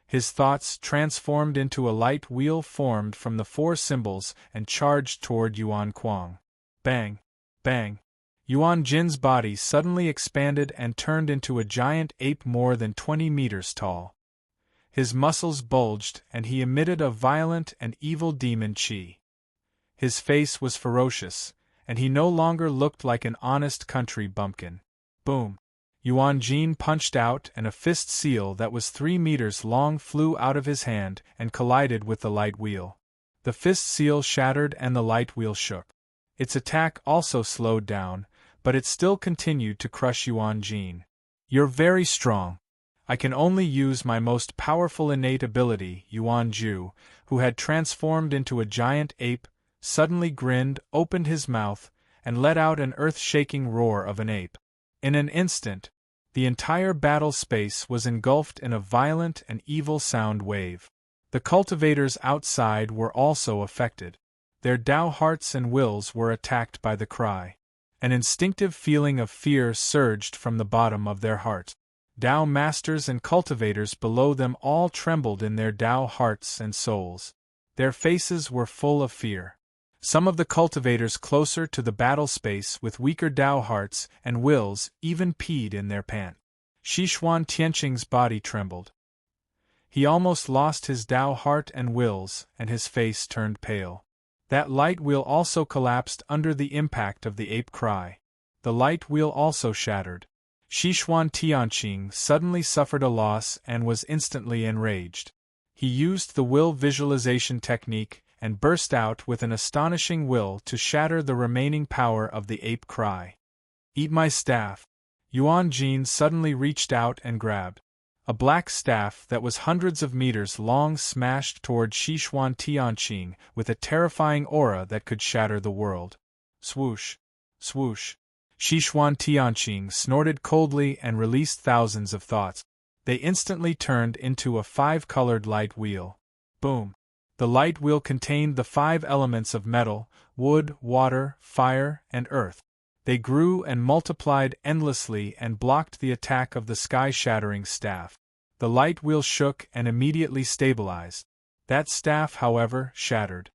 Speaker 1: His thoughts transformed into a light wheel formed from the 4 symbols and charged toward Yuan Kuang. Bang! Bang! Yuan Jin's body suddenly expanded and turned into a giant ape more than 20 meters tall. His muscles bulged and he emitted a violent and evil demon qi. His face was ferocious, and he no longer looked like an honest country bumpkin. Boom! Yuan Jin punched out and a fist seal that was 3 meters long flew out of his hand and collided with the light wheel. The fist seal shattered and the light wheel shook. Its attack also slowed down, but it still continued to crush Yuan Jin. "You're very strong. I can only use my most powerful innate ability." Yuan Ju, who had transformed into a giant ape, suddenly grinned, opened his mouth, and let out an earth-shaking roar of an ape. In an instant, the entire battle space was engulfed in a violent and evil sound wave. The cultivators outside were also affected. Their Tao hearts and wills were attacked by the cry. An instinctive feeling of fear surged from the bottom of their heart. Tao masters and cultivators below them all trembled in their Tao hearts and souls. Their faces were full of fear. Some of the cultivators closer to the battle space with weaker Tao hearts and wills even peed in their pants. Xishuan Tianqing's body trembled. He almost lost his Tao heart and wills, and his face turned pale. That light wheel also collapsed under the impact of the ape cry. The light wheel also shattered. Xishuan Tianqing suddenly suffered a loss and was instantly enraged. He used the will visualization technique and burst out with an astonishing will to shatter the remaining power of the ape cry. "Eat my staff." Yuan Jin suddenly reached out and grabbed. A black staff that was hundreds of meters long smashed toward Xishuan Tianqing with a terrifying aura that could shatter the world. Swoosh! Swoosh! Xishuan Tianqing snorted coldly and released thousands of thoughts. They instantly turned into a 5-colored light wheel. Boom! The light wheel contained the 5 elements of metal, wood, water, fire, and earth. They grew and multiplied endlessly and blocked the attack of the sky-shattering staff. The light wheel shook and immediately stabilized. That staff, however, shattered.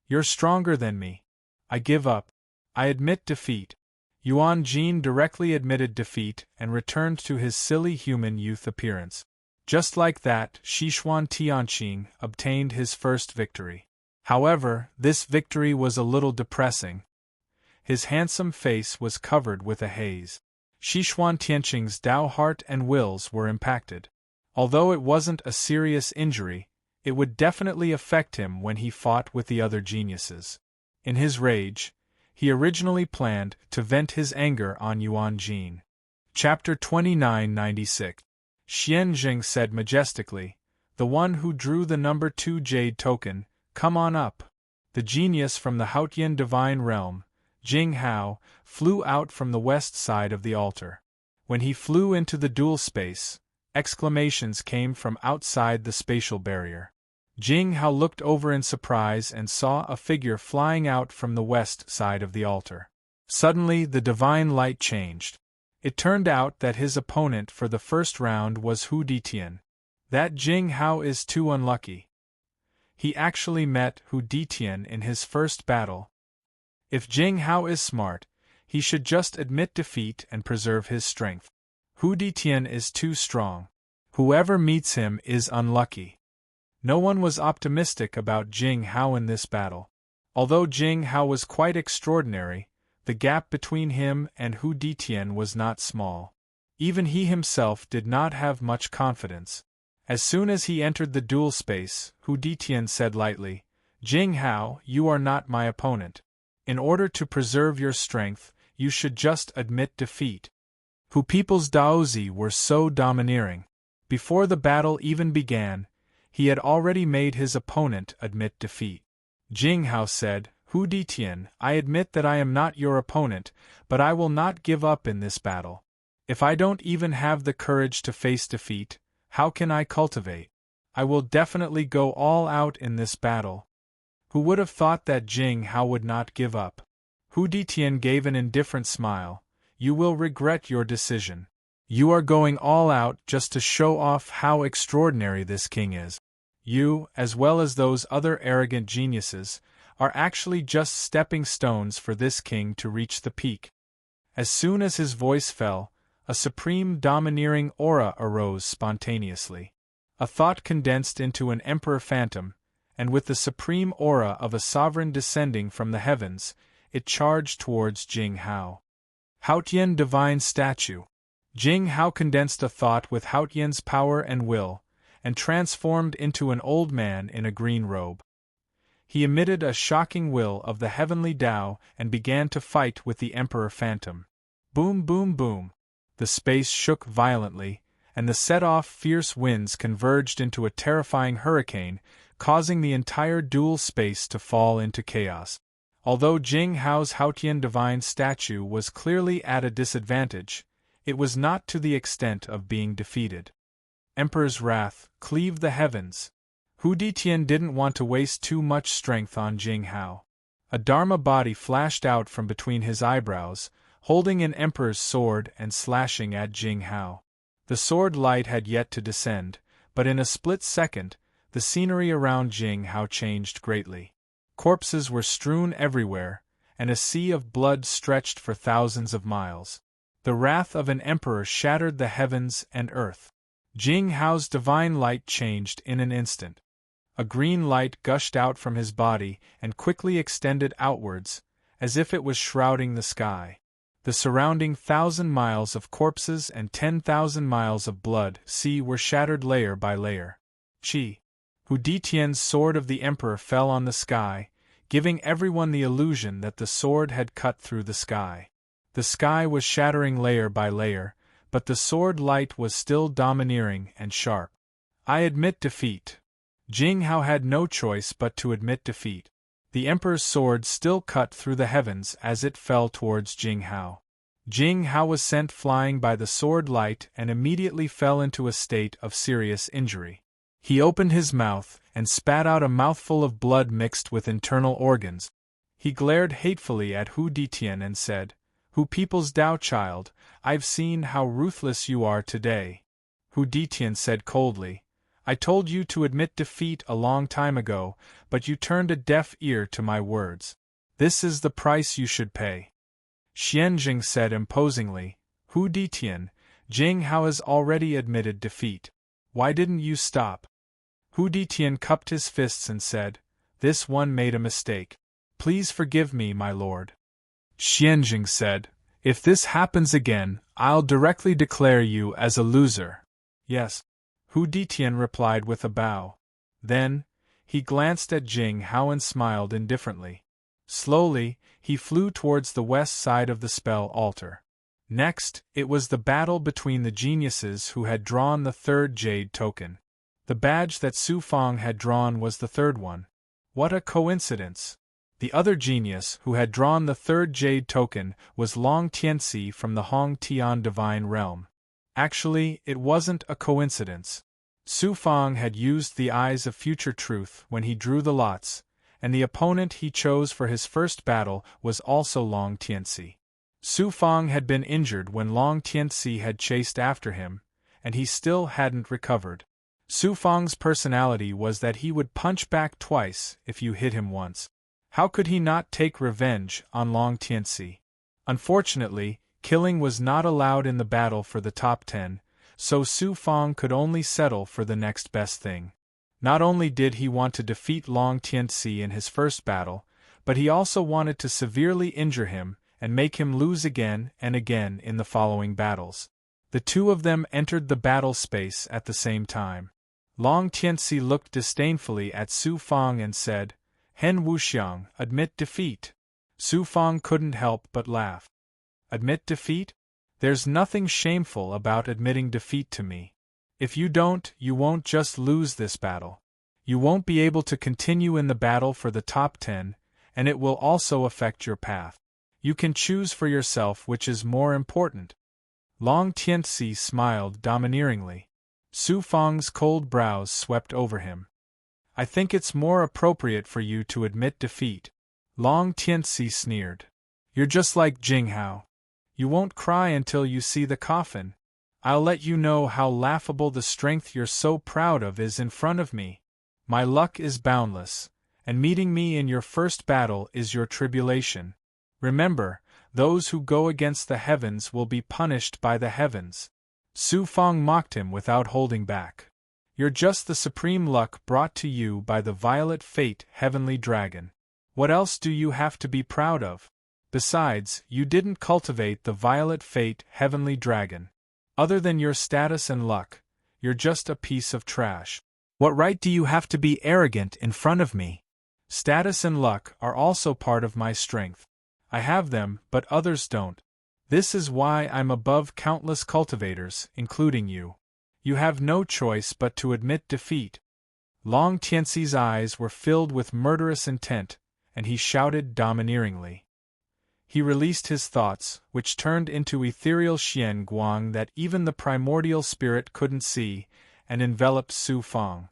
Speaker 1: "You're stronger than me. I give up. I admit defeat." Yuan Jin directly admitted defeat and returned to his silly human youth appearance. Just like that, Xishuan Tianqing obtained his first victory. However, this victory was a little depressing. His handsome face was covered with a haze. Xishuan Tianqing's Tao heart and wills were impacted. Although it wasn't a serious injury, it would definitely affect him when he fought with the other geniuses. In his rage, he originally planned to vent his anger on Yuan Jin. Chapter 2996. Xianjing said majestically, "The one who drew the number 2 jade token, come on up." The genius from the Haotian divine realm, Jing Hao, flew out from the west side of the altar. When he flew into the dual space, exclamations came from outside the spatial barrier. Jing Hao looked over in surprise and saw a figure flying out from the west side of the altar. Suddenly the divine light changed. It turned out that his opponent for the first round was Hu Ditian. That Jing Hao is too unlucky. He actually met Hu Ditian in his first battle. If Jing Hao is smart, he should just admit defeat and preserve his strength. Hu Ditian is too strong. Whoever meets him is unlucky. No one was optimistic about Jing Hao in this battle. Although Jing Hao was quite extraordinary, the gap between him and Hu Ditian was not small. Even he himself did not have much confidence. As soon as he entered the duel space, Hu Ditian said lightly, "Jing Hao, you are not my opponent. In order to preserve your strength, you should just admit defeat." Hu people's Daozi were so domineering. Before the battle even began, he had already made his opponent admit defeat. Jing Hao said, "Hu Ditian, I admit that I am not your opponent, but I will not give up in this battle. If I don't even have the courage to face defeat, how can I cultivate? I will definitely go all out in this battle." Who would have thought that Jing Hao would not give up? Hu Ditian gave an indifferent smile. "You will regret your decision. You are going all out just to show off how extraordinary this king is. You, as well as those other arrogant geniuses, are actually just stepping stones for this king to reach the peak." As soon as his voice fell, a supreme domineering aura arose spontaneously. A thought condensed into an emperor phantom, and with the supreme aura of a sovereign descending from the heavens, it charged towards Jing Hao. Haotian Divine Statue. Jing Hao condensed a thought with Haotian's power and will, and transformed into an old man in a green robe. He emitted a shocking will of the heavenly Tao and began to fight with the Emperor Phantom. Boom, boom, boom. The space shook violently, and the set-off fierce winds converged into a terrifying hurricane, causing the entire dual space to fall into chaos. Although Jing Hao's Haotian divine statue was clearly at a disadvantage, it was not to the extent of being defeated. Emperor's wrath cleaved the heavens. Hu Ditian didn't want to waste too much strength on Jing Hao. A Dharma body flashed out from between his eyebrows, holding an emperor's sword and slashing at Jing Hao. The sword light had yet to descend, but in a split second, the scenery around Jing Hao changed greatly. Corpses were strewn everywhere, and a sea of blood stretched for thousands of miles. The wrath of an emperor shattered the heavens and earth. Jing Hao's divine light changed in an instant. A green light gushed out from his body and quickly extended outwards, as if it was shrouding the sky. The surrounding 1,000 miles of corpses and 10,000 miles of blood sea were shattered layer by layer. Hu Ditian's sword of the emperor fell on the sky, giving everyone the illusion that the sword had cut through the sky. The sky was shattering layer by layer, but the sword light was still domineering and sharp. "I admit defeat." Jing Hao had no choice but to admit defeat. The emperor's sword still cut through the heavens as it fell towards Jing Hao. Jing Hao was sent flying by the sword light and immediately fell into a state of serious injury. He opened his mouth and spat out a mouthful of blood mixed with internal organs. He glared hatefully at Hu Ditian and said, "Hu people's Tao child, I've seen how ruthless you are today." Hu Ditian said coldly, "I told you to admit defeat a long time ago, but you turned a deaf ear to my words. This is the price you should pay." Xianjing said imposingly, "Hu Ditian, Jing Hao has already admitted defeat. Why didn't you stop?" Hu Ditian cupped his fists and said, "This one made a mistake. Please forgive me, my lord." Xianjing said, "If this happens again, I'll directly declare you as a loser." "Yes," Hu Ditian replied with a bow. Then, he glanced at Jing Hao and smiled indifferently. Slowly, he flew towards the west side of the spell altar. Next, it was the battle between the geniuses who had drawn the third jade token. The badge that Su Fang had drawn was the third one. What a coincidence! The other genius who had drawn the third jade token was Long Tianxi from the Hong Tian Divine Realm. Actually, it wasn't a coincidence. Su Fang had used the eyes of future truth when he drew the lots, and the opponent he chose for his first battle was also Long Tianci. Su Fang had been injured when Long Tianci had chased after him, and he still hadn't recovered. Su Fang's personality was that he would punch back twice if you hit him once. How could he not take revenge on Long Tianci? Unfortunately, killing was not allowed in the battle for the top 10, so Su Fang could only settle for the next best thing. Not only did he want to defeat Long Tianci in his first battle, but he also wanted to severely injure him and make him lose again and again in the following battles. The two of them entered the battle space at the same time. Long Tianci looked disdainfully at Su Fang and said, "Hen Wuxiang, admit defeat." Su Fang couldn't help but laugh. "Admit defeat? There's nothing shameful about admitting defeat to me. If you don't, you won't just lose this battle. You won't be able to continue in the battle for the top 10, and it will also affect your path. You can choose for yourself which is more important." Long Tianci smiled domineeringly. Su Fang's cold brows swept over him. "I think it's more appropriate for you to admit defeat." Long Tianci sneered. "You're just like Jinghao. You won't cry until you see the coffin. I'll let you know how laughable the strength you're so proud of is in front of me. My luck is boundless, and meeting me in your first battle is your tribulation. Remember, those who go against the heavens will be punished by the heavens." Su Fang mocked him without holding back. "You're just the supreme luck brought to you by the violet fate heavenly dragon. What else do you have to be proud of? Besides, you didn't cultivate the violet fate heavenly dragon. Other than your status and luck, you're just a piece of trash. What right do you have to be arrogant in front of me? Status and luck are also part of my strength. I have them, but others don't. This is why I'm above countless cultivators, including you. You have no choice but to admit defeat." Long Tianci's eyes were filled with murderous intent, and he shouted domineeringly. He released his thoughts, which turned into ethereal xian guang that even the primordial spirit couldn't see, and enveloped Su Fang.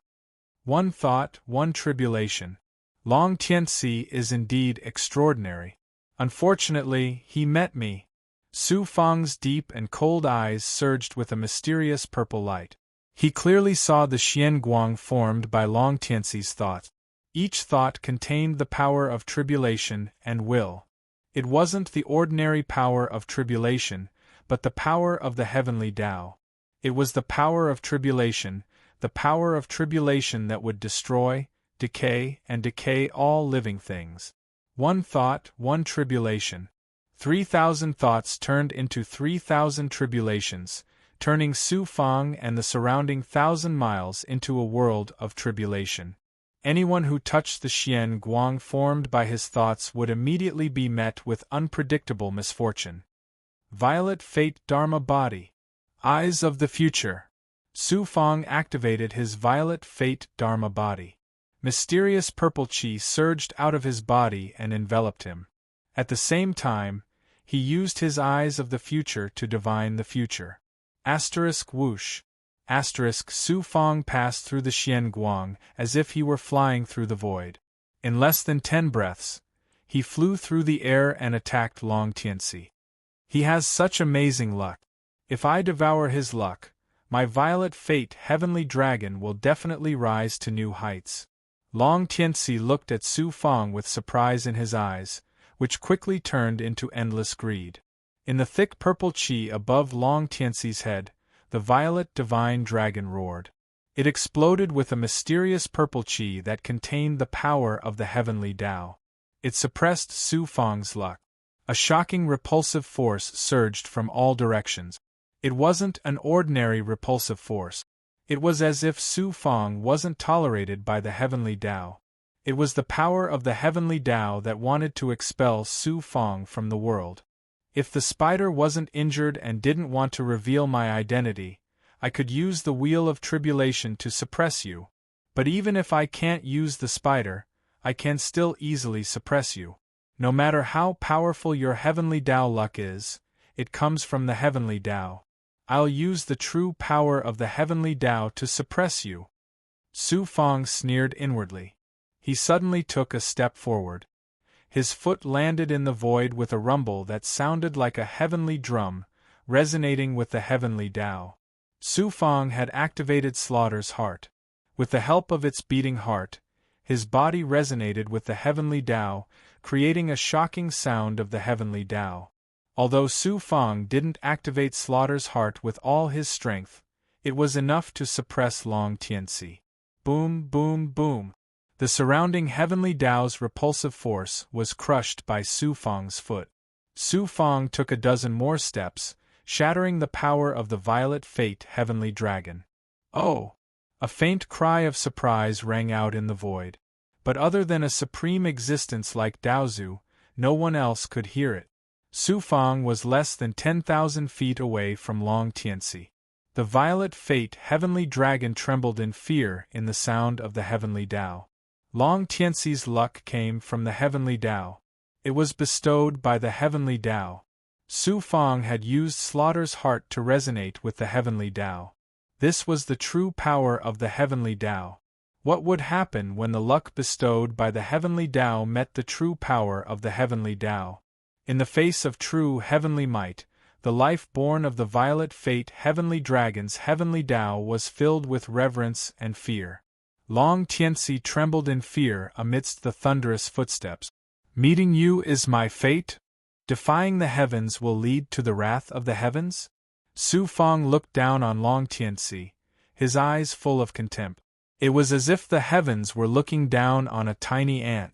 Speaker 1: One thought, one tribulation. Long Tianci is indeed extraordinary. Unfortunately, he met me. Su Fang's deep and cold eyes surged with a mysterious purple light. He clearly saw the xian guang formed by Long Tianci's thought. Each thought contained the power of tribulation and will. It wasn't the ordinary power of tribulation, but the power of the heavenly Tao. It was the power of tribulation that would destroy, decay, and decay all living things. One thought, one tribulation. 3,000 thoughts turned into 3,000 tribulations, turning Su Fang and the surrounding 1,000 miles into a world of tribulation. Anyone who touched the xian guang formed by his thoughts would immediately be met with unpredictable misfortune. Violet Fate Dharma Body. Eyes of the Future. Su Fang activated his Violet Fate Dharma Body. Mysterious purple qi surged out of his body and enveloped him. At the same time, he used his eyes of the future to divine the future. Whoosh. Su Fang passed through the xian guang as if he were flying through the void. In less than 10 breaths, he flew through the air and attacked Long Tianci. He has such amazing luck. If I devour his luck, my violet fate heavenly dragon will definitely rise to new heights. Long Tianci looked at Su Fang with surprise in his eyes, which quickly turned into endless greed. In the thick purple qi above Long Tianci's head, the violet divine dragon roared. It exploded with a mysterious purple qi that contained the power of the heavenly Tao. It suppressed Su Fang's luck. A shocking repulsive force surged from all directions. It wasn't an ordinary repulsive force. It was as if Su Fang wasn't tolerated by the heavenly Tao. It was the power of the heavenly Tao that wanted to expel Su Fang from the world. If the spider wasn't injured and didn't want to reveal my identity, I could use the wheel of tribulation to suppress you. But even if I can't use the spider, I can still easily suppress you. No matter how powerful your heavenly Tao luck is, it comes from the heavenly Tao. I'll use the true power of the heavenly Tao to suppress you. Su Fang sneered inwardly. He suddenly took a step forward. His foot landed in the void with a rumble that sounded like a heavenly drum, resonating with the heavenly Tao. Su Fang had activated Slaughter's heart. With the help of its beating heart, his body resonated with the heavenly Tao, creating a shocking sound of the heavenly Tao. Although Su Fang didn't activate Slaughter's heart with all his strength, it was enough to suppress Long Tianci. Boom, boom, boom. The surrounding heavenly Tao's repulsive force was crushed by Su Fang's foot. Su Fang took a dozen more steps, shattering the power of the Violet Fate Heavenly Dragon. Oh! A faint cry of surprise rang out in the void. But other than a supreme existence like Daozu, no one else could hear it. Su Fang was less than 10,000 feet away from Long Tianci. The Violet Fate Heavenly Dragon trembled in fear in the sound of the Heavenly Tao. Long Tianci's luck came from the Heavenly Tao. It was bestowed by the Heavenly Tao. Su Fang had used Slaughter's heart to resonate with the Heavenly Tao. This was the true power of the Heavenly Tao. What would happen when the luck bestowed by the Heavenly Tao met the true power of the Heavenly Tao? In the face of true heavenly might, the life born of the Violet Fate Heavenly Dragon's Heavenly Tao was filled with reverence and fear. Long Tianci trembled in fear amidst the thunderous footsteps. Meeting you is my fate? Defying the heavens will lead to the wrath of the heavens? Su Fang looked down on Long Tianci, his eyes full of contempt. It was as if the heavens were looking down on a tiny ant.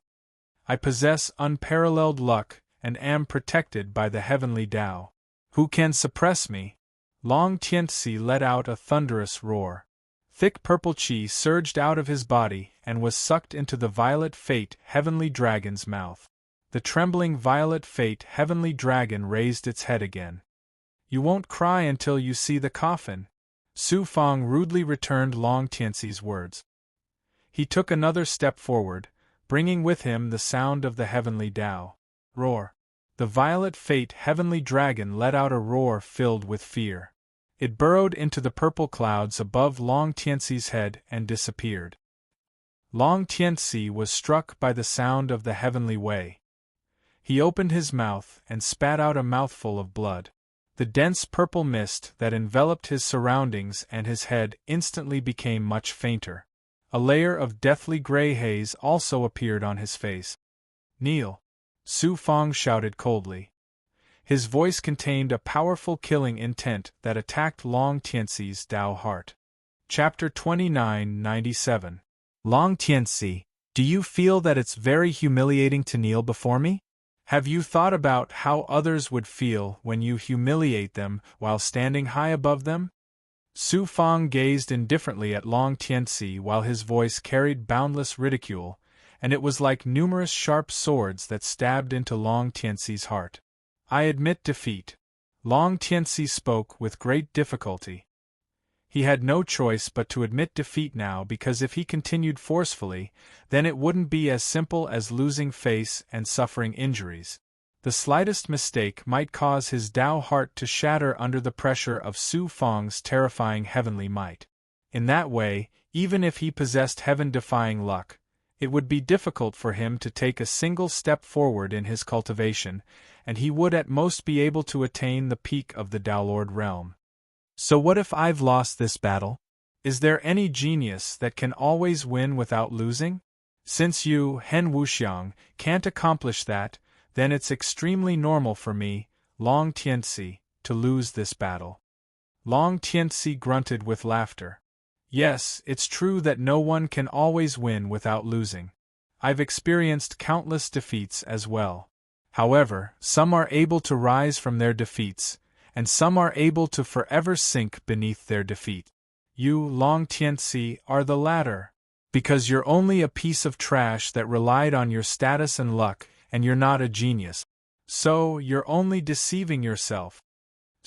Speaker 1: I possess unparalleled luck and am protected by the Heavenly Tao. Who can suppress me? Long Tianci let out a thunderous roar. Thick purple qi surged out of his body and was sucked into the Violet Fate Heavenly Dragon's mouth. The trembling Violet Fate Heavenly Dragon raised its head again. You won't cry until you see the coffin. Su Fang rudely returned Long Tianci's words. He took another step forward, bringing with him the sound of the Heavenly Tao. Roar. The Violet Fate Heavenly Dragon let out a roar filled with fear. It burrowed into the purple clouds above Long Tianci's head and disappeared. Long Tianci was struck by the sound of the heavenly way. He opened his mouth and spat out a mouthful of blood. The dense purple mist that enveloped his surroundings and his head instantly became much fainter. A layer of deathly gray haze also appeared on his face. Kneel! Su Fang shouted coldly. His voice contained a powerful killing intent that attacked Long Tianci's Tao heart. Chapter 2997. Long Tianci, do you feel that it's very humiliating to kneel before me? Have you thought about how others would feel when you humiliate them while standing high above them? Su Fang gazed indifferently at Long Tianci while his voice carried boundless ridicule, and it was like numerous sharp swords that stabbed into Long Tianci's heart. I admit defeat. Long Tianci spoke with great difficulty. He had no choice but to admit defeat now, because if he continued forcefully, then it wouldn't be as simple as losing face and suffering injuries. The slightest mistake might cause his Tao heart to shatter under the pressure of Su Fang's terrifying heavenly might. In that way, even if he possessed heaven-defying luck, it would be difficult for him to take a single step forward in his cultivation, and he would at most be able to attain the peak of the Tao Lord realm. So what if I've lost this battle? Is there any genius that can always win without losing? Since you, Hen Wuxiang, can't accomplish that, then it's extremely normal for me, Long Tianci, to lose this battle. Long Tianci grunted with laughter. Yes, it's true that no one can always win without losing. I've experienced countless defeats as well. However, some are able to rise from their defeats, and some are able to forever sink beneath their defeat. You, Long Tianci, are the latter. Because you're only a piece of trash that relied on your status and luck, and you're not a genius. So, you're only deceiving yourself.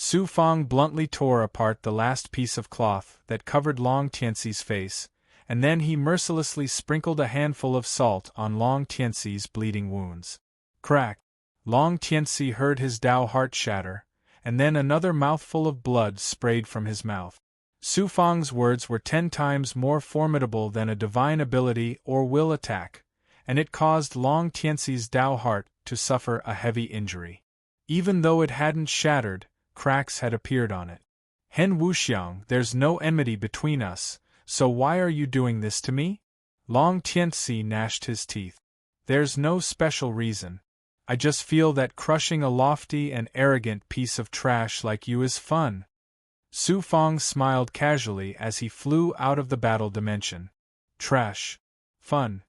Speaker 1: Su Fang bluntly tore apart the last piece of cloth that covered Long Tianci's face, and then he mercilessly sprinkled a handful of salt on Long Tianci's bleeding wounds. Crack! Long Tianci heard his Tao heart shatter, and then another mouthful of blood sprayed from his mouth. Su Fang's words were 10 times more formidable than a divine ability or will attack, and it caused Long Tianxi's Dao heart to suffer a heavy injury. Even though it hadn't shattered, cracks had appeared on it. Hen Wuxiang, there's no enmity between us, so why are you doing this to me? Long Tianxi gnashed his teeth. There's no special reason. I just feel that crushing a lofty and arrogant piece of trash like you is fun. Su Fang smiled casually as he flew out of the battle dimension. Trash. Fun.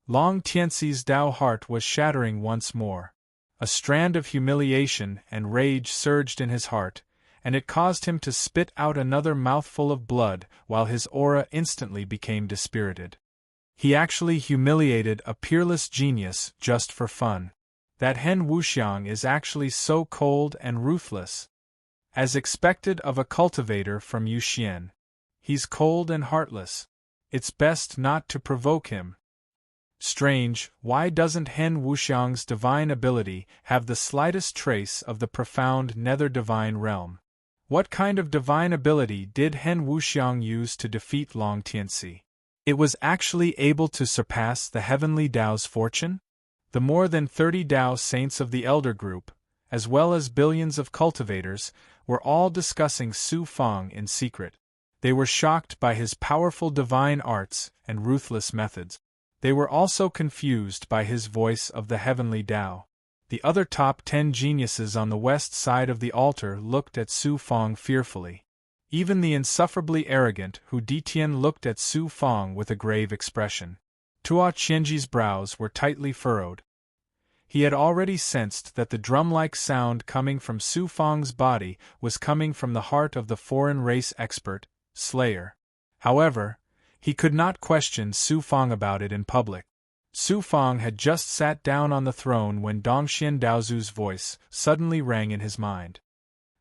Speaker 1: Long Tianxi's Dao heart was shattering once more. A strand of humiliation and rage surged in his heart, and it caused him to spit out another mouthful of blood while his aura instantly became dispirited. He actually humiliated a peerless genius just for fun. That Hen Wuxiang is actually so cold and ruthless. As expected of a cultivator from Yuxian. He's cold and heartless. It's best not to provoke him. Strange, why doesn't Hen Wuxiang's divine ability have the slightest trace of the profound nether divine realm? What kind of divine ability did Hen Wuxiang use to defeat Long Tianxi? It was actually able to surpass the heavenly Dao's fortune? The more than 30 Dao saints of the Elder Group, as well as billions of cultivators, were all discussing Su Fang in secret. They were shocked by his powerful divine arts and ruthless methods. They were also confused by his voice of the heavenly Dao. The other top 10 geniuses on the west side of the altar looked at Su Fang fearfully. Even the insufferably arrogant Hu Ditian looked at Su Fang with a grave expression. Tua Qianji's brows were tightly furrowed. He had already sensed that the drum-like sound coming from Su Fang's body was coming from the heart of the foreign race expert, Slayer. However, he could not question Su Fang about it in public. Su Fang had just sat down on the throne when Dongxian Daozu's voice suddenly rang in his mind.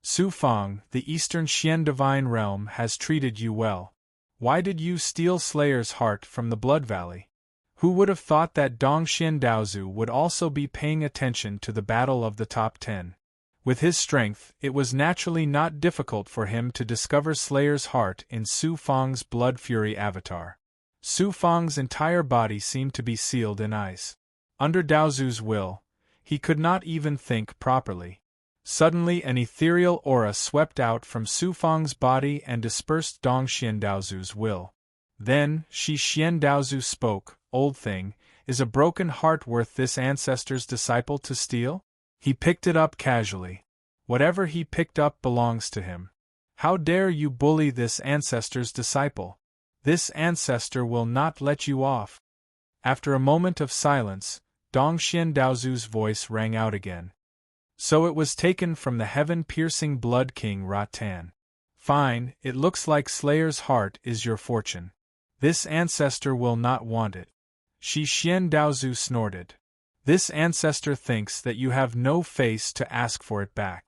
Speaker 1: Su Fang, the Eastern Xian divine realm has treated you well. Why did you steal Slayer's heart from the Blood Valley? Who would have thought that Dongxian Daozu would also be paying attention to the battle of the top 10? With his strength, it was naturally not difficult for him to discover Slayer's heart in Su Fang's Blood Fury avatar. Su Fang's entire body seemed to be sealed in ice. Under Daozu's will, he could not even think properly. Suddenly an ethereal aura swept out from Su Fang's body and dispersed Dongxian Daozu's will. Then, Xian Daozu spoke, "Old thing, is a broken heart worth this ancestor's disciple to steal?" He picked it up casually. Whatever he picked up belongs to him. How dare you bully this ancestor's disciple? This ancestor will not let you off. After a moment of silence, Dongxian Daozu's voice rang out again. So it was taken from the heaven-piercing Blood King Ratan. Fine, it looks like Slayer's heart is your fortune. This ancestor will not want it. Xian Daozu snorted. This ancestor thinks that you have no face to ask for it back.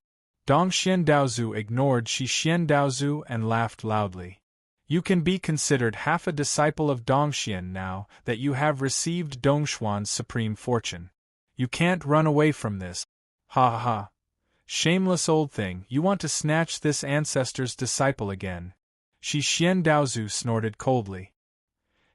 Speaker 1: Dongxian Daozu ignored Xian Daozu and laughed loudly. You can be considered half a disciple of Dongxian now that you have received Dongshuan's supreme fortune. You can't run away from this. Ha ha ha. Shameless old thing, you want to snatch this ancestor's disciple again. Xian Daozu snorted coldly.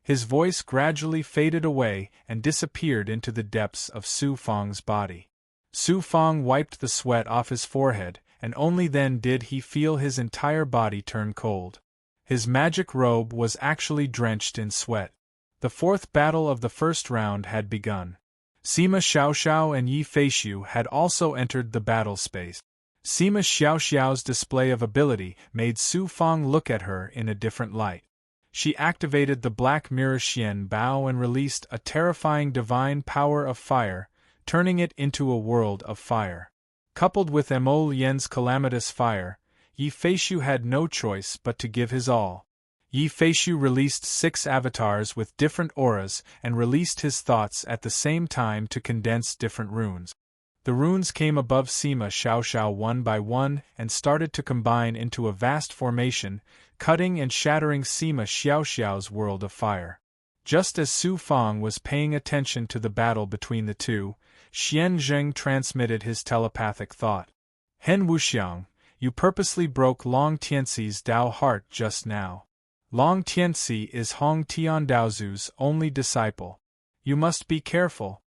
Speaker 1: His voice gradually faded away and disappeared into the depths of Su Fang's body. Su Fang wiped the sweat off his forehead, and only then did he feel his entire body turn cold. His magic robe was actually drenched in sweat. The fourth battle of the first round had begun. Sima Xiaoxiao and Yi Feixiu had also entered the battle space. Sima Xiaoxiao's display of ability made Su Fang look at her in a different light. She activated the Black Mirror Xian Bao and released a terrifying divine power of fire, turning it into a world of fire. Coupled with Mo Lian's calamitous fire, Yi Feixiu had no choice but to give his all. Yi Feixiu released 6 avatars with different auras and released his thoughts at the same time to condense different runes. The runes came above Sima Xiaoxiao one by one and started to combine into a vast formation, cutting and shattering Sima Xiaoxiao's world of fire. Just as Su Fang was paying attention to the battle between the two, Xian Zheng transmitted his telepathic thought. Hen Wuxiang, You purposely broke Long Tianxi's Dao heart just now. Long Tianxi is Hong Tiandaozu's only disciple. You must be careful.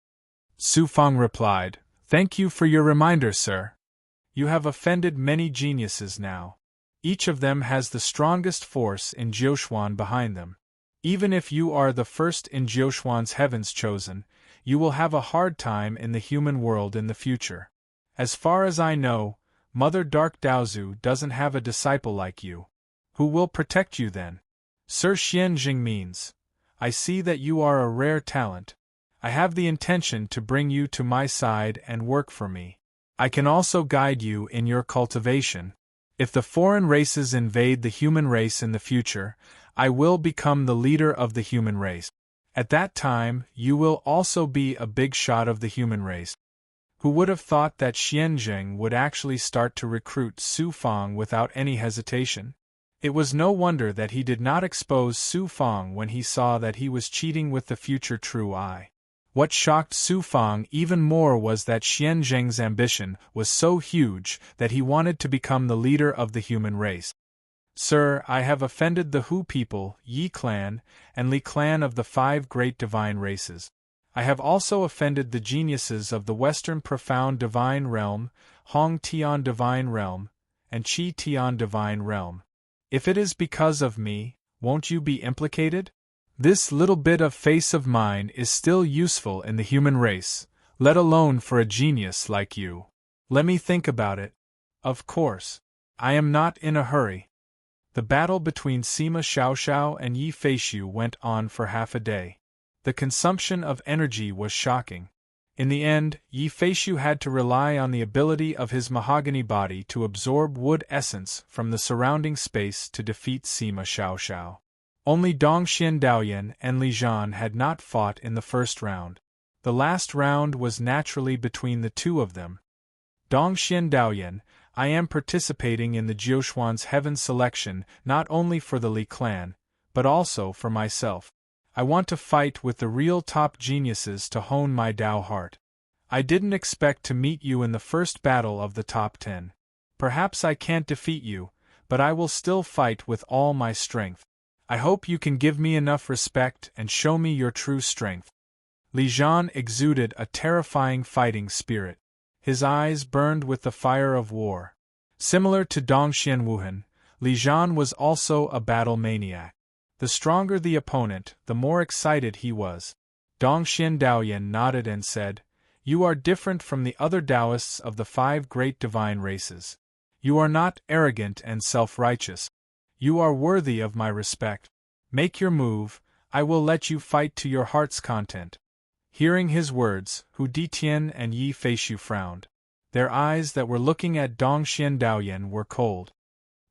Speaker 1: Su Fang replied, "Thank you for your reminder, sir. You have offended many geniuses now. Each of them has the strongest force in Jiuxuan behind them. Even if you are the first in Jiuxuan's heavens chosen, you will have a hard time in the human world in the future. As far as I know, Mother Dark Daozu doesn't have a disciple like you. Who will protect you then?" Sir Xianjing means, "I see that you are a rare talent. I have the intention to bring you to my side and work for me. I can also guide you in your cultivation. If the foreign races invade the human race in the future, I will become the leader of the human race. At that time, you will also be a big shot of the human race." Who would have thought that Xianjing would actually start to recruit Su Fang without any hesitation? It was no wonder that he did not expose Su Fang when he saw that he was cheating with the future True Eye. What shocked Su Fang even more was that Xianjing's ambition was so huge that he wanted to become the leader of the human race. "Sir, I have offended the Hu people, Yi clan, and Li clan of the 5 great divine races. I have also offended the geniuses of the Western Profound Divine Realm, Hong Tian Divine Realm, and Qi Tian Divine Realm. If it is because of me, won't you be implicated? This little bit of face of mine is still useful in the human race, let alone for a genius like you. Let me think about it. Of course. I am not in a hurry." The battle between Sima Xiaoxiao and Yi Feishu went on for half a day. The consumption of energy was shocking. In the end, Yi Feishu had to rely on the ability of his mahogany body to absorb wood essence from the surrounding space to defeat Sima Xiaoxiao. Only Dongxian Daoyan and Li Zhan had not fought in the first round. The last round was naturally between the two of them. "Dongxian Daoyan, I am participating in the Jiuxuan's heaven selection not only for the Li clan, but also for myself. I want to fight with the real top geniuses to hone my Dao heart. I didn't expect to meet you in the first battle of the top 10. Perhaps I can't defeat you, but I will still fight with all my strength. I hope you can give me enough respect and show me your true strength." Li Zhan exuded a terrifying fighting spirit. His eyes burned with the fire of war. Similar to Dongxian Wuhan, Li Zhan was also a battle maniac. The stronger the opponent, the more excited he was. Dongxian Daoyan nodded and said, "You are different from the other Taoists of the 5 great divine races. You are not arrogant and self-righteous. You are worthy of my respect. Make your move, I will let you fight to your heart's content." Hearing his words, Hu Ditian and Yi Feishu frowned. Their eyes that were looking at Dongxian Daoyan were cold.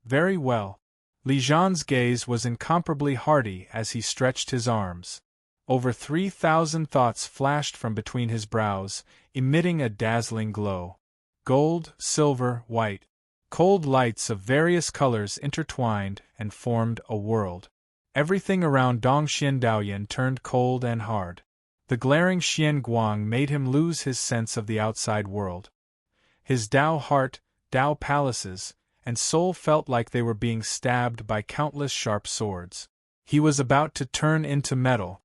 Speaker 1: "Very well." Li Zhan's gaze was incomparably hearty as he stretched his arms. Over 3,000 thoughts flashed from between his brows, emitting a dazzling glow. Gold, silver, white. Cold lights of various colors intertwined and formed a world. Everything around Dongxian Daoyan turned cold and hard. The glaring Xian Guang made him lose his sense of the outside world. His Dao heart, Dao palaces, and soul felt like they were being stabbed by countless sharp swords. He was about to turn into metal.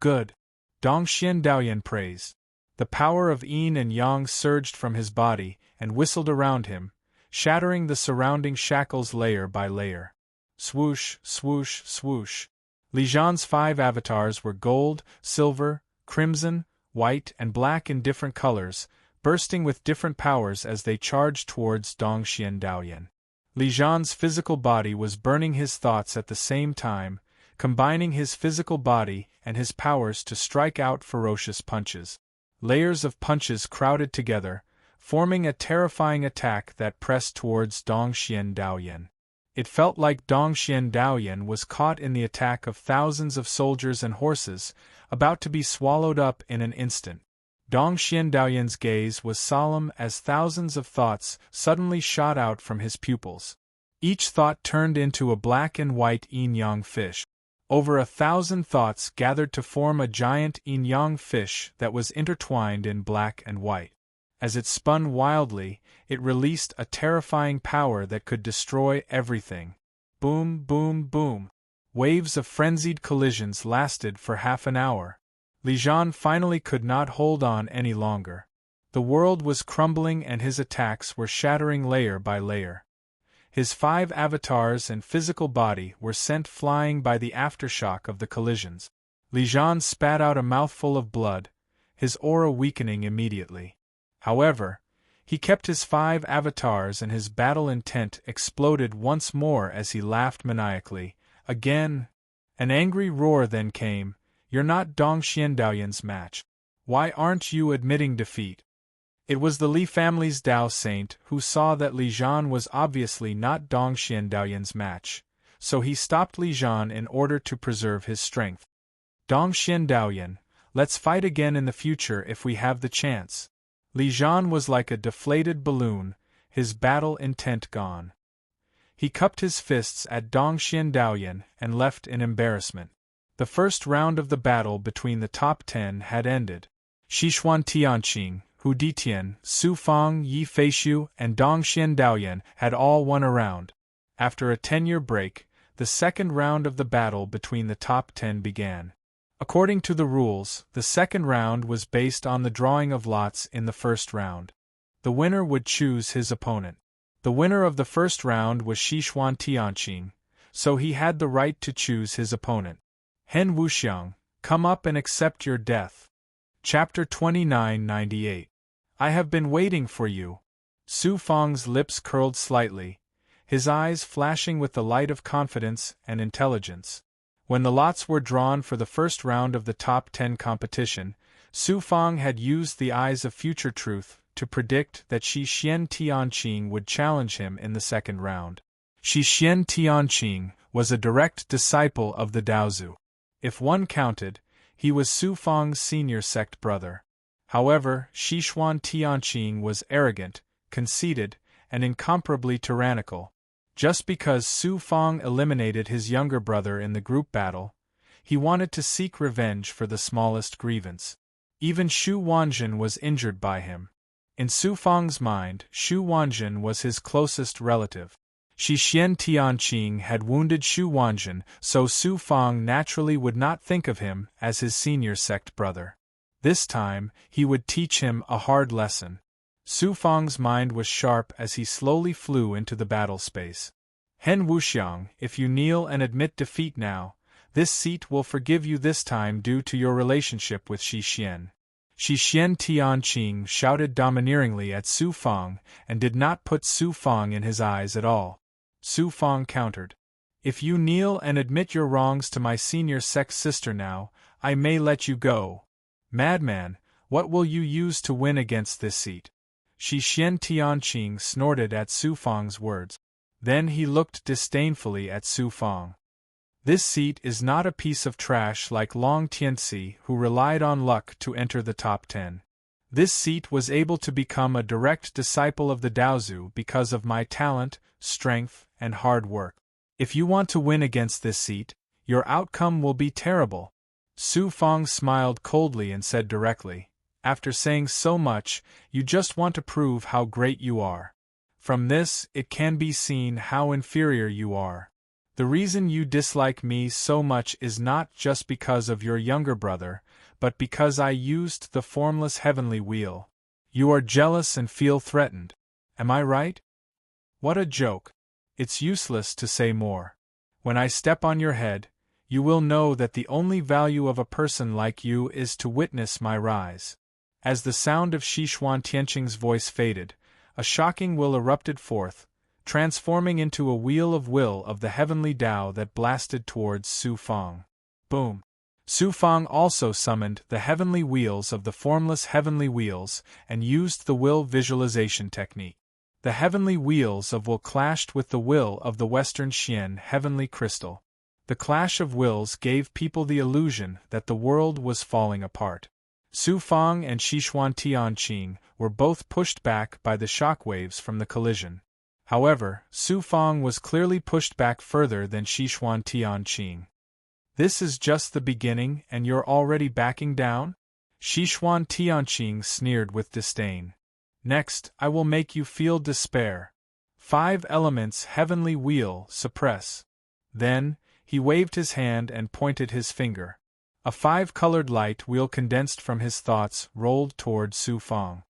Speaker 1: "Good," Dongxian Daoyan praised. The power of yin and yang surged from his body and whistled around him, shattering the surrounding shackles layer by layer. Swoosh, swoosh, swoosh. Li Zhan's 5 avatars were gold, silver, crimson, white, and black in different colors, bursting with different powers as they charged towards Dongxian Daoyan. Li Zhan's physical body was burning his thoughts at the same time, combining his physical body and his powers to strike out ferocious punches. Layers of punches crowded together, forming a terrifying attack that pressed towards Dongxian Daoyan. It felt like Dongxian Daoyan was caught in the attack of thousands of soldiers and horses, about to be swallowed up in an instant. Dongxian Daoyan's gaze was solemn as thousands of thoughts suddenly shot out from his pupils. Each thought turned into a black and white yin-yang fish. Over 1,000 thoughts gathered to form a giant yin-yang fish that was intertwined in black and white. As it spun wildly, it released a terrifying power that could destroy everything. Boom, boom, boom. Waves of frenzied collisions lasted for half an hour. Li Jian finally could not hold on any longer. The world was crumbling and his attacks were shattering layer by layer. His 5 avatars and physical body were sent flying by the aftershock of the collisions. Li Jian spat out a mouthful of blood, his aura weakening immediately. However, he kept his 5 avatars and his battle intent exploded once more as he laughed maniacally. Again. An angry roar then came. You're not Dong Xiandaoyan's match. Why aren't you admitting defeat? It was the Li family's Dao Saint who saw that Li Jian was obviously not Dong Xiandaoyan's match, so he stopped Li Jian in order to preserve his strength. Dong Xiandaoyan, let's fight again in the future if we have the chance. Li Jian was like a deflated balloon, his battle intent gone. He cupped his fists at Dong Xiandaoyan and left in embarrassment. The first round of the battle between the top 10 had ended. Xishuan Tianqing, Hu Ditian, Su Fang, Yi Feishu, and Dong Xiandaoyan had all won a round. After a 10-year break, the second round of the battle between the top 10 began. According to the rules, the second round was based on the drawing of lots in the first round. The winner would choose his opponent. The winner of the first round was Xishuan Tianqing, so he had the right to choose his opponent. Hen Wuxiang, come up and accept your death. Chapter 2998. I have been waiting for you. Su Fang's lips curled slightly, his eyes flashing with the light of confidence and intelligence. When the lots were drawn for the first round of the top 10 competition, Su Fang had used the eyes of future truth to predict that Xishuan Tianqing would challenge him in the second round. Xishuan Tianqing was a direct disciple of the Daozu. If one counted, he was Su Fang's senior sect brother. However, Xishuan Tianqing was arrogant, conceited, and incomparably tyrannical. Just because Su Fang eliminated his younger brother in the group battle, he wanted to seek revenge for the smallest grievance. Even Xu Wanjin was injured by him. In Su Fang's mind, Xu Wanjin was his closest relative. Xishuan Tianqing had wounded Xu Wanjin, so Su Fang naturally would not think of him as his senior sect brother. This time, he would teach him a hard lesson. Su Fang's mind was sharp as he slowly flew into the battle space. Hen Wuxiang, if you kneel and admit defeat now, this seat will forgive you this time due to your relationship with Xishuan. Xishuan Tianqing shouted domineeringly at Su Fang and did not put Su Fang in his eyes at all. Su Fang countered. If you kneel and admit your wrongs to my senior sect sister now, I may let you go. Madman, what will you use to win against this seat? Xishuan Tianqing snorted at Su Fang's words. Then he looked disdainfully at Su Fang. This seat is not a piece of trash like Long Tianci, who relied on luck to enter the top 10. This seat was able to become a direct disciple of the Daozu because of my talent, strength, and hard work. If you want to win against this seat, your outcome will be terrible. Su Fang smiled coldly and said directly, after saying so much, you just want to prove how great you are. From this, it can be seen how inferior you are. The reason you dislike me so much is not just because of your younger brother, but because I used the formless heavenly wheel. You are jealous and feel threatened. Am I right? What a joke. It's useless to say more. When I step on your head, you will know that the only value of a person like you is to witness my rise. As the sound of Xishuan Tianqing's voice faded, a shocking will erupted forth, transforming into a wheel of will of the heavenly Tao that blasted towards Su Fang. Boom! Su Fang also summoned the heavenly wheels of the formless heavenly wheels and used the will visualization technique. The heavenly wheels of will clashed with the will of the Western Xian heavenly crystal. The clash of wills gave people the illusion that the world was falling apart. Su Fang and Xishuan Tianqing were both pushed back by the shockwaves from the collision. However, Su Fang was clearly pushed back further than Xishuan Tianqing. This is just the beginning and you're already backing down? Xishuan Tianqing sneered with disdain. Next, I will make you feel despair. 5 elements heavenly wheel suppress. Then, he waved his hand and pointed his finger. A 5-colored light wheel condensed from his thoughts rolled toward Su Fang.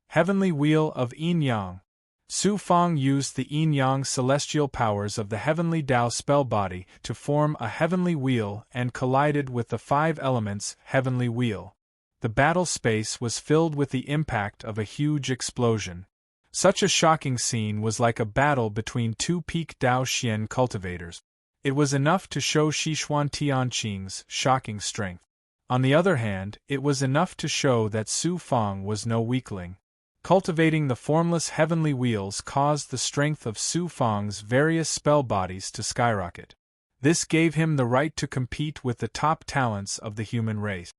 Speaker 1: Heavenly Wheel of Yin-Yang. Su Fang used the yin-yang celestial powers of the heavenly Tao spell body to form a heavenly wheel and collided with the 5 elements heavenly wheel. The battle space was filled with the impact of a huge explosion. Such a shocking scene was like a battle between 2 peak Tao Xian cultivators. It was enough to show Sichuan Tianqing's shocking strength. On the other hand, it was enough to show that Su Fang was no weakling. Cultivating the formless heavenly wheels caused the strength of Su Fang's various spell bodies to skyrocket. This gave him the right to compete with the top talents of the human race.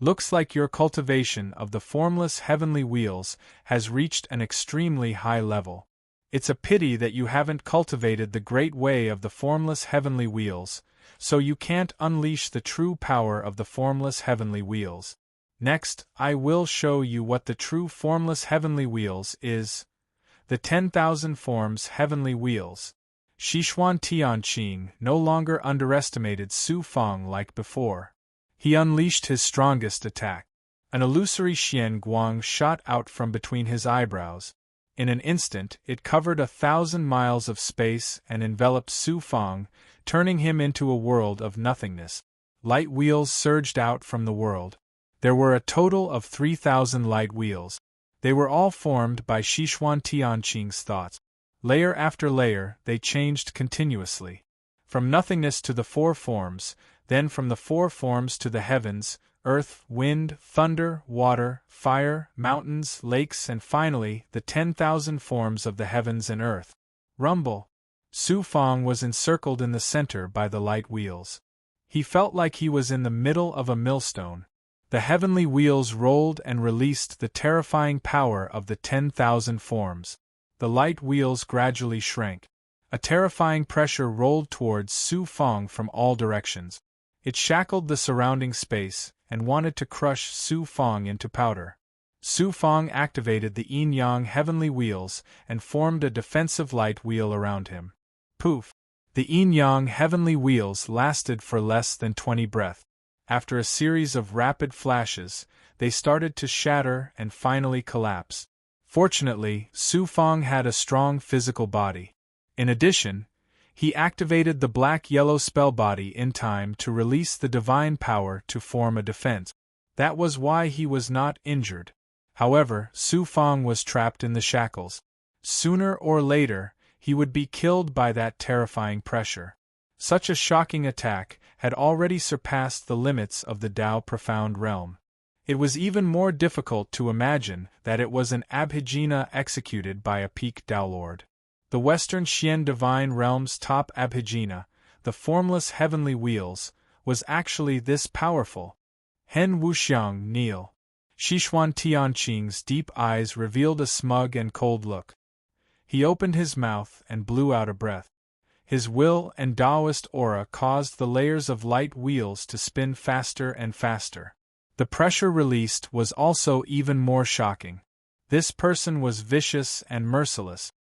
Speaker 1: Looks like your cultivation of the formless heavenly wheels has reached an extremely high level. It's a pity that you haven't cultivated the great way of the formless heavenly wheels, so you can't unleash the true power of the formless heavenly wheels. Next, I will show you what the true formless heavenly wheels is. The 10,000 forms heavenly wheels. Sichuan Tianqing no longer underestimated Su Fang like before. He unleashed his strongest attack. An illusory Xian Guang shot out from between his eyebrows. In an instant, it covered 1,000 miles of space and enveloped Su Fang, turning him into a world of nothingness. Light wheels surged out from the world. There were a total of 3,000 light wheels. They were all formed by Sichuan Tianqing's thoughts. Layer after layer, they changed continuously. From nothingness to the 4 forms, then from the 4 forms to the heavens, earth, wind, thunder, water, fire, mountains, lakes, and finally the 10,000 forms of the heavens and earth. Rumble. Su Fang was encircled in the center by the light wheels. He felt like he was in the middle of a millstone. The heavenly wheels rolled and released the terrifying power of the 10,000 forms. The light wheels gradually shrank. A terrifying pressure rolled towards Su Fang from all directions. It shackled the surrounding space and wanted to crush Su Fang into powder. Su Fang activated the yin-yang heavenly wheels and formed a defensive light wheel around him. Poof! The yin-yang heavenly wheels lasted for less than 20 breaths. After a series of rapid flashes, they started to shatter and finally collapse. Fortunately, Su Fang had a strong physical body. In addition, he activated the black-yellow spell body in time to release the divine power to form a defense. That was why he was not injured. However, Su Fang was trapped in the shackles. Sooner or later, he would be killed by that terrifying pressure. Such a shocking attack had already surpassed the limits of the Tao Profound Realm. It was even more difficult to imagine that it was an abhijna executed by a peak Tao Lord. The Western Xian Divine Realm's top abhijna, the formless heavenly wheels, was actually this powerful. Hen Wuxiang kneel. Sichuan Tianqing's deep eyes revealed a smug and cold look. He opened his mouth and blew out a breath. His will and Taoist aura caused the layers of light wheels to spin faster and faster. The pressure released was also even more shocking. This person was vicious and merciless.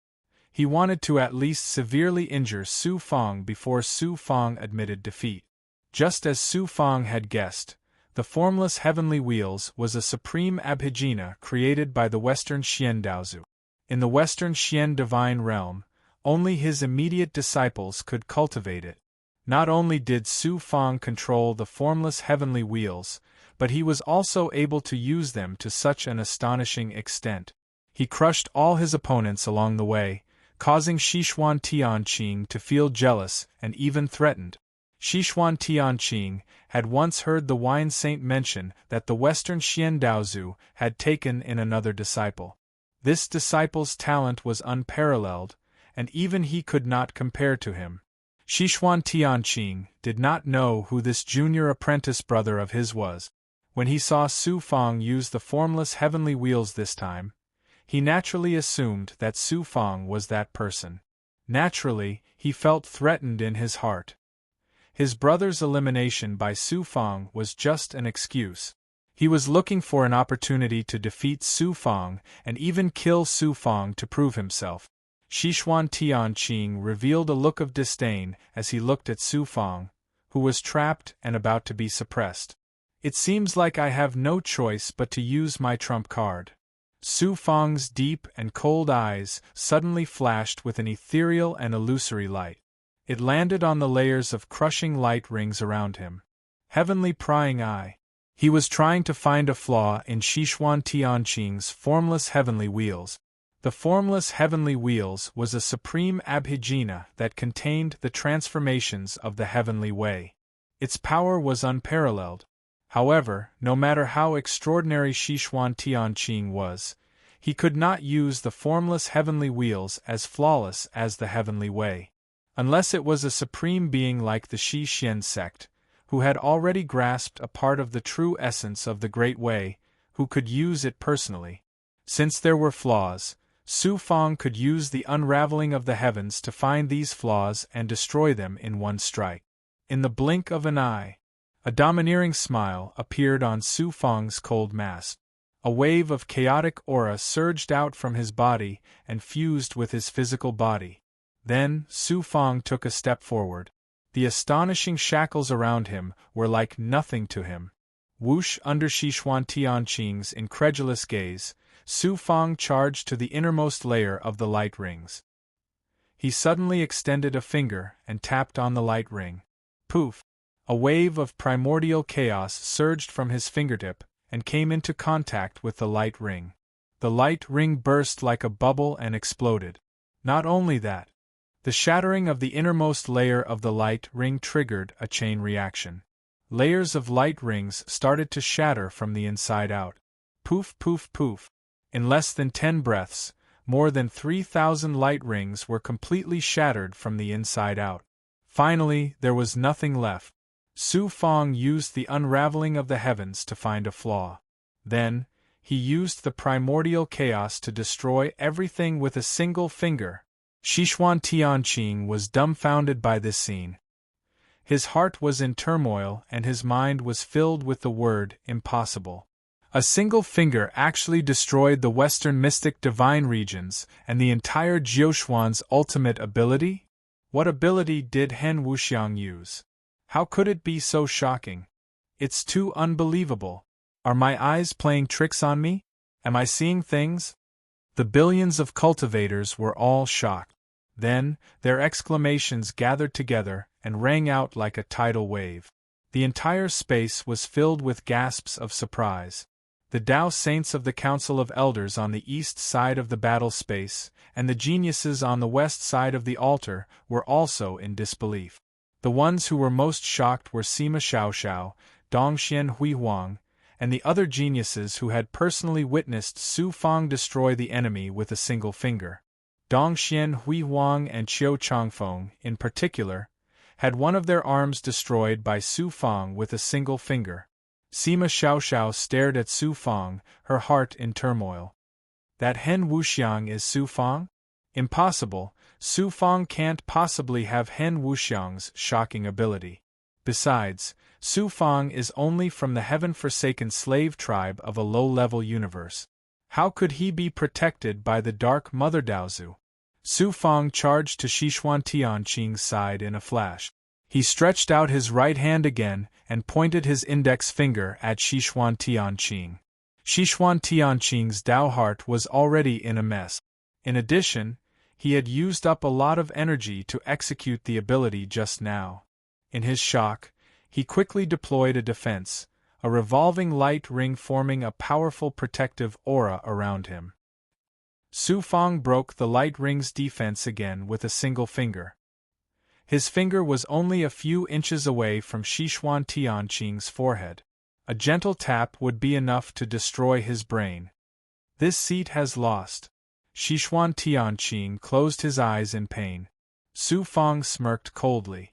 Speaker 1: He wanted to at least severely injure Su Fang before Su Fang admitted defeat. Just as Su Fang had guessed, the formless heavenly wheels was a supreme abhijna created by the Western Xian Daozu. In the Western Xian Divine Realm, only his immediate disciples could cultivate it. Not only did Su Fang control the formless heavenly wheels, but he was also able to use them to such an astonishing extent. He crushed all his opponents along the way, causing Sichuan Tianqing to feel jealous and even threatened. Sichuan Tianqing had once heard the wine saint mention that the Western Xian Daozu had taken in another disciple. This disciple's talent was unparalleled, and even he could not compare to him. Sichuan Tianqing did not know who this junior apprentice brother of his was. When he saw Su Fang use the formless heavenly wheels this time, he naturally assumed that Su Fang was that person. Naturally, he felt threatened in his heart. His brother's elimination by Su Fang was just an excuse. He was looking for an opportunity to defeat Su Fang and even kill Su Fang to prove himself. Sichuan Tianqing revealed a look of disdain as he looked at Su Fang, who was trapped and about to be suppressed. It seems like I have no choice but to use my trump card. Su Fang's deep and cold eyes suddenly flashed with an ethereal and illusory light. It landed on the layers of crushing light rings around him. Heavenly prying eye. He was trying to find a flaw in Sichuan Tianqing's formless heavenly wheels. The formless heavenly wheels was a supreme abhijna that contained the transformations of the heavenly way. Its power was unparalleled. However, no matter how extraordinary Sichuan Tianqing was, he could not use the formless heavenly wheels as flawless as the heavenly way. Unless it was a supreme being like the Shi Xian sect, who had already grasped a part of the true essence of the Great Way, who could use it personally. Since there were flaws, Su Fang could use the unraveling of the heavens to find these flaws and destroy them in one strike. In the blink of an eye, a domineering smile appeared on Su Fang's cold mask. A wave of chaotic aura surged out from his body and fused with his physical body. Then, Su Fang took a step forward. The astonishing shackles around him were like nothing to him. Whoosh! Under Sichuan Tianqing's incredulous gaze, Su Fang charged to the innermost layer of the light rings. He suddenly extended a finger and tapped on the light ring. Poof! A wave of primordial chaos surged from his fingertip and came into contact with the light ring. The light ring burst like a bubble and exploded. Not only that, the shattering of the innermost layer of the light ring triggered a chain reaction. Layers of light rings started to shatter from the inside out. Poof, poof, poof. In less than 10 breaths, more than 3,000 light rings were completely shattered from the inside out. Finally, there was nothing left. Su Fang used the unraveling of the heavens to find a flaw. Then, he used the primordial chaos to destroy everything with a single finger. Sichuan Tianqing was dumbfounded by this scene. His heart was in turmoil and his mind was filled with the word impossible. A single finger actually destroyed the Western mystic divine regions and the entire Jiuxuan's ultimate ability? What ability did Hen Wuxiang use? How could it be so shocking? It's too unbelievable. Are my eyes playing tricks on me? Am I seeing things? The billions of cultivators were all shocked. Then, their exclamations gathered together and rang out like a tidal wave. The entire space was filled with gasps of surprise. The Tao saints of the Council of Elders on the east side of the battle space, and the geniuses on the west side of the altar, were also in disbelief. The ones who were most shocked were Sima Xiaoxiao, Dongxian Huihuang, and the other geniuses who had personally witnessed Su Fang destroy the enemy with a single finger. Dongxian Huihuang and Qiu Changfeng, in particular, had one of their arms destroyed by Su Fang with a single finger. Sima Xiaoxiao stared at Su Fang, her heart in turmoil. That Hen Wuxiang is Su Fang? Impossible, Su Fang can't possibly have Hen Wuxiang's shocking ability. Besides, Su Fang is only from the heaven-forsaken slave tribe of a low-level universe. How could he be protected by the Dark Mother Daozu? Su Fang charged to Sichuan Tianqing's side in a flash. He stretched out his right hand again and pointed his index finger at Sichuan Tianqing. Sichuan Tianqing's Tao heart was already in a mess. In addition, he had used up a lot of energy to execute the ability just now. In his shock, he quickly deployed a defense, a revolving light ring forming a powerful protective aura around him. Su Fang broke the light ring's defense again with a single finger. His finger was only a few inches away from Sichuan Tianqing's forehead. A gentle tap would be enough to destroy his brain. This seat has lost. Sichuan Tianqing closed his eyes in pain. Su Fang smirked coldly.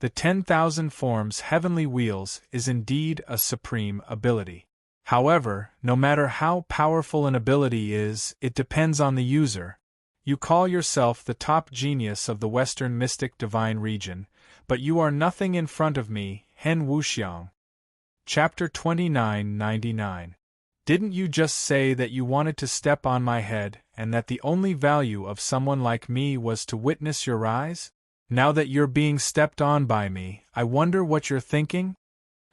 Speaker 1: The 10,000 forms heavenly wheels is indeed a supreme ability. However, no matter how powerful an ability is, it depends on the user. You call yourself the top genius of the Western mystic divine region, but you are nothing in front of me, Hen Wuxiang. Chapter 2999. Didn't you just say that you wanted to step on my head and that the only value of someone like me was to witness your rise? Now that you're being stepped on by me, I wonder what you're thinking?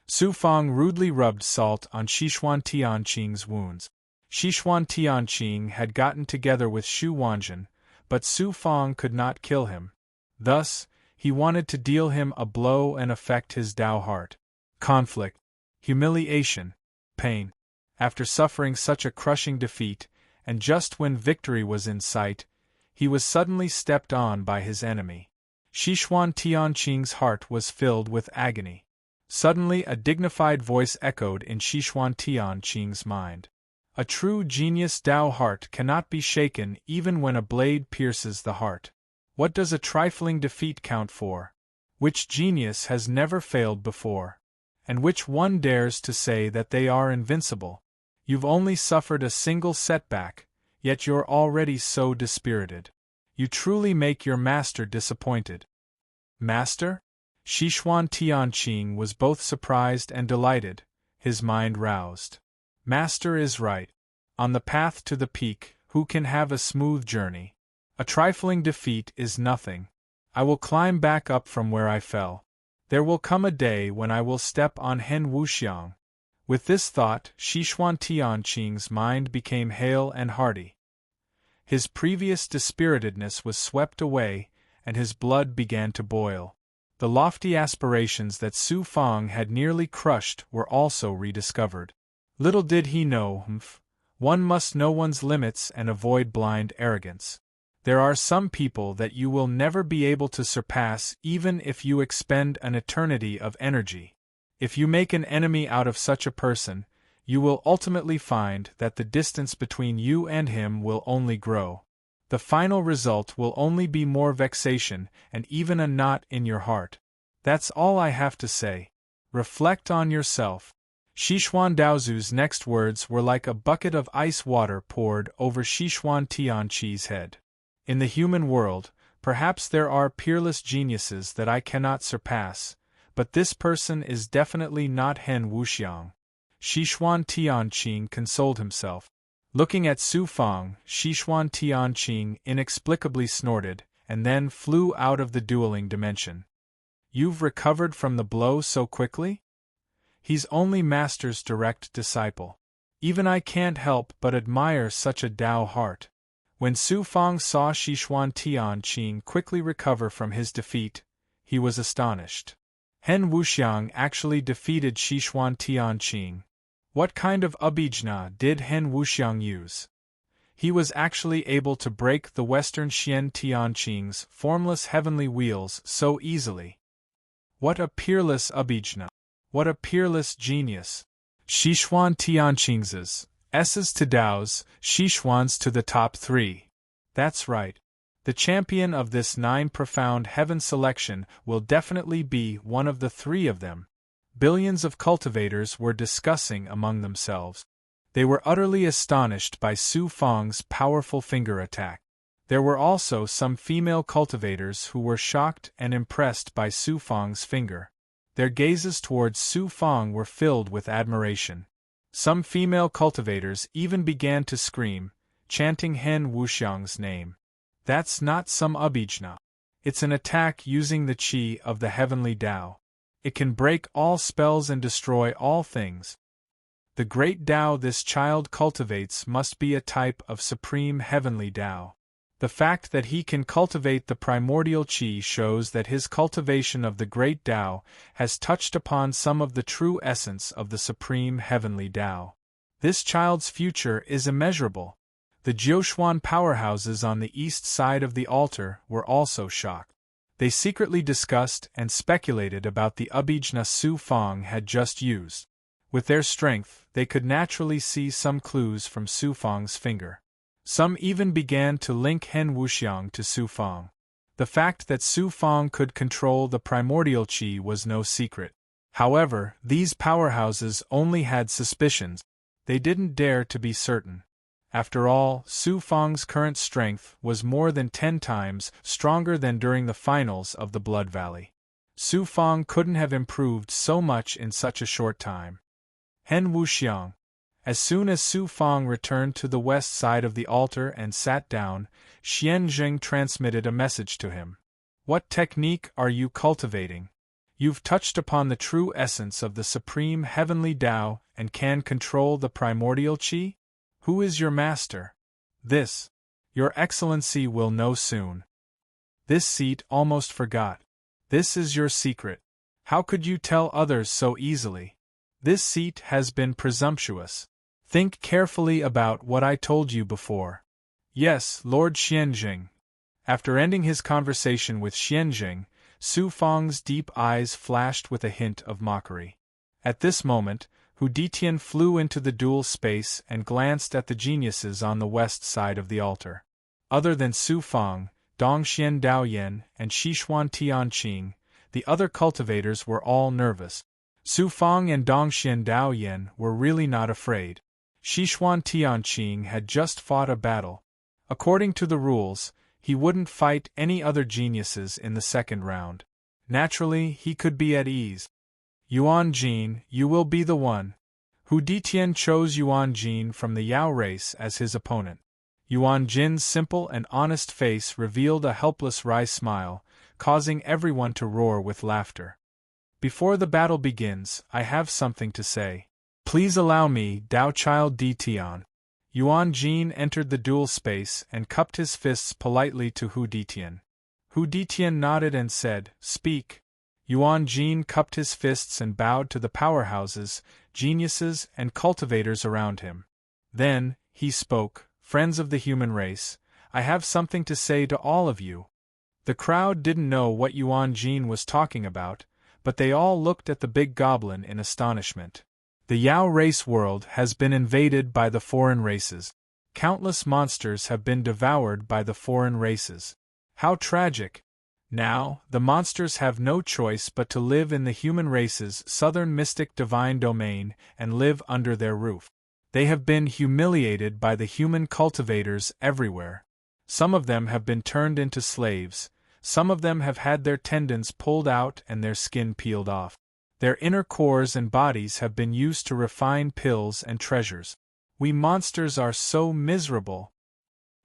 Speaker 1: Su Fang rudely rubbed salt on Xishuan Tianqing's wounds. Xishuan Tianqing had gotten together with Xu Wanjin, but Su Fang could not kill him. Thus, he wanted to deal him a blow and affect his Tao heart. Conflict, humiliation, pain. After suffering such a crushing defeat, and just when victory was in sight, he was suddenly stepped on by his enemy. Xishuan Tianqing's heart was filled with agony. Suddenly a dignified voice echoed in Xishuan Tianqing's mind. A true genius Tao heart cannot be shaken even when a blade pierces the heart. What does a trifling defeat count for? Which genius has never failed before? And which one dares to say that they are invincible? You've only suffered a single setback, yet you're already so dispirited. You truly make your master disappointed. Master? Xishuan Tianqing was both surprised and delighted, his mind roused. Master is right. On the path to the peak, who can have a smooth journey? A trifling defeat is nothing. I will climb back up from where I fell. There will come a day when I will step on Hen Wuxiang. With this thought, Xishuan Tianqing's mind became hale and hearty. His previous dispiritedness was swept away, and his blood began to boil. The lofty aspirations that Su Fang had nearly crushed were also rediscovered. Little did he know, one must know one's limits and avoid blind arrogance. There are some people that you will never be able to surpass even if you expend an eternity of energy. If you make an enemy out of such a person, you will ultimately find that the distance between you and him will only grow. The final result will only be more vexation and even a knot in your heart. That's all I have to say. Reflect on yourself. Xishuan Daozu's next words were like a bucket of ice water poured over Xishuan Tianqi's head. In the human world, perhaps there are peerless geniuses that I cannot surpass, but this person is definitely not Hen Wuxiang. Xishuan Tianqing consoled himself. Looking at Su Fang, Xishuan Tianqing inexplicably snorted, and then flew out of the dueling dimension. You've recovered from the blow so quickly? He's only Master's direct disciple. Even I can't help but admire such a Tao heart. When Su Fang saw Xishuan Tianqing quickly recover from his defeat, he was astonished. Hen Wuxiang actually defeated Xishuan Tianqing. What kind of abhijna did Hen Wuxiang use? He was actually able to break the Western Xian Tianqing's formless heavenly wheels so easily. What a peerless abhijna! What a peerless genius! Xishuan Tianqing's S's to Dao's, Xishuan's to the top 3. That's right. The champion of this 9 profound heaven selection will definitely be one of the 3 of them. Billions of cultivators were discussing among themselves. They were utterly astonished by Su Fang's powerful finger attack. There were also some female cultivators who were shocked and impressed by Su Fang's finger. Their gazes towards Su Fang were filled with admiration. Some female cultivators even began to scream, chanting Hen Wuxiang's name. That's not some abhijna. It's an attack using the qi of the heavenly Tao. It can break all spells and destroy all things. The great Tao this child cultivates must be a type of supreme heavenly Tao. The fact that he can cultivate the primordial qi shows that his cultivation of the great Tao has touched upon some of the true essence of the supreme heavenly Tao. This child's future is immeasurable. The Jiushuan powerhouses on the east side of the altar were also shocked. They secretly discussed and speculated about the abhijna Su Fang had just used. With their strength, they could naturally see some clues from Su Fang's finger. Some even began to link Hen Wuxiang to Su Fang. The fact that Su Fang could control the primordial qi was no secret. However, these powerhouses only had suspicions. They didn't dare to be certain. After all, Su Fang's current strength was more than 10 times stronger than during the finals of the Blood Valley. Su Fang couldn't have improved so much in such a short time. Hen Wuxiang. As soon as Su Fang returned to the west side of the altar and sat down, Xianzheng transmitted a message to him. What technique are you cultivating? You've touched upon the true essence of the supreme heavenly Tao and can control the primordial qi? Who is your master? This, Your Excellency will know soon. This seat almost forgot. This is your secret. How could you tell others so easily? This seat has been presumptuous. Think carefully about what I told you before. Yes, Lord Xianzheng. After ending his conversation with Xianzheng, Su Fang's deep eyes flashed with a hint of mockery. At this moment, Hu Detian flew into the dual space and glanced at the geniuses on the west side of the altar. Other than Su Fang, Dongxian Daoyan, and Xishuan Tianqing, the other cultivators were all nervous. Su Fang and Dongxian Daoyan were really not afraid. Xishuan Tianqing had just fought a battle. According to the rules, he wouldn't fight any other geniuses in the second round. Naturally, he could be at ease. Yuan Jin, you will be the one. Hu Detian chose Yuan Jin from the Yao race as his opponent. Yuan Jin's simple and honest face revealed a helpless wry smile, causing everyone to roar with laughter. Before the battle begins, I have something to say. Please allow me, Dao Child Detian. Yuan Jin entered the dual space and cupped his fists politely to Hu Detian. Hu Detian nodded and said, Speak. Yuan Jin cupped his fists and bowed to the powerhouses, geniuses, and cultivators around him. Then, he spoke, Friends of the human race, I have something to say to all of you. The crowd didn't know what Yuan Jin was talking about, but they all looked at the big goblin in astonishment. The Yao race world has been invaded by the foreign races. Countless monsters have been devoured by the foreign races. How tragic! Now, the monsters have no choice but to live in the human race's southern mystic divine domain and live under their roof. They have been humiliated by the human cultivators everywhere. Some of them have been turned into slaves, some of them have had their tendons pulled out and their skin peeled off. Their inner cores and bodies have been used to refine pills and treasures. We monsters are so miserable.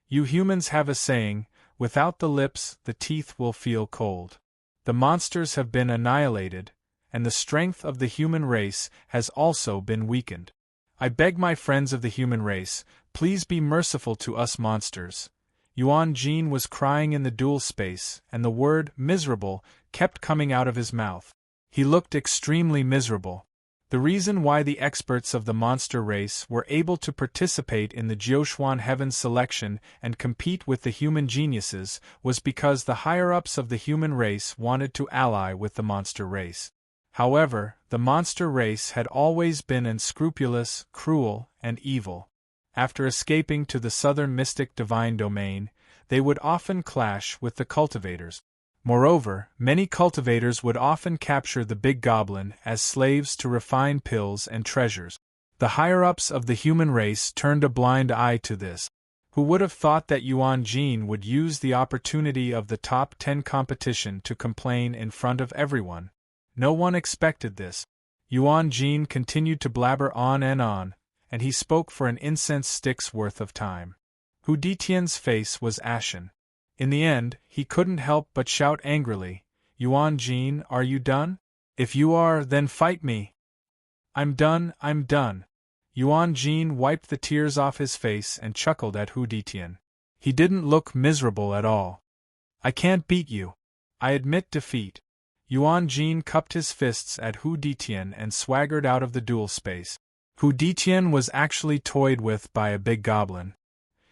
Speaker 1: You humans have a saying, without the lips, the teeth will feel cold. The monsters have been annihilated, and the strength of the human race has also been weakened. I beg my friends of the human race, please be merciful to us monsters. Yuan Jin was crying in the dual space, and the word miserable kept coming out of his mouth. He looked extremely miserable. The reason why the experts of the monster race were able to participate in the Jiuxuan Heaven selection and compete with the human geniuses was because the higher-ups of the human race wanted to ally with the monster race. However, the monster race had always been unscrupulous, cruel, and evil. After escaping to the southern mystic divine domain, they would often clash with the cultivators. Moreover, many cultivators would often capture the big goblin as slaves to refine pills and treasures. The higher-ups of the human race turned a blind eye to this. Who would have thought that Yuan Jin would use the opportunity of the top 10 competition to complain in front of everyone? No one expected this. Yuan Jin continued to blabber on, and he spoke for an incense stick's worth of time. Hu Detian's face was ashen. In the end, he couldn't help but shout angrily, Yuan Jin, are you done? If you are, then fight me. I'm done. Yuan Jin wiped the tears off his face and chuckled at Hu Detian. He didn't look miserable at all. I can't beat you. I admit defeat. Yuan Jin cupped his fists at Hu Detian and swaggered out of the dual space. Hu Detian was actually toyed with by a big goblin.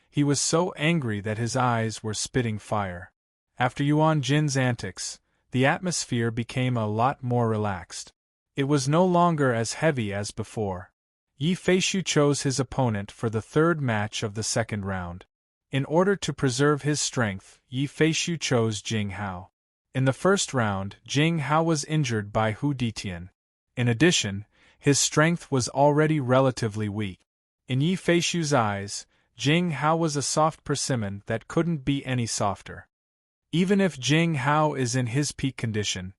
Speaker 1: He was so angry that his eyes were spitting fire. After Yuan Jin's antics, the atmosphere became a lot more relaxed. It was no longer as heavy as before. Yi Feishu chose his opponent for the third match of the second round. In order to preserve his strength, Yi Feishu chose Jing Hao. In the first round, Jing Hao was injured by Hu Detian. In addition, his strength was already relatively weak. In Yi Feishu's eyes, Jing Hao was a soft persimmon that couldn't be any softer. Even if Jing Hao is in his peak condition,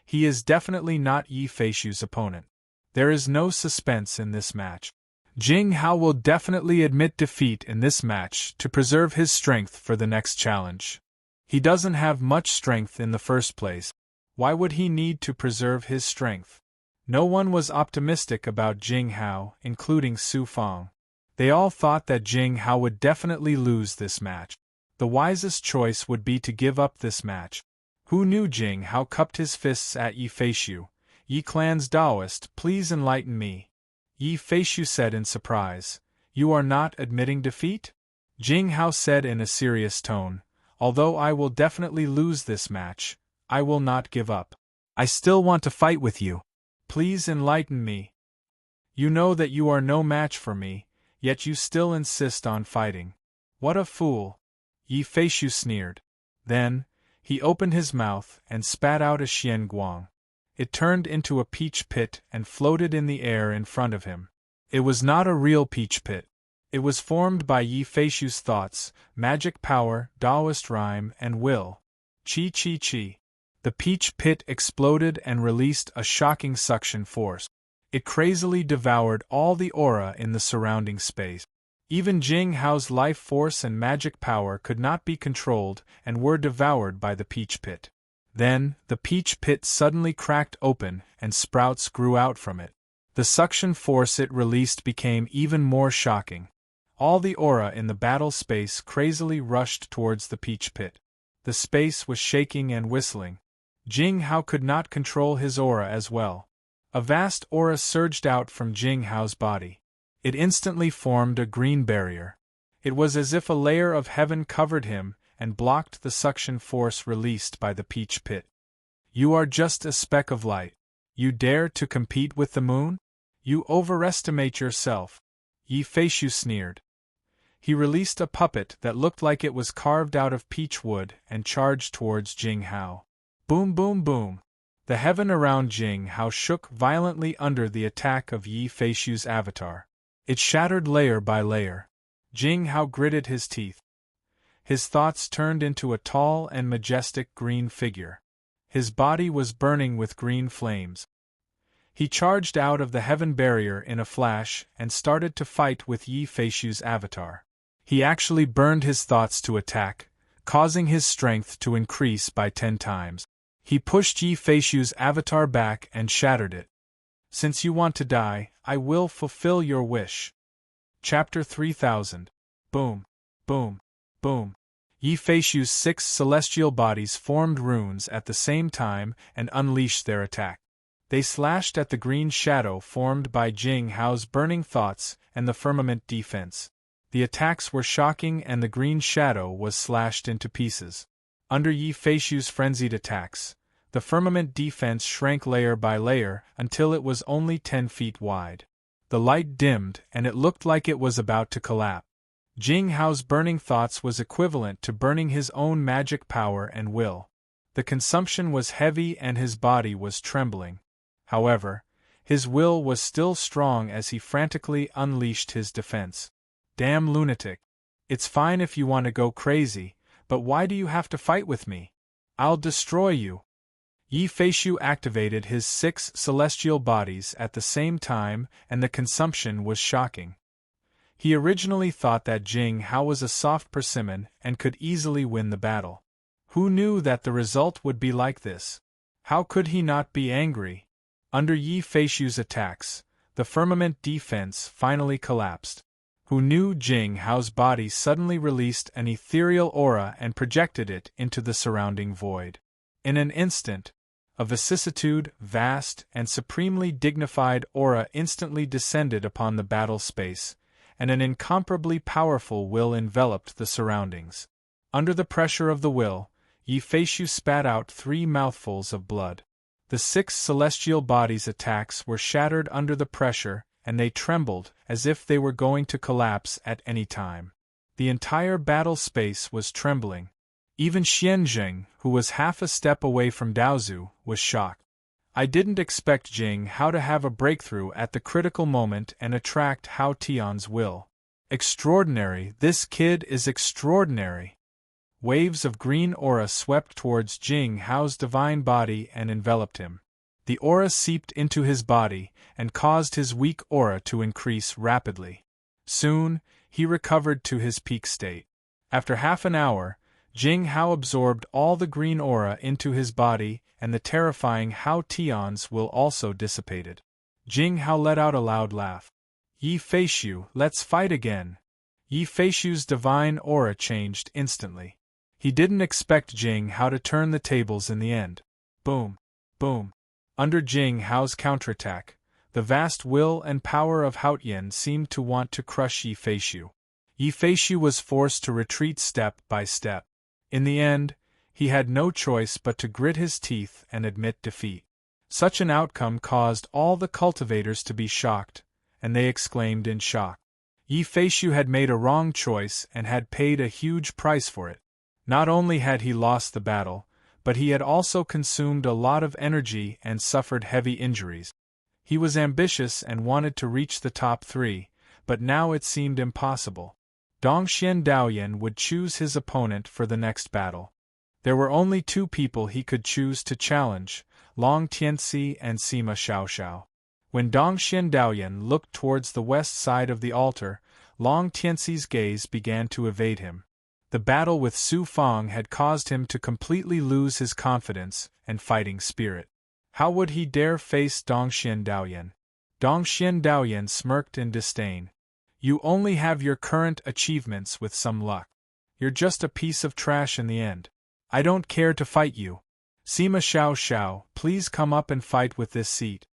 Speaker 1: he is definitely not Yi Feishu's opponent. There is no suspense in this match. Jing Hao will definitely admit defeat in this match to preserve his strength for the next challenge. He doesn't have much strength in the first place. Why would he need to preserve his strength? No one was optimistic about Jing Hao, including Su Fang. They all thought that Jing Hao would definitely lose this match. The wisest choice would be to give up this match. Who knew Jing Hao cupped his fists at Yi Feishu? Yi clan's Taoist, please enlighten me. Yi Feishu said in surprise. You are not admitting defeat? Jing Hao said in a serious tone. Although I will definitely lose this match, I will not give up. I still want to fight with you. Please enlighten me. You know that you are no match for me, yet you still insist on fighting. What a fool! Yi Feishu sneered. Then, he opened his mouth and spat out a xian guang. It turned into a peach pit and floated in the air in front of him. It was not a real peach pit. It was formed by Yi Feishu's thoughts, magic power, Taoist rhyme, and will. Chi chi chi. The peach pit exploded and released a shocking suction force. It crazily devoured all the aura in the surrounding space. Even Jing Hao's life force and magic power could not be controlled and were devoured by the peach pit. Then, the peach pit suddenly cracked open and sprouts grew out from it. The suction force it released became even more shocking. All the aura in the battle space crazily rushed towards the peach pit. The space was shaking and whistling. Jing Hao could not control his aura as well. A vast aura surged out from Jing Hao's body. It instantly formed a green barrier. It was as if a layer of heaven covered him and blocked the suction force released by the peach pit. You are just a speck of light. You dare to compete with the moon? You overestimate yourself. Yi Feishu sneered. He released a puppet that looked like it was carved out of peach wood and charged towards Jing Hao. Boom boom boom. The heaven around Jing Hao shook violently under the attack of Yi Feishu's avatar. It shattered layer by layer. Jing Hao gritted his teeth. His thoughts turned into a tall and majestic green figure. His body was burning with green flames. He charged out of the heaven barrier in a flash and started to fight with Yi Feishu's avatar. He actually burned his thoughts to attack, causing his strength to increase by 10 times. He pushed Yi Feishu's avatar back and shattered it. Since you want to die, I will fulfill your wish. Chapter 3000. Boom. Boom. Boom. Yi Feishu's 6 celestial bodies formed runes at the same time and unleashed their attack. They slashed at the green shadow formed by Jing Hao's burning thoughts and the firmament defense. The attacks were shocking and the green shadow was slashed into pieces. Under Yi Feishu's frenzied attacks, the firmament defense shrank layer by layer until it was only 10 feet wide. The light dimmed and it looked like it was about to collapse. Jing Hao's burning thoughts was equivalent to burning his own magic power and will. The consumption was heavy and his body was trembling. However, his will was still strong as he frantically unleashed his defense. Damn lunatic. It's fine if you want to go crazy, but why do you have to fight with me? I'll destroy you. Yi Feishu activated his 6 celestial bodies at the same time and the consumption was shocking. He originally thought that Jing Hao was a soft persimmon and could easily win the battle. Who knew that the result would be like this? How could he not be angry? Under Yi Feishu's attacks, the firmament defense finally collapsed. Who knew Jing Hao's body suddenly released an ethereal aura and projected it into the surrounding void. In an instant, a vicissitude, vast and supremely dignified aura instantly descended upon the battle space, and an incomparably powerful will enveloped the surroundings. Under the pressure of the will, Yi Feishu spat out 3 mouthfuls of blood. The 6 celestial bodies' attacks were shattered under the pressure, and they trembled as if they were going to collapse at any time. The entire battle space was trembling. Even Xianzheng, who was half a step away from Daozu, was shocked. I didn't expect Jing Hao to have a breakthrough at the critical moment and attract Hao Tian's will. Extraordinary, this kid is extraordinary. Waves of green aura swept towards Jing Hao's divine body and enveloped him. The aura seeped into his body and caused his weak aura to increase rapidly. Soon, he recovered to his peak state. After half an hour, Jing Hao absorbed all the green aura into his body, and the terrifying Hao Tians will also dissipated. Jing Hao let out a loud laugh. Yi Feishu, let's fight again. Yi Feishu's divine aura changed instantly. He didn't expect Jing Hao to turn the tables in the end. Boom. Boom. Under Jing Hao's counterattack, the vast will and power of Haotian seemed to want to crush Yi Feishu. Yi Feishu was forced to retreat step by step. In the end, he had no choice but to grit his teeth and admit defeat. Such an outcome caused all the cultivators to be shocked, and they exclaimed in shock. Yi Feishu had made a wrong choice and had paid a huge price for it. Not only had he lost the battle, but he had also consumed a lot of energy and suffered heavy injuries. He was ambitious and wanted to reach the top 3, but now it seemed impossible. Dongxian Daoyan would choose his opponent for the next battle. There were only 2 people he could choose to challenge, Long Tianci and Sima Xiaoxiao. When Dongxian Daoyan looked towards the west side of the altar, Long Tianci's gaze began to evade him. The battle with Su Fang had caused him to completely lose his confidence and fighting spirit. How would he dare face Dongxian Daoyan? Dongxian Daoyan smirked in disdain. You only have your current achievements with some luck. You're just a piece of trash in the end. I don't care to fight you. Sima Xiaoxiao, please come up and fight with this seat.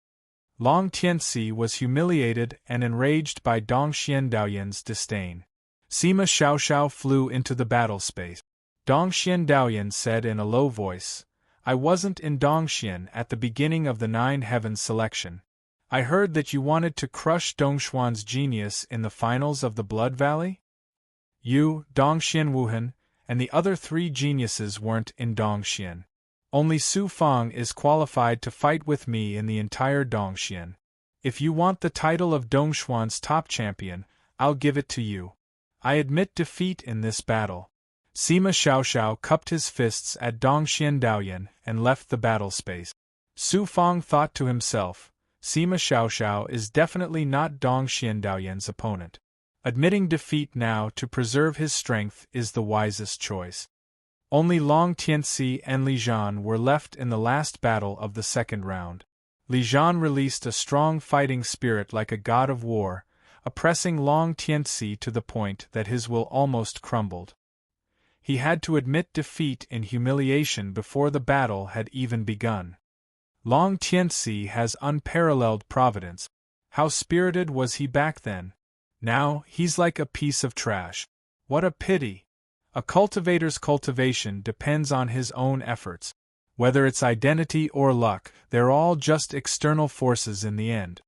Speaker 1: Long Tianci was humiliated and enraged by Dongxian Daoyan's disdain. Sima Xiaoxiao flew into the battle space. Dongxian Daoyan said in a low voice, I wasn't in Dongxian at the beginning of the 9 Heavens selection. I heard that you wanted to crush Dongshuan's genius in the finals of the Blood Valley? You, Dongxian Wuhan, and the other 3 geniuses weren't in Dongxian. Only Su Fang is qualified to fight with me in the entire Dongxian. If you want the title of Dongshuan's top champion, I'll give it to you. I admit defeat in this battle. Sima Xiaoxiao cupped his fists at Dongxian Daoyan and left the battle space. Su Fang thought to himself, Sima Xiaoxiao is definitely not Dongxian Daoyan's opponent. Admitting defeat now to preserve his strength is the wisest choice. Only Long Tianci and Li Zhan were left in the last battle of the second round. Li Zhan released a strong fighting spirit like a god of war, oppressing Long Tianci to the point that his will almost crumbled. He had to admit defeat in humiliation before the battle had even begun. Long Tianci has unparalleled providence. How spirited was he back then? Now, he's like a piece of trash. What a pity! A cultivator's cultivation depends on his own efforts. Whether it's identity or luck, they're all just external forces in the end.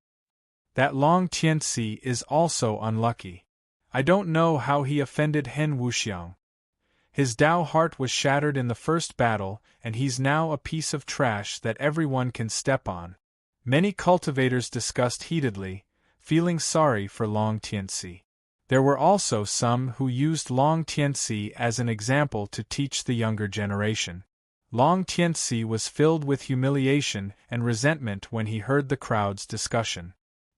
Speaker 1: That Long Tianci is also unlucky. I don't know how he offended Hen Wuxiang. His Dao heart was shattered in the first battle, and he's now a piece of trash that everyone can step on. Many cultivators discussed heatedly, feeling sorry for Long Tianci. There were also some who used Long Tianci as an example to teach the younger generation. Long Tianci was filled with humiliation and resentment when he heard the crowd's discussion.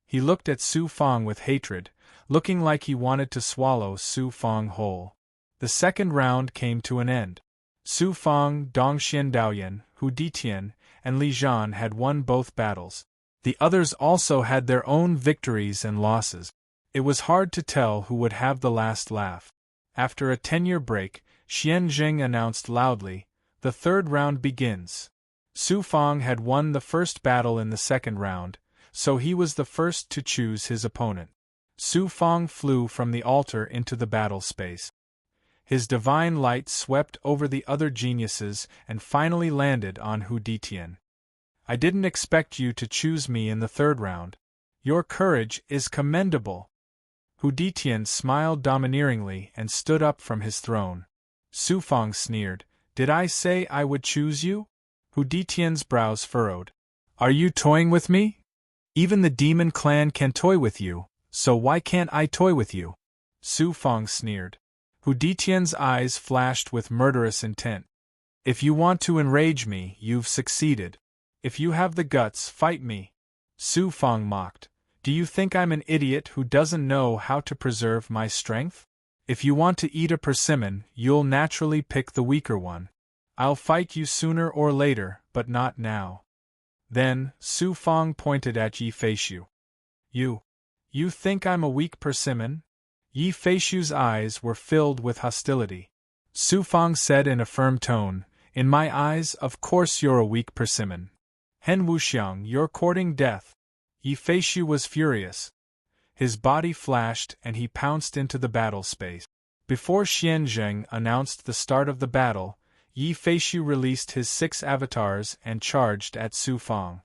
Speaker 1: He looked at Su Fang with hatred, looking like he wanted to swallow Su Fang whole. The second round came to an end. Su Fang, Dongxian Daoyan, Hu Ditian, and Li Zhan had won both battles. The others also had their own victories and losses. It was hard to tell who would have the last laugh. After a 10-year break, Xian Zheng announced loudly, "The third round begins." Su Fang had won the first battle in the second round, so he was the first to choose his opponent. Su Fang flew from the altar into the battle space. His divine light swept over the other geniuses and finally landed on Hu Ditian. "I didn't expect you to choose me in the third round. Your courage is commendable." Hu Ditian smiled domineeringly and stood up from his throne. Su Fang sneered, "Did I say I would choose you?" Hu Ditian's brows furrowed. "Are you toying with me? Even the demon clan can toy with you, so why can't I toy with you?" Su Fang sneered. Hu Ditian's eyes flashed with murderous intent. "If you want to enrage me, you've succeeded. If you have the guts, fight me. Su Fang mocked. Do you think I'm an idiot who doesn't know how to preserve my strength? If you want to eat a persimmon, you'll naturally pick the weaker one. I'll fight you sooner or later, but not now. Then, Su Fang pointed at Yi Feishu. You think I'm a weak persimmon? Yi Feishu's eyes were filled with hostility. Su Fang said in a firm tone, In my eyes, of course you're a weak persimmon. Hen Wuxiang, you're courting death. Yi Feishu was furious. His body flashed and he pounced into the battle space. Before Xianzheng announced the start of the battle, Yi Feishu released his 6 avatars and charged at Su Fang.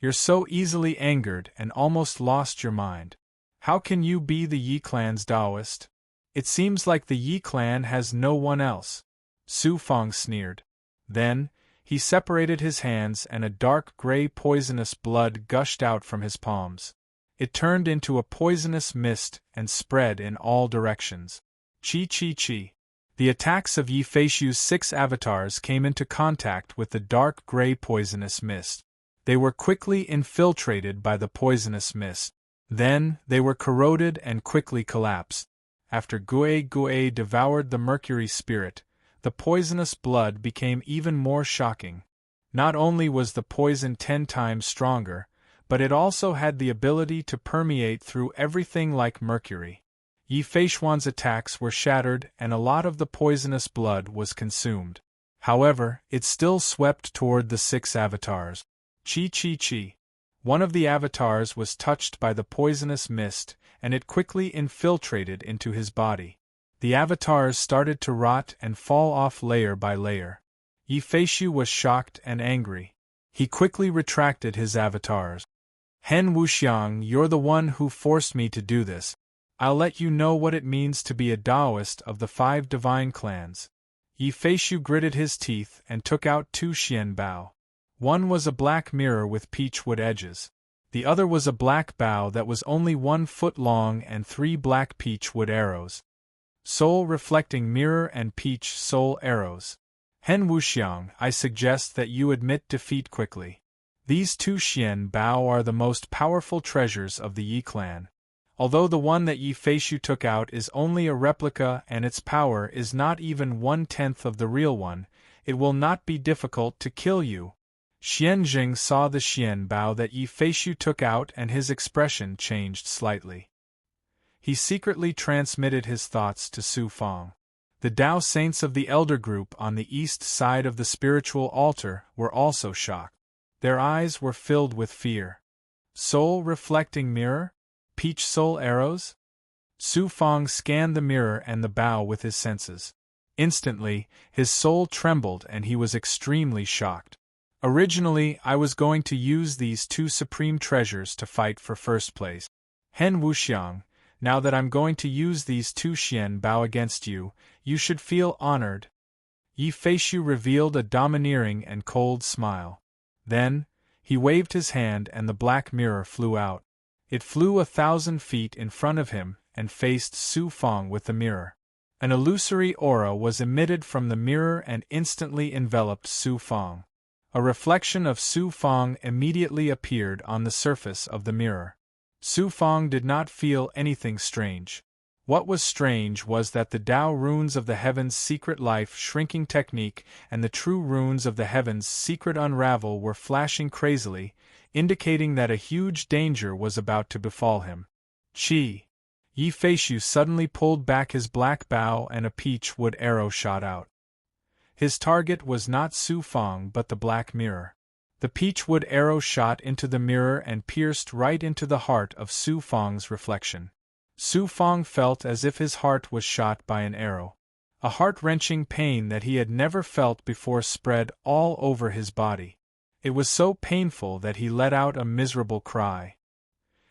Speaker 1: You're so easily angered and almost lost your mind. How can you be the Yi clan's Taoist? It seems like the Yi clan has no one else. Su Fang sneered. Then, he separated his hands and a dark gray poisonous blood gushed out from his palms. It turned into a poisonous mist and spread in all directions. Chi chi chi. The attacks of Yi Feishu's 6 avatars came into contact with the dark gray poisonous mist. They were quickly infiltrated by the poisonous mist. Then, they were corroded and quickly collapsed. After Gue devoured the mercury spirit, the poisonous blood became even more shocking. Not only was the poison 10 times stronger, but it also had the ability to permeate through everything like mercury. Yi Feishuan's attacks were shattered and a lot of the poisonous blood was consumed. However, it still swept toward the 6 avatars. Chi chi chi. One of the avatars was touched by the poisonous mist, and it quickly infiltrated into his body. The avatars started to rot and fall off layer by layer. Yi Feishu was shocked and angry. He quickly retracted his avatars. Hen Wuxiang, you're the one who forced me to do this. I'll let you know what it means to be a Taoist of the 5 divine clans. Yi Feishu gritted his teeth and took out 2 xian bao. One was a black mirror with peach wood edges. The other was a black bow that was only 1 foot long and 3 black peach wood arrows. Soul reflecting mirror and peach soul arrows. Hen Wuxiang, I suggest that you admit defeat quickly. These 2 xian bao are the most powerful treasures of the Yi clan. Although the one that Yi Feishu took out is only a replica and its power is not even 1/10 of the real one, it will not be difficult to kill you. Xianzheng saw the xian bao that Yi Feishu took out and his expression changed slightly. He secretly transmitted his thoughts to Su Fang. The Dao saints of the elder group on the east side of the spiritual altar were also shocked. Their eyes were filled with fear. Soul reflecting mirror? Peach soul arrows? Su Fang scanned the mirror and the bao with his senses. Instantly, his soul trembled and he was extremely shocked. Originally, I was going to use these 2 supreme treasures to fight for first place. Hen Wuxiang, now that I'm going to use these 2 xian bao against you, you should feel honored. Yi Feishu revealed a domineering and cold smile. Then, he waved his hand and the black mirror flew out. It flew 1,000 feet in front of him and faced Su Fang with the mirror. An illusory aura was emitted from the mirror and instantly enveloped Su Fang. A reflection of Su Fang immediately appeared on the surface of the mirror. Su Fang did not feel anything strange. What was strange was that the Tao runes of the heavens' secret life shrinking technique and the true runes of the heavens' secret unravel were flashing crazily, indicating that a huge danger was about to befall him. Chi! Yi Feishu suddenly pulled back his black bow and a peach wood arrow shot out. His target was not Su Fang but the black mirror. The peachwood arrow shot into the mirror and pierced right into the heart of Su Fang's reflection. Su Fang felt as if his heart was shot by an arrow. A heart-wrenching pain that he had never felt before spread all over his body. It was so painful that he let out a miserable cry.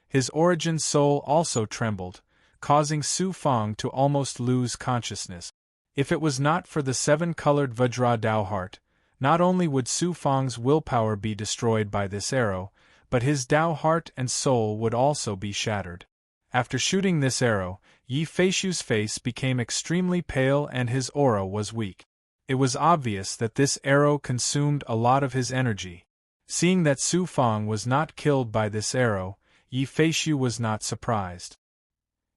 Speaker 1: His origin soul also trembled, causing Su Fang to almost lose consciousness. If it was not for the 7-colored Vajra Dao heart, not only would Su Fang's willpower be destroyed by this arrow, but his Dao heart and soul would also be shattered. After shooting this arrow, Yi Feishu's face became extremely pale and his aura was weak. It was obvious that this arrow consumed a lot of his energy. Seeing that Su Fang was not killed by this arrow, Yi Feishu was not surprised.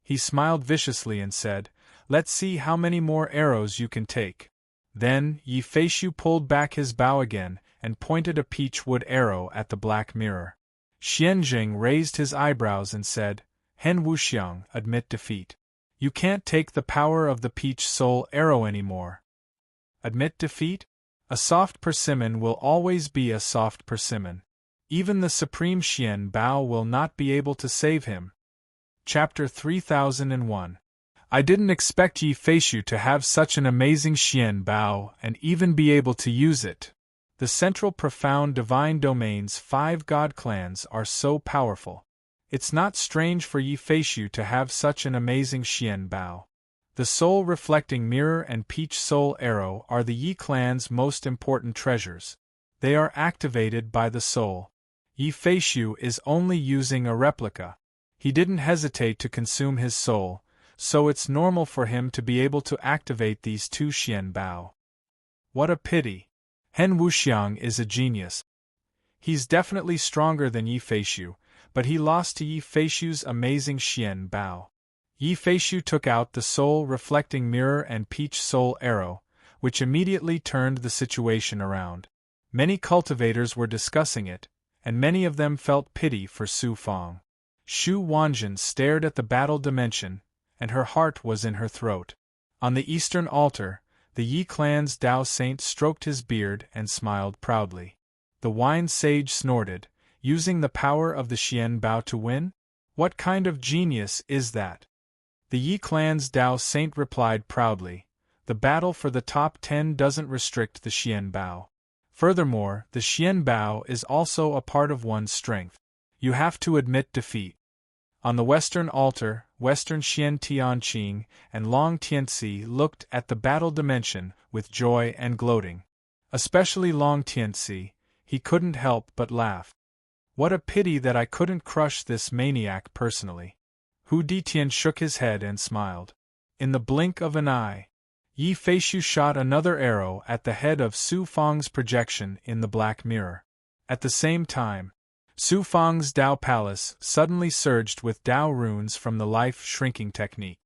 Speaker 1: He smiled viciously and said, "Let's see how many more arrows you can take." Then, Yi Feishu pulled back his bow again and pointed a peach wood arrow at the black mirror. Xianjing raised his eyebrows and said, "Hen Wuxiang, admit defeat. You can't take the power of the peach soul arrow anymore." Admit defeat? A soft persimmon will always be a soft persimmon. Even the supreme Xian Bao will not be able to save him. Chapter 3001. I didn't expect Yi Feishu to have such an amazing Xian Bao and even be able to use it. The central profound divine domain's 5 god clans are so powerful. It's not strange for Yi Feishu to have such an amazing Xian Bao. The soul reflecting mirror and peach soul arrow are the Yi clan's most important treasures. They are activated by the soul. Yi Feishu is only using a replica. He didn't hesitate to consume his soul, so it's normal for him to be able to activate these 2 Xian Bao. What a pity. Hen Wuxiang is a genius. He's definitely stronger than Yi Feishu, but he lost to Yi Feishu's amazing Xian Bao. Yi Feishu took out the soul-reflecting mirror and peach soul arrow, which immediately turned the situation around. Many cultivators were discussing it, and many of them felt pity for Su Fang. Shu Wanjin stared at the battle dimension, and her heart was in her throat. On the eastern altar, the Yi clan's Dao Saint stroked his beard and smiled proudly. The wine sage snorted, using the power of the Xian Bao to win? What kind of genius is that? The Yi clan's Dao Saint replied proudly, "The battle for the top 10 doesn't restrict the Xian Bao. Furthermore, the Xian Bao is also a part of one's strength. You have to admit defeat." On the western altar, Western Xian Tianqing and Long Tianci looked at the battle dimension with joy and gloating. Especially Long Tianci, he couldn't help but laugh. What a pity that I couldn't crush this maniac personally. Hu Ditian shook his head and smiled. In the blink of an eye, Yi Feishu shot another arrow at the head of Su Fang's projection in the black mirror. At the same time, Su Fang's Dao Palace suddenly surged with Dao runes from the life-shrinking technique.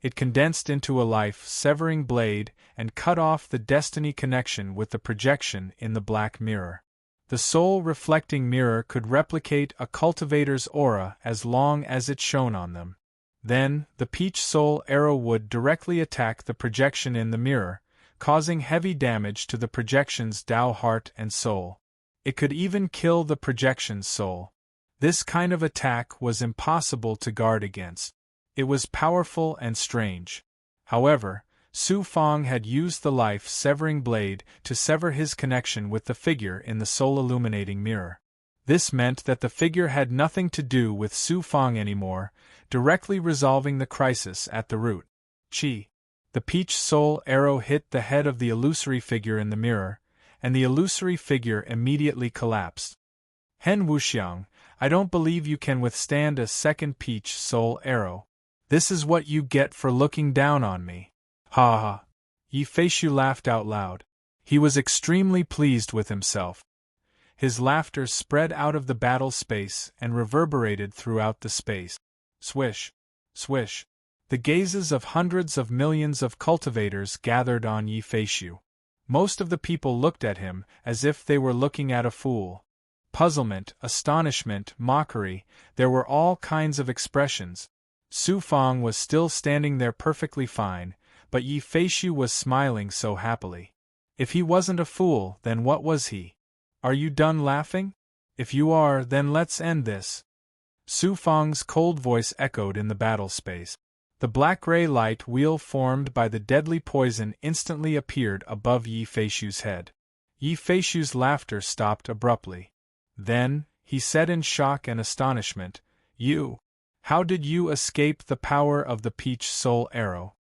Speaker 1: It condensed into a life-severing blade and cut off the destiny connection with the projection in the black mirror. The soul-reflecting mirror could replicate a cultivator's aura as long as it shone on them. Then, the peach soul arrow would directly attack the projection in the mirror, causing heavy damage to the projection's Dao heart and soul. It could even kill the projection's soul. This kind of attack was impossible to guard against. It was powerful and strange. However, Su Fang had used the life-severing blade to sever his connection with the figure in the soul-illuminating mirror. This meant that the figure had nothing to do with Su Fang anymore, directly resolving the crisis at the root. Chi. The peach soul arrow hit the head of the illusory figure in the mirror, and the illusory figure immediately collapsed. Hen Wuxiang, I don't believe you can withstand a second peach soul arrow. This is what you get for looking down on me. Ha ha. Yi Feishu laughed out loud. He was extremely pleased with himself. His laughter spread out of the battle space and reverberated throughout the space. Swish, swish. The gazes of hundreds of millions of cultivators gathered on Yi Feishu. Most of the people looked at him as if they were looking at a fool. Puzzlement, astonishment, mockery, there were all kinds of expressions. Su Fang was still standing there perfectly fine, but Yi Feishu was smiling so happily. If he wasn't a fool, then what was he? Are you done laughing? If you are, then let's end this. Su Fang's cold voice echoed in the battle space. The black-gray light wheel formed by the deadly poison instantly appeared above Yi Feishu's head. Yi Feishu's laughter stopped abruptly. Then, he said in shock and astonishment, "You! How did you escape the power of the peach soul arrow?"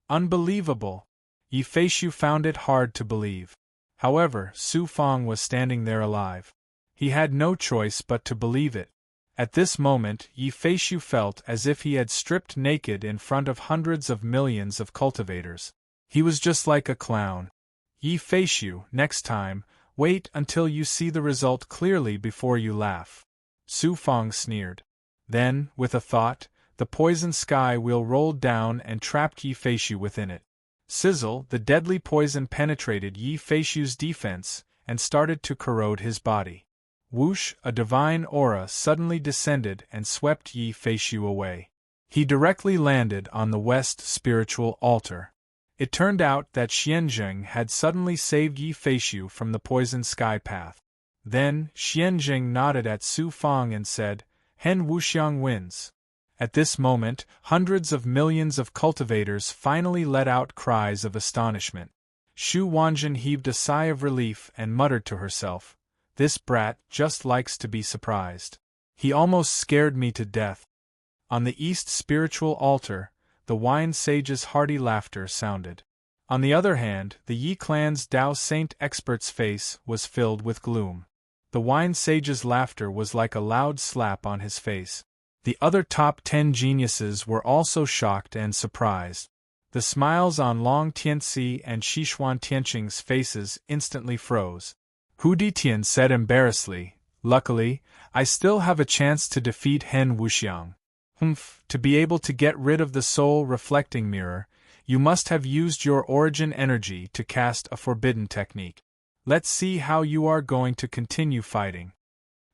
Speaker 1: Unbelievable! Yi Feishu found it hard to believe. However, Su Fang was standing there alive. He had no choice but to believe it. At this moment, Yi Feishu felt as if he had stripped naked in front of hundreds of millions of cultivators. He was just like a clown. Yi Feishu, next time, Wait until you see the result clearly before you laugh. Su Fang sneered. Then, with a thought, the poison sky wheel rolled down and trapped Yi Feishu within it. Sizzle, the deadly poison penetrated Yi Feishu's defense and started to corrode his body. Whoosh, a divine aura suddenly descended and swept Yi Feishu away. He directly landed on the west spiritual altar. It turned out that Xianzheng had suddenly saved Yi Feishu from the poison sky path. Then, Xianzheng nodded at Su Fang and said, "Hen Wuxiang wins." At this moment, hundreds of millions of cultivators finally let out cries of astonishment. Xu Wanjin heaved a sigh of relief and muttered to herself, "This brat just likes to be surprised. He almost scared me to death." On the east spiritual altar, the wine sage's hearty laughter sounded. On the other hand, the Yi clan's Dao Saint expert's face was filled with gloom. The wine sage's laughter was like a loud slap on his face. The other top 10 geniuses were also shocked and surprised. The smiles on Long Tianxi and Xishuan Tianqing's faces instantly froze. Hu Ditian said embarrassedly, "Luckily, I still have a chance to defeat Hen Wuxiang." To be able to get rid of the soul-reflecting mirror, you must have used your origin energy to cast a forbidden technique. Let's see how you are going to continue fighting.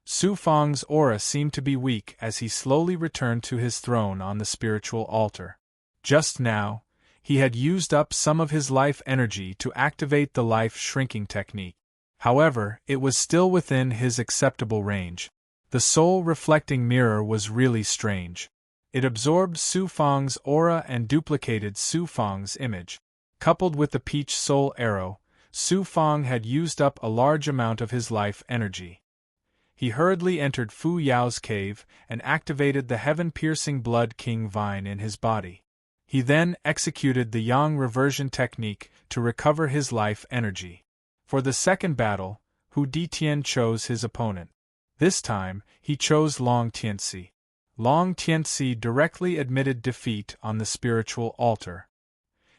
Speaker 1: Su Fang's aura seemed to be weak as he slowly returned to his throne on the spiritual altar. Just now, he had used up some of his life energy to activate the life-shrinking technique. However, it was still within his acceptable range. The soul-reflecting mirror was really strange. It absorbed Su Fang's aura and duplicated Su Fang's image. Coupled with the peach soul arrow, Su Fang had used up a large amount of his life energy. He hurriedly entered Fu Yao's cave and activated the heaven-piercing Blood King vine in his body. He then executed the Yang reversion technique to recover his life energy. For the second battle, Hu Ditian chose his opponent. This time, he chose Long Tianxi. Long Tianxi directly admitted defeat on the spiritual altar.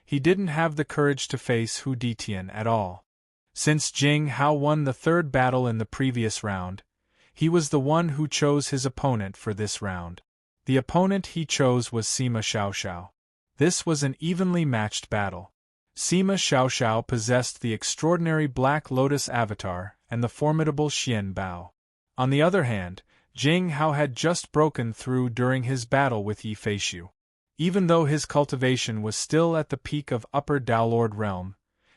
Speaker 1: He didn't have the courage to face Hu Ditian at all. Since Jing Hao won the third battle in the previous round, he was the one who chose his opponent for this round. The opponent he chose was Sima Xiaoxiao. This was an evenly matched battle. Sima Xiaoxiao possessed the extraordinary Black Lotus avatar and the formidable Xian Bao. On the other hand, Jing Hao had just broken through during his battle with Yi Feishu. Even though his cultivation was still at the peak of Upper Daolord realm,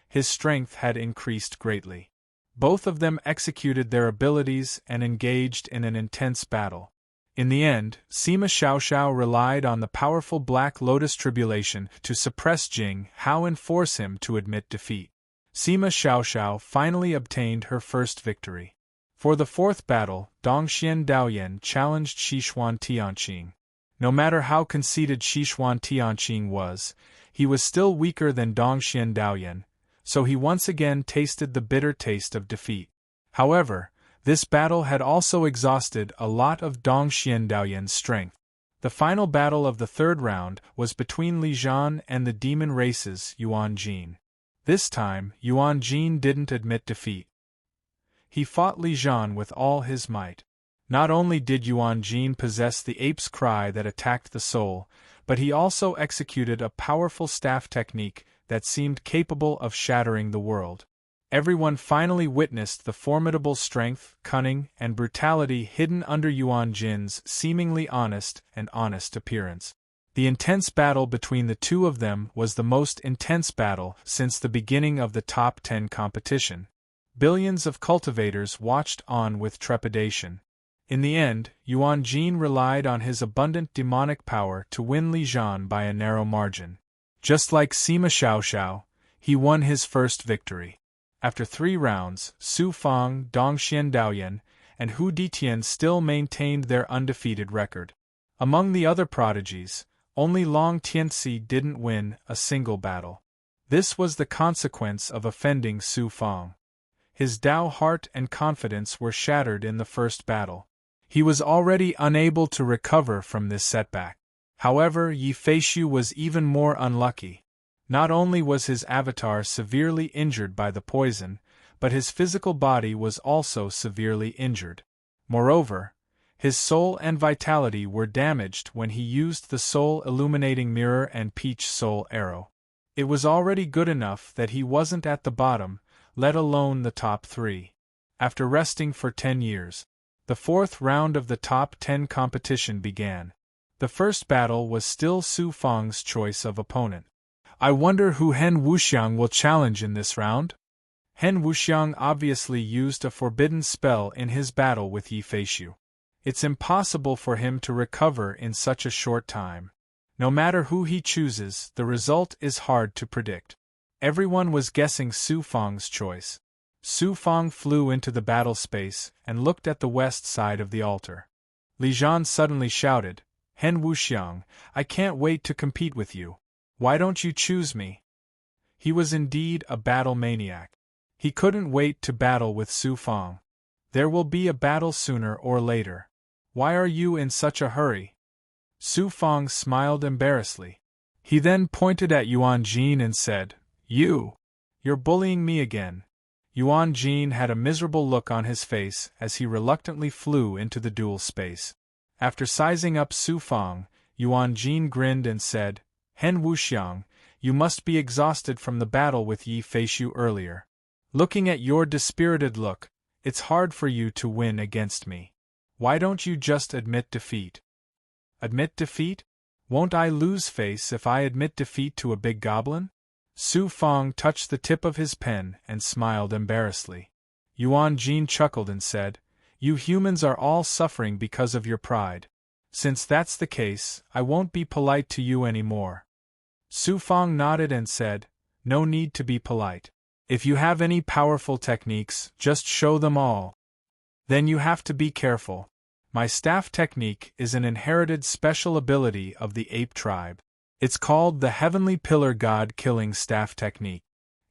Speaker 1: his strength had increased greatly. Both of them executed their abilities and engaged in an intense battle. In the end, Sima Xiaoxiao relied on the powerful Black Lotus tribulation to suppress Jing Hao and force him to admit defeat. Sima Xiaoxiao finally obtained her first victory. For the fourth battle, Dongxian Daoyan challenged Xishuan Tianqing. No matter how conceited Xishuan Tianqing was, he was still weaker than Dongxian Daoyan, so he once again tasted the bitter taste of defeat. However, this battle had also exhausted a lot of Dongxian Daoyan's strength. The final battle of the third round was between Li Zhan and the demon race's Yuan Jin. This time, Yuan Jin didn't admit defeat. He fought Li Zhan with all his might. Not only did Yuan Jin possess the ape's cry that attacked the soul, but he also executed a powerful staff technique that seemed capable of shattering the world. Everyone finally witnessed the formidable strength, cunning, and brutality hidden under Yuan Jin's seemingly honest appearance. The intense battle between the two of them was the most intense battle since the beginning of the top 10 competition. Billions of cultivators watched on with trepidation. In the end, Yuan Jin relied on his abundant demonic power to win Li Zhan by a narrow margin. Just like Sima Xiaoxiao, he won his first victory. After 3 rounds, Su Fang, Dongxian Daoyan, and Hu Ditian still maintained their undefeated record. Among the other prodigies, only Long Tianxi didn't win a single battle. This was the consequence of offending Su Fang. His Dao heart and confidence were shattered in the first battle. He was already unable to recover from this setback. However, Yi Feishu was even more unlucky. Not only was his avatar severely injured by the poison, but his physical body was also severely injured. Moreover, his soul and vitality were damaged when he used the soul illuminating mirror and peach soul arrow. It was already good enough that he wasn't at the bottom, let alone the top 3. After resting for 10 years, the 4th round of the top 10 competition began. The first battle was still Su Fang's choice of opponent. I wonder who Hen Wuxiang will challenge in this round? Hen Wuxiang obviously used a forbidden spell in his battle with Yi Feishu. It's impossible for him to recover in such a short time. No matter who he chooses, the result is hard to predict. Everyone was guessing Su Fang's choice. Su Fang flew into the battle space and looked at the west side of the altar. Li Zhan suddenly shouted, Hen Wuxiang, I can't wait to compete with you. Why don't you choose me? He was indeed a battle maniac. He couldn't wait to battle with Su Fang. There will be a battle sooner or later. Why are you in such a hurry? Su Fang smiled embarrassedly. He then pointed at Yuan Jin and said, You're bullying me again. Yuan Jin had a miserable look on his face as he reluctantly flew into the duel space. After sizing up Su Fang, Yuan Jin grinned and said, Hen Wuxiang, you must be exhausted from the battle with Yi Feishu earlier. Looking at your dispirited look, it's hard for you to win against me. Why don't you just admit defeat? Admit defeat? Won't I lose face if I admit defeat to a big goblin? Su Fang touched the tip of his pen and smiled embarrassedly. Yuan Jin chuckled and said, You humans are all suffering because of your pride. Since that's the case, I won't be polite to you anymore. Su Fang nodded and said, No need to be polite. If you have any powerful techniques, just show them all. Then you have to be careful. My staff technique is an inherited special ability of the ape tribe. It's called the Heavenly Pillar God Killing Staff Technique.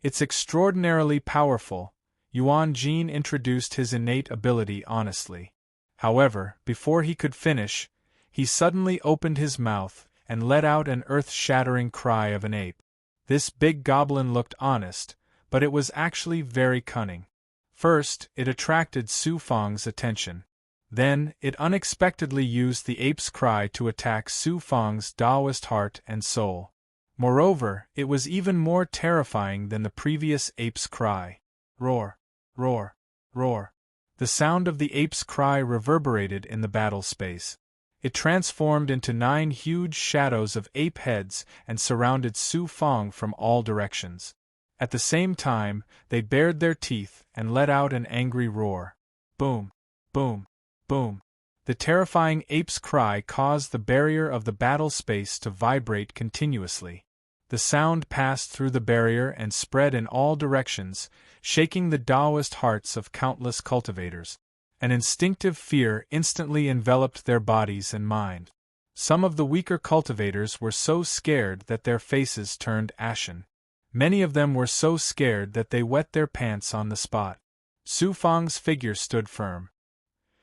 Speaker 1: It's extraordinarily powerful. Yuan Jin introduced his innate ability honestly. However, before he could finish, he suddenly opened his mouth and let out an earth-shattering cry of an ape. This big goblin looked honest, but it was actually very cunning. First, it attracted Su Fang's attention. Then, it unexpectedly used the ape's cry to attack Su Fang's Taoist heart and soul. Moreover, it was even more terrifying than the previous ape's cry. Roar, roar, roar. The sound of the ape's cry reverberated in the battle space. It transformed into 9 huge shadows of ape heads and surrounded Su Fang from all directions. At the same time, they bared their teeth and let out an angry roar. Boom, boom, boom. The terrifying ape's cry caused the barrier of the battle space to vibrate continuously. The sound passed through the barrier and spread in all directions, shaking the Taoist hearts of countless cultivators. An instinctive fear instantly enveloped their bodies and mind. Some of the weaker cultivators were so scared that their faces turned ashen. Many of them were so scared that they wet their pants on the spot. Su Fang's figure stood firm.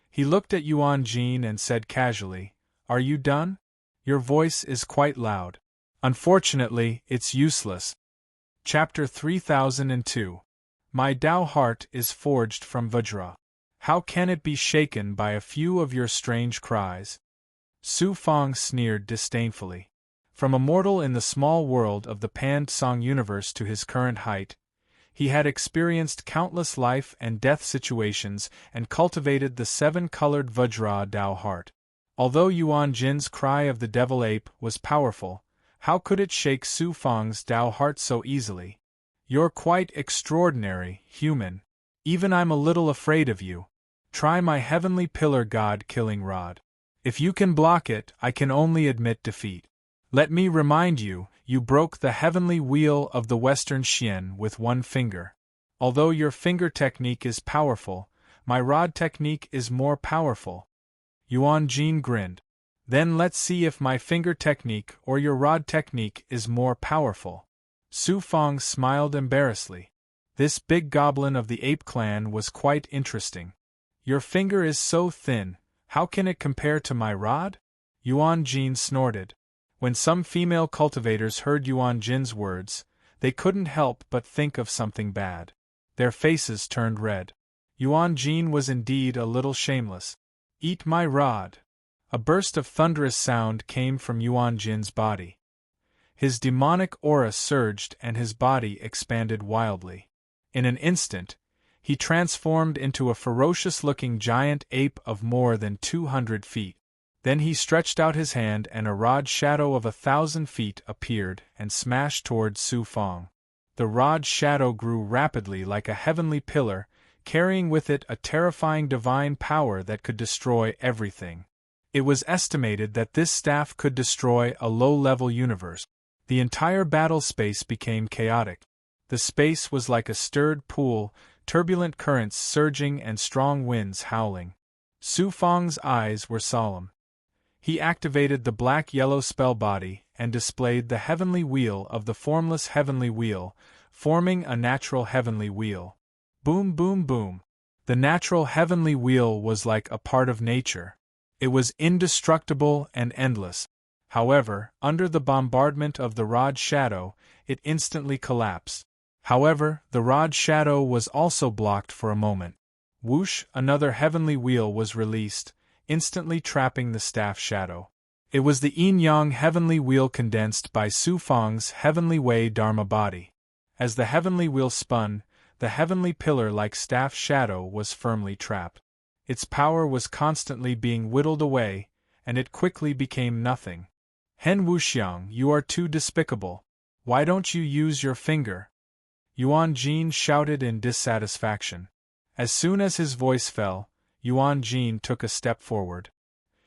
Speaker 1: He looked at Yuan Jin and said casually, Are you done? Your voice is quite loud. Unfortunately, it's useless. Chapter 3002. My Tao heart is forged from Vajra. How can it be shaken by a few of your strange cries? Su Fang sneered disdainfully. From a mortal in the small world of the Pan Song universe to his current height, he had experienced countless life and death situations and cultivated the 7-colored Vajra Tao heart. Although Yuan Jin's cry of the devil ape was powerful, how could it shake Su Fang's Tao heart so easily? You're quite extraordinary, human. Even I'm a little afraid of you. Try my Heavenly Pillar God Killing Rod. If you can block it, I can only admit defeat. Let me remind you, you broke the heavenly wheel of the Western Xian with one finger. Although your finger technique is powerful, my rod technique is more powerful. Yuan Jin grinned. Then let's see if my finger technique or your rod technique is more powerful. Su Fang smiled embarrassedly. This big goblin of the ape clan was quite interesting. Your finger is so thin, how can it compare to my rod? Yuan Jin snorted. When some female cultivators heard Yuan Jin's words, they couldn't help but think of something bad. Their faces turned red. Yuan Jin was indeed a little shameless. "Eat my rod!" A burst of thunderous sound came from Yuan Jin's body. His demonic aura surged and his body expanded wildly. In an instant, he transformed into a ferocious-looking giant ape of more than 200 feet. Then he stretched out his hand and a rod shadow of 1,000 feet appeared and smashed toward Su Fang. The rod shadow grew rapidly like a heavenly pillar, carrying with it a terrifying divine power that could destroy everything. It was estimated that this staff could destroy a low-level universe. The entire battle space became chaotic. The space was like a stirred pool, turbulent currents surging and strong winds howling. Su Fang's eyes were solemn. He activated the black-yellow spell body and displayed the heavenly wheel of the formless heavenly wheel, forming a natural heavenly wheel. Boom, boom, boom. The natural heavenly wheel was like a part of nature. It was indestructible and endless. However, under the bombardment of the rod shadow, it instantly collapsed. However, the rod shadow was also blocked for a moment. Whoosh, another heavenly wheel was released, instantly trapping the staff shadow. It was the yin-yang heavenly wheel condensed by Su Fang's heavenly way dharma body. As the heavenly wheel spun, the heavenly pillar-like staff shadow was firmly trapped. Its power was constantly being whittled away, and it quickly became nothing. "Hen Wuxiang, you are too despicable. Why don't you use your finger?" Yuan Jin shouted in dissatisfaction. As soon as his voice fell, Yuan Jin took a step forward.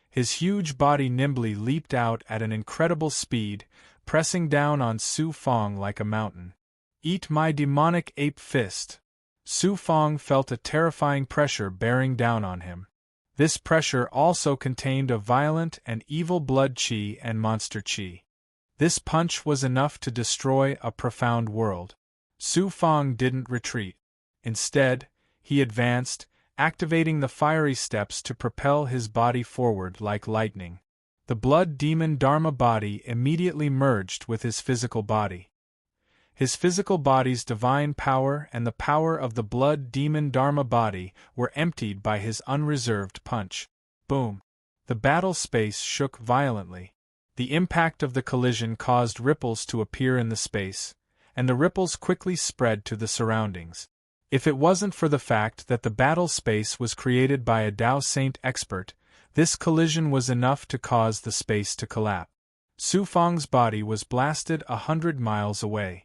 Speaker 1: His huge body nimbly leaped out at an incredible speed, pressing down on Su Fang like a mountain. "Eat my demonic ape fist!" Su Fang felt a terrifying pressure bearing down on him. This pressure also contained a violent and evil blood qi and monster qi. This punch was enough to destroy a profound world. Su Fang didn't retreat. Instead, he advanced, activating the fiery steps to propel his body forward like lightning. The blood demon Dharma body immediately merged with his physical body. His physical body's divine power and the power of the blood demon Dharma body were emptied by his unreserved punch. Boom! The battle space shook violently. The impact of the collision caused ripples to appear in the space, and the ripples quickly spread to the surroundings. If it wasn't for the fact that the battle space was created by a Dao Saint expert, this collision was enough to cause the space to collapse. Su Fang's body was blasted 100 miles away.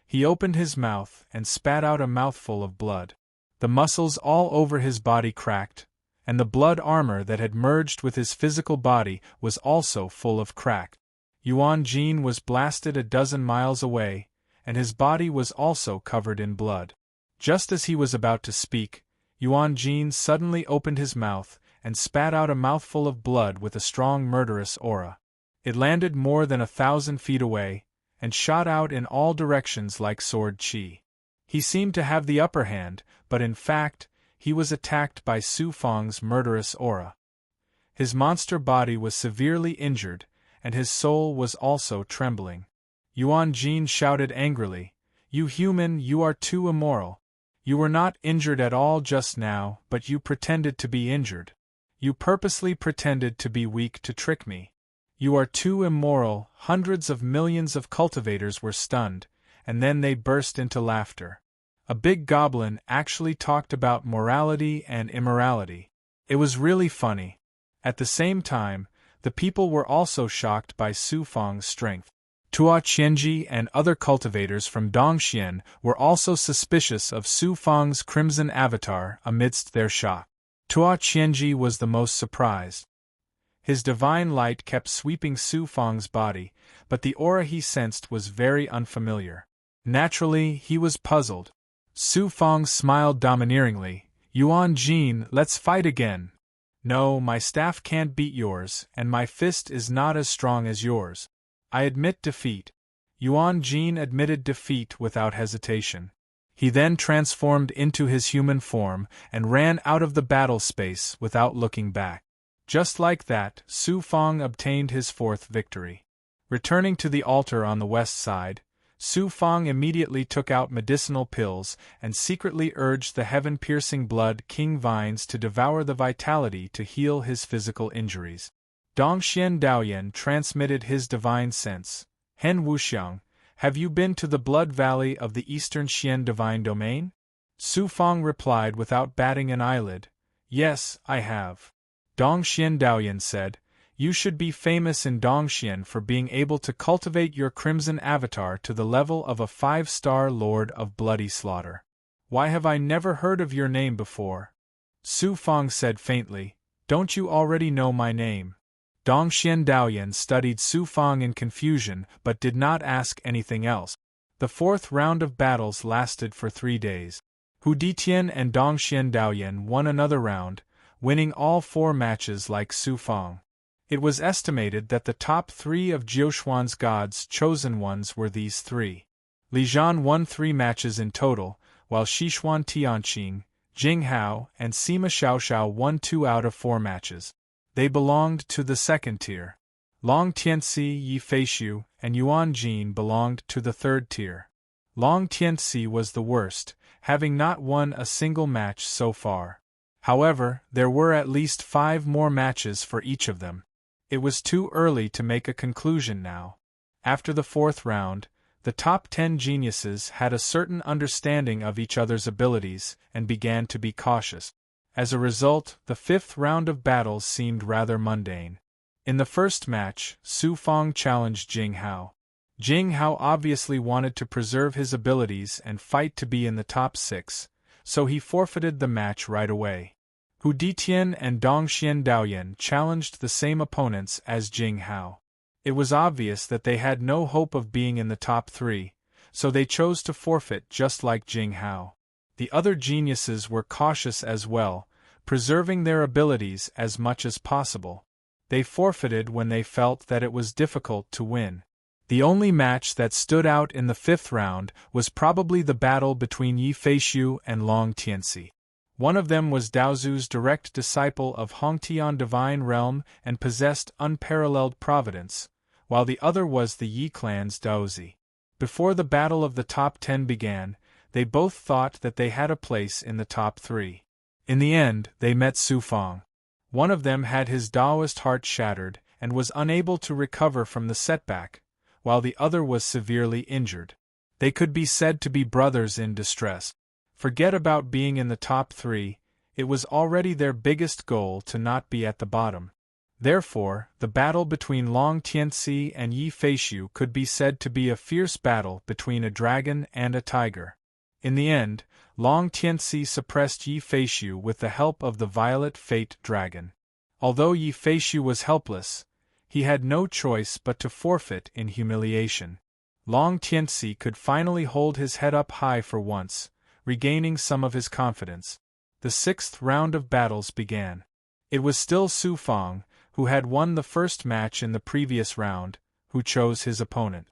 Speaker 1: He opened his mouth and spat out a mouthful of blood. The muscles all over his body cracked, and the blood armor that had merged with his physical body was also full of crack. Yuan Jin was blasted a dozen miles away, and his body was also covered in blood. Just as he was about to speak, Yuan Jin suddenly opened his mouth and spat out a mouthful of blood with a strong murderous aura. It landed more than 1,000 feet away, and shot out in all directions like sword qi. He seemed to have the upper hand, but in fact, he was attacked by Su Fang's murderous aura. His monster body was severely injured, and his soul was also trembling. Yuan Jin shouted angrily, "You human, you are too immoral. You were not injured at all just now, but you pretended to be injured. You purposely pretended to be weak to trick me. You are too immoral." Hundreds of millions of cultivators were stunned, and then they burst into laughter. A big goblin actually talked about morality and immorality. It was really funny. At the same time, the people were also shocked by Su Fang's strength. Tua Qianji and other cultivators from Dongxian were also suspicious of Su Fang's crimson avatar amidst their shock. Tua Qianji was the most surprised. His divine light kept sweeping Su Fang's body, but the aura he sensed was very unfamiliar. Naturally, he was puzzled. Su Fang smiled domineeringly. "Yuan Jin, let's fight again." "No, my staff can't beat yours, and my fist is not as strong as yours. I admit defeat." Yuan Jin admitted defeat without hesitation. He then transformed into his human form and ran out of the battle space without looking back. Just like that, Su Fang obtained his fourth victory. Returning to the altar on the west side, Su Fang immediately took out medicinal pills and secretly urged the heaven-piercing blood king vines to devour the vitality to heal his physical injuries. Dongxian Daoyan transmitted his divine sense. Hen Wuxiang, have you been to the Blood Valley of the Eastern Xian Divine Domain? Su Fang replied without batting an eyelid. Yes, I have. Dongxian Daoyan said, you should be famous in Dongxian for being able to cultivate your crimson avatar to the level of a 5-star lord of bloody slaughter. Why have I never heard of your name before? Su Fang said faintly, don't you already know my name? Dongxian Daoyan studied Su Fang in confusion but did not ask anything else. The fourth round of battles lasted for 3 days. Hu Ditian and Dongxian Daoyan won another round, winning all 4 matches like Su Fang. It was estimated that the top 3 of Jiuxuan's gods' chosen ones were these 3. Li Zhan won 3 matches in total, while Xishuan Tianqing, Jing Hao, and Sima Xiaoxiao won 2 out of 4 matches. They belonged to the second tier. Long Tianxi, Yi Feishu, and Yuan Jin belonged to the third tier. Long Tianxi was the worst, having not won a single match so far. However, there were at least 5 more matches for each of them. It was too early to make a conclusion now. After the 4th round, the top 10 geniuses had a certain understanding of each other's abilities and began to be cautious. As a result, the 5th round of battles seemed rather mundane. In the first match, Su Fang challenged Jing Hao. Jing Hao obviously wanted to preserve his abilities and fight to be in the top 6, so he forfeited the match right away. Hu Ditian and Dongxian Daoyan challenged the same opponents as Jing Hao. It was obvious that they had no hope of being in the top 3, so they chose to forfeit just like Jing Hao. The other geniuses were cautious as well, preserving their abilities as much as possible. They forfeited when they felt that it was difficult to win. The only match that stood out in the 5th round was probably the battle between Yi Feishu and Long Tianxi. One of them was Daozu's direct disciple of Hongtian Divine Realm and possessed unparalleled providence, while the other was the Yi clan's Daozi. Before the battle of the top 10 began, they both thought that they had a place in the top 3. In the end, they met Su Fang. One of them had his Daoist heart shattered and was unable to recover from the setback, while the other was severely injured. They could be said to be brothers in distress. Forget about being in the top 3, it was already their biggest goal to not be at the bottom. Therefore, the battle between Long Tianxi and Yi Feishu could be said to be a fierce battle between a dragon and a tiger. In the end, Long Tianxi suppressed Yi Feishu with the help of the Violet Fate Dragon. Although Yi Feishu was helpless, he had no choice but to forfeit in humiliation. Long Tianxi could finally hold his head up high for once, regaining some of his confidence. The 6th round of battles began. It was still Su Fang, who had won the first match in the previous round, who chose his opponent.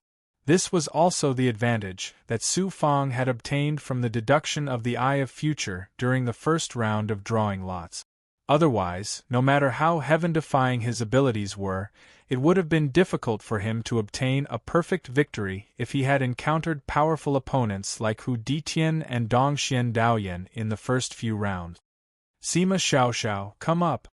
Speaker 1: This was also the advantage that Su Fang had obtained from the deduction of the Eye of Future during the first round of drawing lots. Otherwise, no matter how heaven-defying his abilities were, it would have been difficult for him to obtain a perfect victory if he had encountered powerful opponents like Hu Ditian and Dongxian Daoyan in the first few rounds. Sima Xiaoxiao, come up!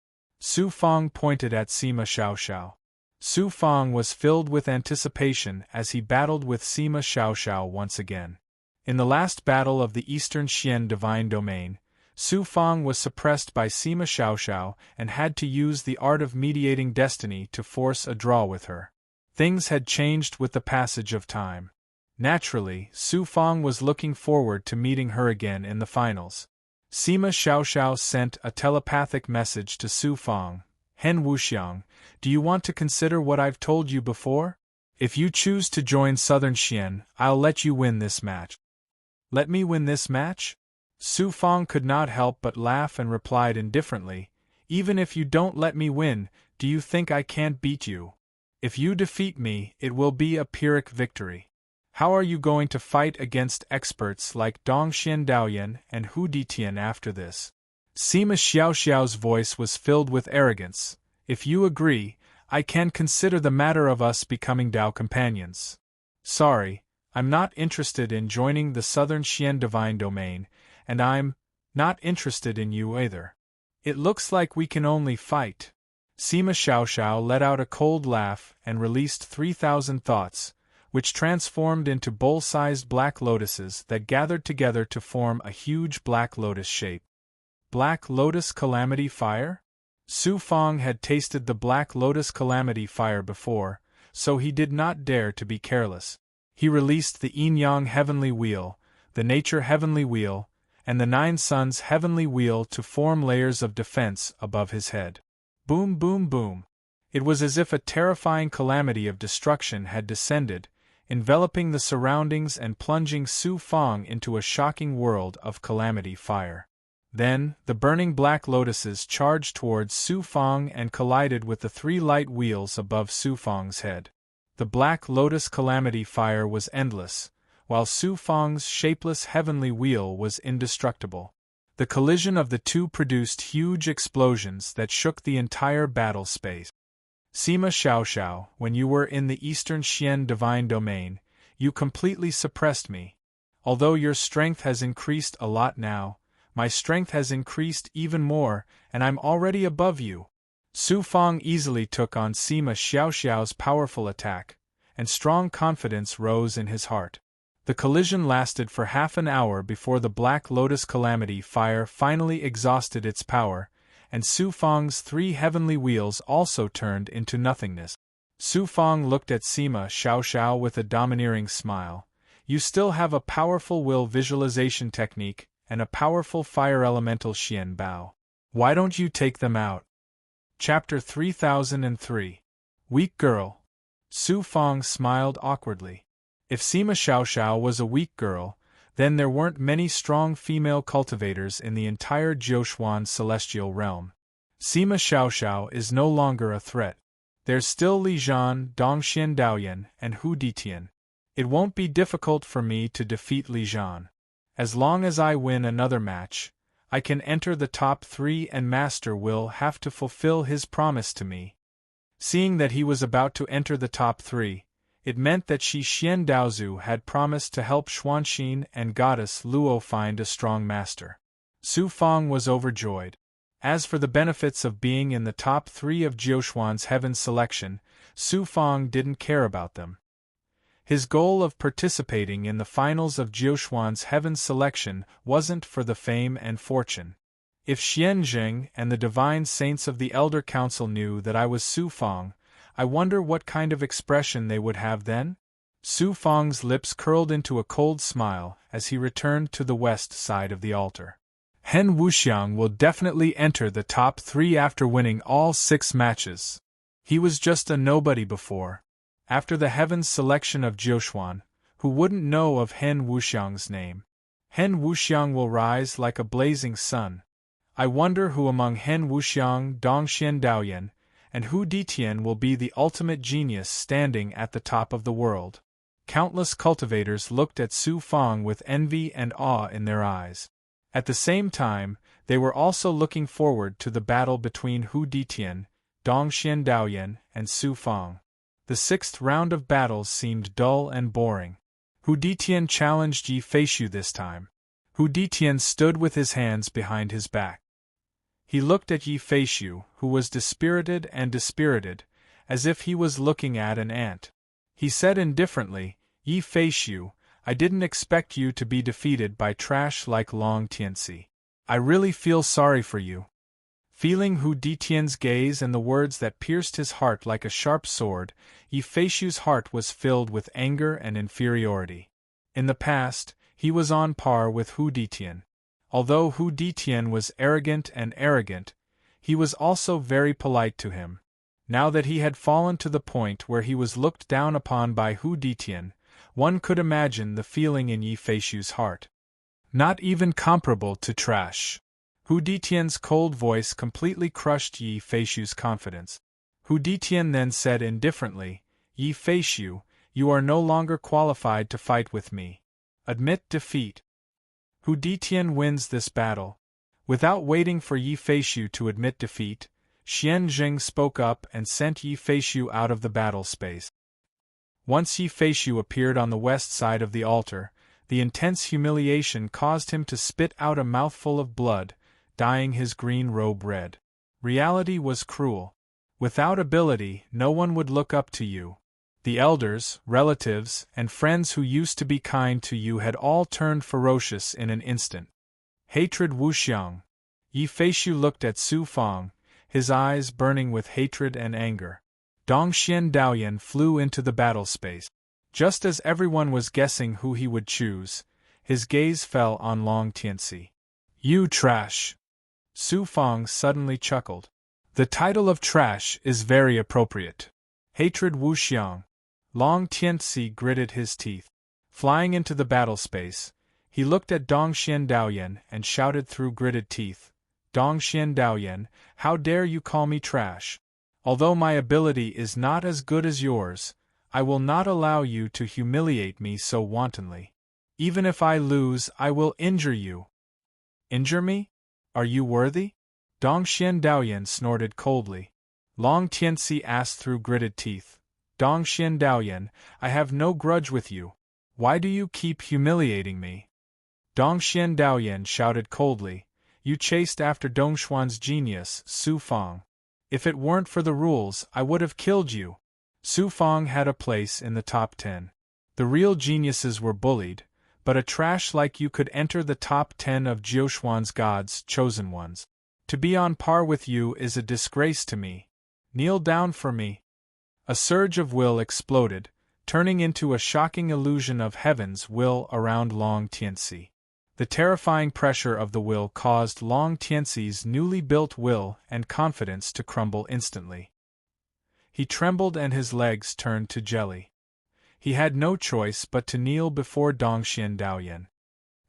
Speaker 1: Su Fang pointed at Sima Xiaoxiao. Su Fang was filled with anticipation as he battled with Sima Xiaoxiao once again. In the last battle of the Eastern Xian Divine Domain, Su Fang was suppressed by Sima Xiaoxiao and had to use the art of mediating destiny to force a draw with her. Things had changed with the passage of time. Naturally, Su Fang was looking forward to meeting her again in the finals. Sima Xiaoxiao sent a telepathic message to Su Fang. Hen Wuxiang, do you want to consider what I've told you before? If you choose to join Southern Xian, I'll let you win this match. Let me win this match? Su Fang could not help but laugh and replied indifferently, even if you don't let me win, do you think I can't beat you? If you defeat me, it will be a Pyrrhic victory. How are you going to fight against experts like Dongxian Daoyan and Hu Ditian after this? Sima Xiaoxiao's voice was filled with arrogance. If you agree, I can consider the matter of us becoming Dao companions. Sorry, I'm not interested in joining the Southern Xian Divine Domain, and I'm not interested in you either. It looks like we can only fight. Sima Xiaoxiao let out a cold laugh and released 3,000 thoughts, which transformed into bowl-sized black lotuses that gathered together to form a huge black lotus shape. Black Lotus Calamity Fire? Su Fang had tasted the Black Lotus Calamity Fire before, so he did not dare to be careless. He released the Yin-Yang Heavenly Wheel, the Nature Heavenly Wheel, and the Nine Suns Heavenly Wheel to form layers of defense above his head. Boom, boom, boom. It was as if a terrifying calamity of destruction had descended, enveloping the surroundings and plunging Su Fang into a shocking world of calamity fire. Then, the burning black lotuses charged towards Su Fang and collided with the 3 light wheels above Su Fang's head. The Black Lotus Calamity Fire was endless, while Su Fang's shapeless heavenly wheel was indestructible. The collision of the two produced huge explosions that shook the entire battle space. Sima Xiaoxiao, when you were in the Eastern Xian Divine Domain, you completely suppressed me. Although your strength has increased a lot now, my strength has increased even more, and I'm already above you. Su Fang easily took on Sima Xiaoxiao's powerful attack, and strong confidence rose in his heart. The collision lasted for half an hour before the Black Lotus Calamity Fire finally exhausted its power, and Su Fang's 3 heavenly wheels also turned into nothingness. Su Fang looked at Sima Xiaoxiao with a domineering smile. You still have a powerful will visualization technique and a powerful fire elemental Xian Bao. Why don't you take them out? Chapter 3003. Weak Girl. Su Fang smiled awkwardly. If Sima Xiaoxiao was a weak girl, then there weren't many strong female cultivators in the entire Jiuquan celestial realm. Sima Xiaoxiao is no longer a threat. There's still Li Zhan, Dongxian Daoyan, and Hu Ditian. It won't be difficult for me to defeat Li Zhan. As long as I win another match, I can enter the top 3 and Master will have to fulfill his promise to me. Seeing that he was about to enter the top 3, it meant that Shi Xian Daozu had promised to help Xuanxin and Goddess Luo find a strong master. Su Fang was overjoyed. As for the benefits of being in the top 3 of Jiuquan's heaven selection, Su Fang didn't care about them. His goal of participating in the finals of Jiuquan's heaven selection wasn't for the fame and fortune. If Xianzheng and the divine saints of the Elder Council knew that I was Su Fang, I wonder what kind of expression they would have then? Su Fang's lips curled into a cold smile as he returned to the west side of the altar. Hen Wuxiang will definitely enter the top 3 after winning all 6 matches. He was just a nobody before. After the heavens selection of Jiuquan, who wouldn't know of Hen Wuxiang's name? Hen Wuxiang will rise like a blazing sun. I wonder who among Hen Wuxiang, Dongxian Daoyan, and Hu Ditian will be the ultimate genius standing at the top of the world. Countless cultivators looked at Su Fang with envy and awe in their eyes. At the same time, they were also looking forward to the battle between Hu Ditian, Dongxian Daoyan, and Su Fang. The 6th round of battles seemed dull and boring. Hu Ditian challenged Yi Feishu this time. Hu Ditian stood with his hands behind his back. He looked at Yi Feishu, who was dispirited, as if he was looking at an ant. He said indifferently, Yi Feishu, I didn't expect you to be defeated by trash like Long Tianxi. I really feel sorry for you. Feeling Hu Ditian's gaze and the words that pierced his heart like a sharp sword, Yi Feishu's heart was filled with anger and inferiority. In the past, he was on par with Hu Ditian. Although Hu Ditian was arrogant, he was also very polite to him. Now that he had fallen to the point where he was looked down upon by Hu Ditian, one could imagine the feeling in Yi Feishu's heart. Not even comparable to trash. Hu Ditian's cold voice completely crushed Yi Feishu's confidence. Hu Ditian then said indifferently, Yi Feishu, you are no longer qualified to fight with me. Admit defeat. Hu Ditian wins this battle. Without waiting for Yi Feishu to admit defeat, Xianzheng spoke up and sent Yi Feishu out of the battle space. Once Yi Feishu appeared on the west side of the altar, the intense humiliation caused him to spit out a mouthful of blood, dyeing his green robe red. Reality was cruel. Without ability, no one would look up to you. The elders, relatives, and friends who used to be kind to you had all turned ferocious in an instant. Hatred wuxiang. Yi Feishu looked at Su Fang, his eyes burning with hatred and anger. Dongxian Daoyan flew into the battle space. Just as everyone was guessing who he would choose, his gaze fell on Long Tianci. You trash! Su Fang suddenly chuckled. The title of trash is very appropriate. Hatred wuxiang. Long Tianci gritted his teeth. Flying into the battle space, he looked at Dongxian Daoyan and shouted through gritted teeth, Dongxian Daoyan, how dare you call me trash? Although my ability is not as good as yours, I will not allow you to humiliate me so wantonly. Even if I lose, I will injure you. Injure me? Are you worthy? Dongxian Daoyan snorted coldly. Long Tianci asked through gritted teeth, Dongxian Daoyan, I have no grudge with you. Why do you keep humiliating me? Dongxian Daoyan shouted coldly, You chased after Dongshuan's genius, Su Fang. If it weren't for the rules, I would have killed you. Su Fang had a place in the top 10. The real geniuses were bullied, but a trash like you could enter the top 10 of Jiuxuan's gods, chosen ones. To be on par with you is a disgrace to me. Kneel down for me. A surge of will exploded, turning into a shocking illusion of heaven's will around Long Tianci. The terrifying pressure of the will caused Long Tianci's newly built will and confidence to crumble instantly. He trembled and his legs turned to jelly. He had no choice but to kneel before Dongxian Daoyan.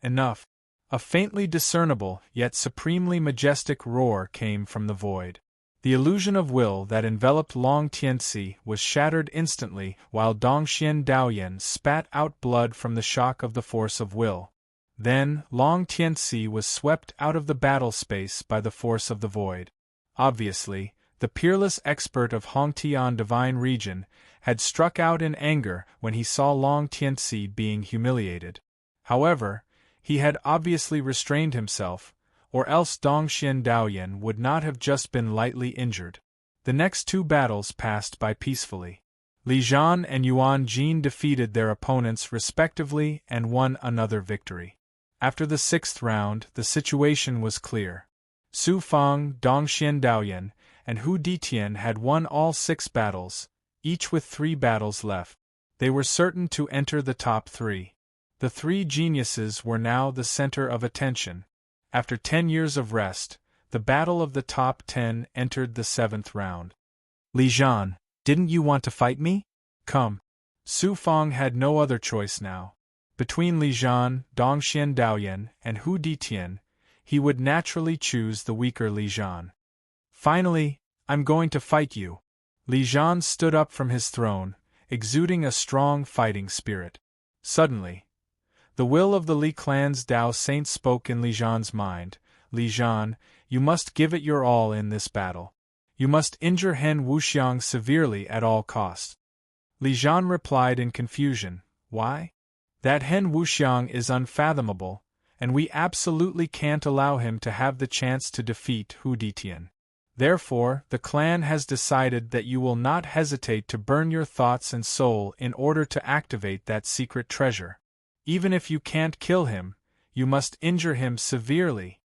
Speaker 1: Enough! A faintly discernible, yet supremely majestic roar came from the void. The illusion of will that enveloped Long Tianci was shattered instantly while Dongxian Daoyan spat out blood from the shock of the force of will. Then, Long Tianci was swept out of the battle space by the force of the void. Obviously, the peerless expert of Hongtian Divine Region had struck out in anger when he saw Long Tianci being humiliated. However, he had obviously restrained himself, or else Dongxian Daoyan would not have just been lightly injured. The next two battles passed by peacefully. Li Zhan and Yuan Jin defeated their opponents respectively and won another victory. After the 6th round, the situation was clear. Su Fang, Dongxian Daoyan, and Hu Ditian had won all 6 battles, each with 3 battles left. They were certain to enter the top 3. The 3 geniuses were now the center of attention. After 10 years of rest, the battle of the top 10 entered the 7th round. Li Zhan, didn't you want to fight me? Come. Su Fang had no other choice now. Between Li Zhan, Dongxian Daoyan, and Hu Ditian, he would naturally choose the weaker Li Zhan. Finally, I'm going to fight you. Li Zhan stood up from his throne, exuding a strong fighting spirit. Suddenly, the will of the Li clan's Dao Saint spoke in Li Zhan's mind. Li Zhan, you must give it your all in this battle. You must injure Hen Wuxiang severely at all costs. Li Zhan replied in confusion, Why? That Hen Wuxiang is unfathomable, and we absolutely can't allow him to have the chance to defeat Hu Ditian. Therefore, the clan has decided that you will not hesitate to burn your thoughts and soul in order to activate that secret treasure. Even if you can't kill him, you must injure him severely.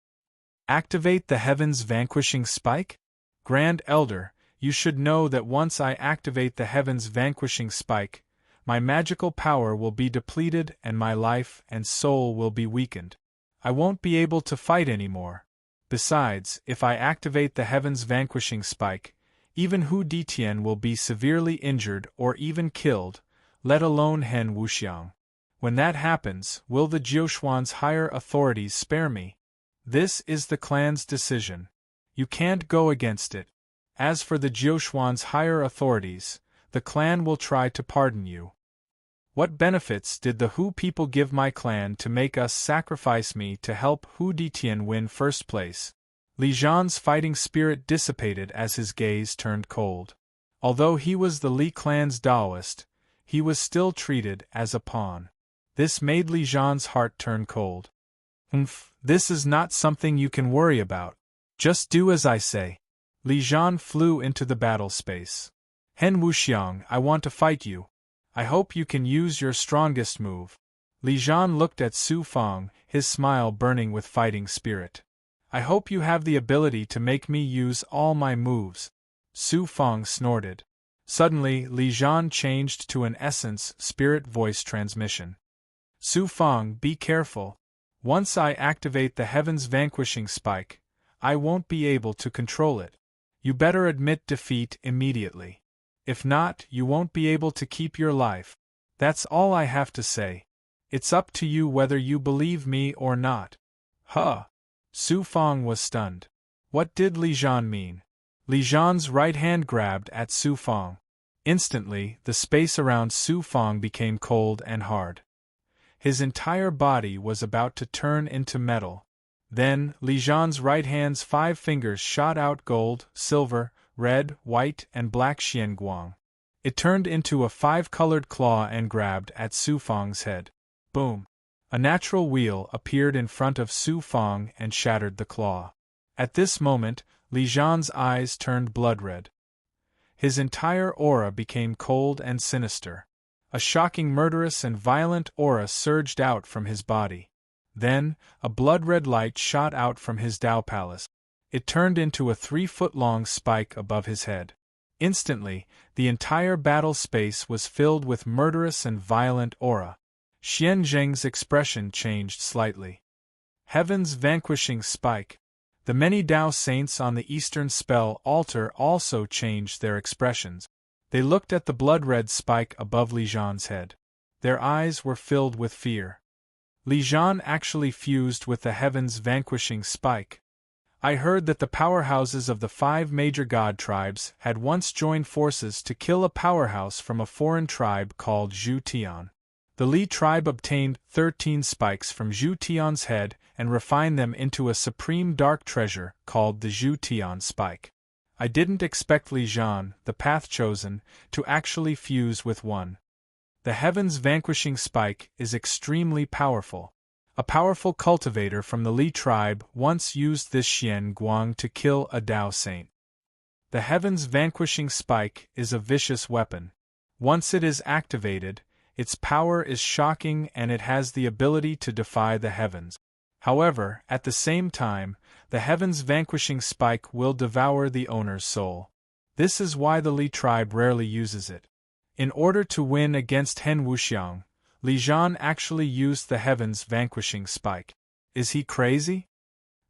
Speaker 1: Activate the Heaven's Vanquishing Spike? Grand Elder, you should know that once I activate the Heaven's Vanquishing Spike, my magical power will be depleted and my life and soul will be weakened. I won't be able to fight anymore. Besides, if I activate the Heaven's Vanquishing Spike, even Hu Ditian will be severely injured or even killed, let alone Hen Wuxiang. When that happens, will the Jiuxuan's higher authorities spare me? This is the clan's decision. You can't go against it. As for the Jiuxuan's higher authorities, the clan will try to pardon you. What benefits did the Hu people give my clan to make us sacrifice me to help Hu Ditian win first place? Li Zhan's fighting spirit dissipated as his gaze turned cold. Although he was the Li clan's Daoist, he was still treated as a pawn. This made Li Jian's heart turn cold. This is not something you can worry about. Just do as I say. Li Jian flew into the battle space. Hen Wuxiang, I want to fight you. I hope you can use your strongest move. Li Jian looked at Su Fang, his smile burning with fighting spirit. I hope you have the ability to make me use all my moves. Su Fang snorted. Suddenly, Li Jian changed to an essence spirit voice transmission. Su Fang, be careful. Once I activate the Heaven's Vanquishing Spike, I won't be able to control it. You better admit defeat immediately. If not, you won't be able to keep your life. That's all I have to say. It's up to you whether you believe me or not. Huh! Su Fang was stunned. What did Li Jian mean? Li Jian's right hand grabbed at Su Fang. Instantly, the space around Su Fang became cold and hard. His entire body was about to turn into metal. Then, Li Jian's right hand's 5 fingers shot out gold, silver, red, white, and black xianguang. It turned into a 5-colored claw and grabbed at Su Fang's head. Boom! A natural wheel appeared in front of Su Fang and shattered the claw. At this moment, Li Jian's eyes turned blood red. His entire aura became cold and sinister. A shocking murderous and violent aura surged out from his body. Then, a blood-red light shot out from his Dao Palace. It turned into a 3-foot-long spike above his head. Instantly, the entire battle space was filled with murderous and violent aura. Xian Zheng's expression changed slightly. Heaven's Vanquishing Spike. The many Dao saints on the Eastern Spell Altar also changed their expressions. They looked at the blood-red spike above Li Jian's head. Their eyes were filled with fear. Li Jian actually fused with the Heaven's Vanquishing Spike. I heard that the powerhouses of the 5 major god tribes had once joined forces to kill a powerhouse from a foreign tribe called Zhu Tian. The Li tribe obtained 13 spikes from Zhu Tian's head and refined them into a supreme dark treasure called the Zhu Tian Spike. I didn't expect Li Jian, the path chosen, to actually fuse with one. The Heaven's Vanquishing Spike is extremely powerful. A powerful cultivator from the Li tribe once used this Xian Guang to kill a Dao saint. The Heaven's Vanquishing Spike is a vicious weapon. Once it is activated, its power is shocking and it has the ability to defy the heavens. However, at the same time, the Heaven's Vanquishing Spike will devour the owner's soul. This is why the Li tribe rarely uses it. In order to win against Hen Wuxiang, Li Jian actually used the Heaven's Vanquishing Spike. Is he crazy?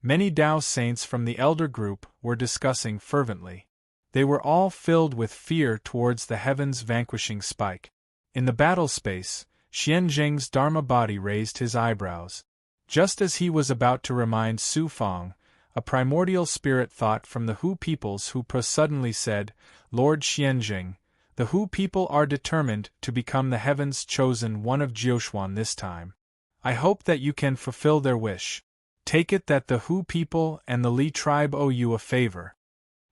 Speaker 1: Many Dao saints from the elder group were discussing fervently. They were all filled with fear towards the Heaven's Vanquishing Spike. In the battle space, Xian Zheng's Dharma body raised his eyebrows. Just as he was about to remind Su Fang, a primordial spirit thought from the Hu peoples who suddenly said, Lord Xianzheng, the Hu people are determined to become the heavens chosen one of Jioshuan this time. I hope that you can fulfill their wish. Take it that the Hu people and the Li tribe owe you a favor.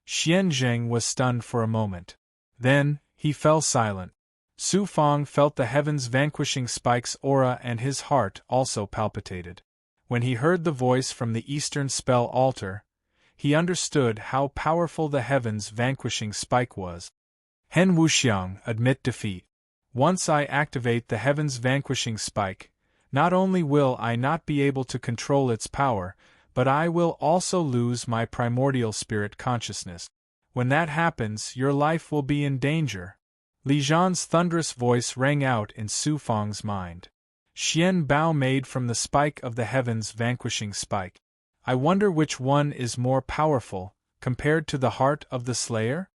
Speaker 1: Xianzheng was stunned for a moment. Then, he fell silent. Su Fang felt the Heaven's Vanquishing Spike's aura and his heart also palpitated. When he heard the voice from the Eastern Spell Altar, he understood how powerful the Heaven's Vanquishing Spike was. Hen Wuxiang, admit defeat. Once I activate the Heaven's Vanquishing Spike, not only will I not be able to control its power, but I will also lose my primordial spirit consciousness. When that happens, your life will be in danger. Li Jian's thunderous voice rang out in Su Fang's mind. Xian Bao made from the spike of the Heaven's Vanquishing Spike. I wonder which one is more powerful, compared to the heart of the Slayer?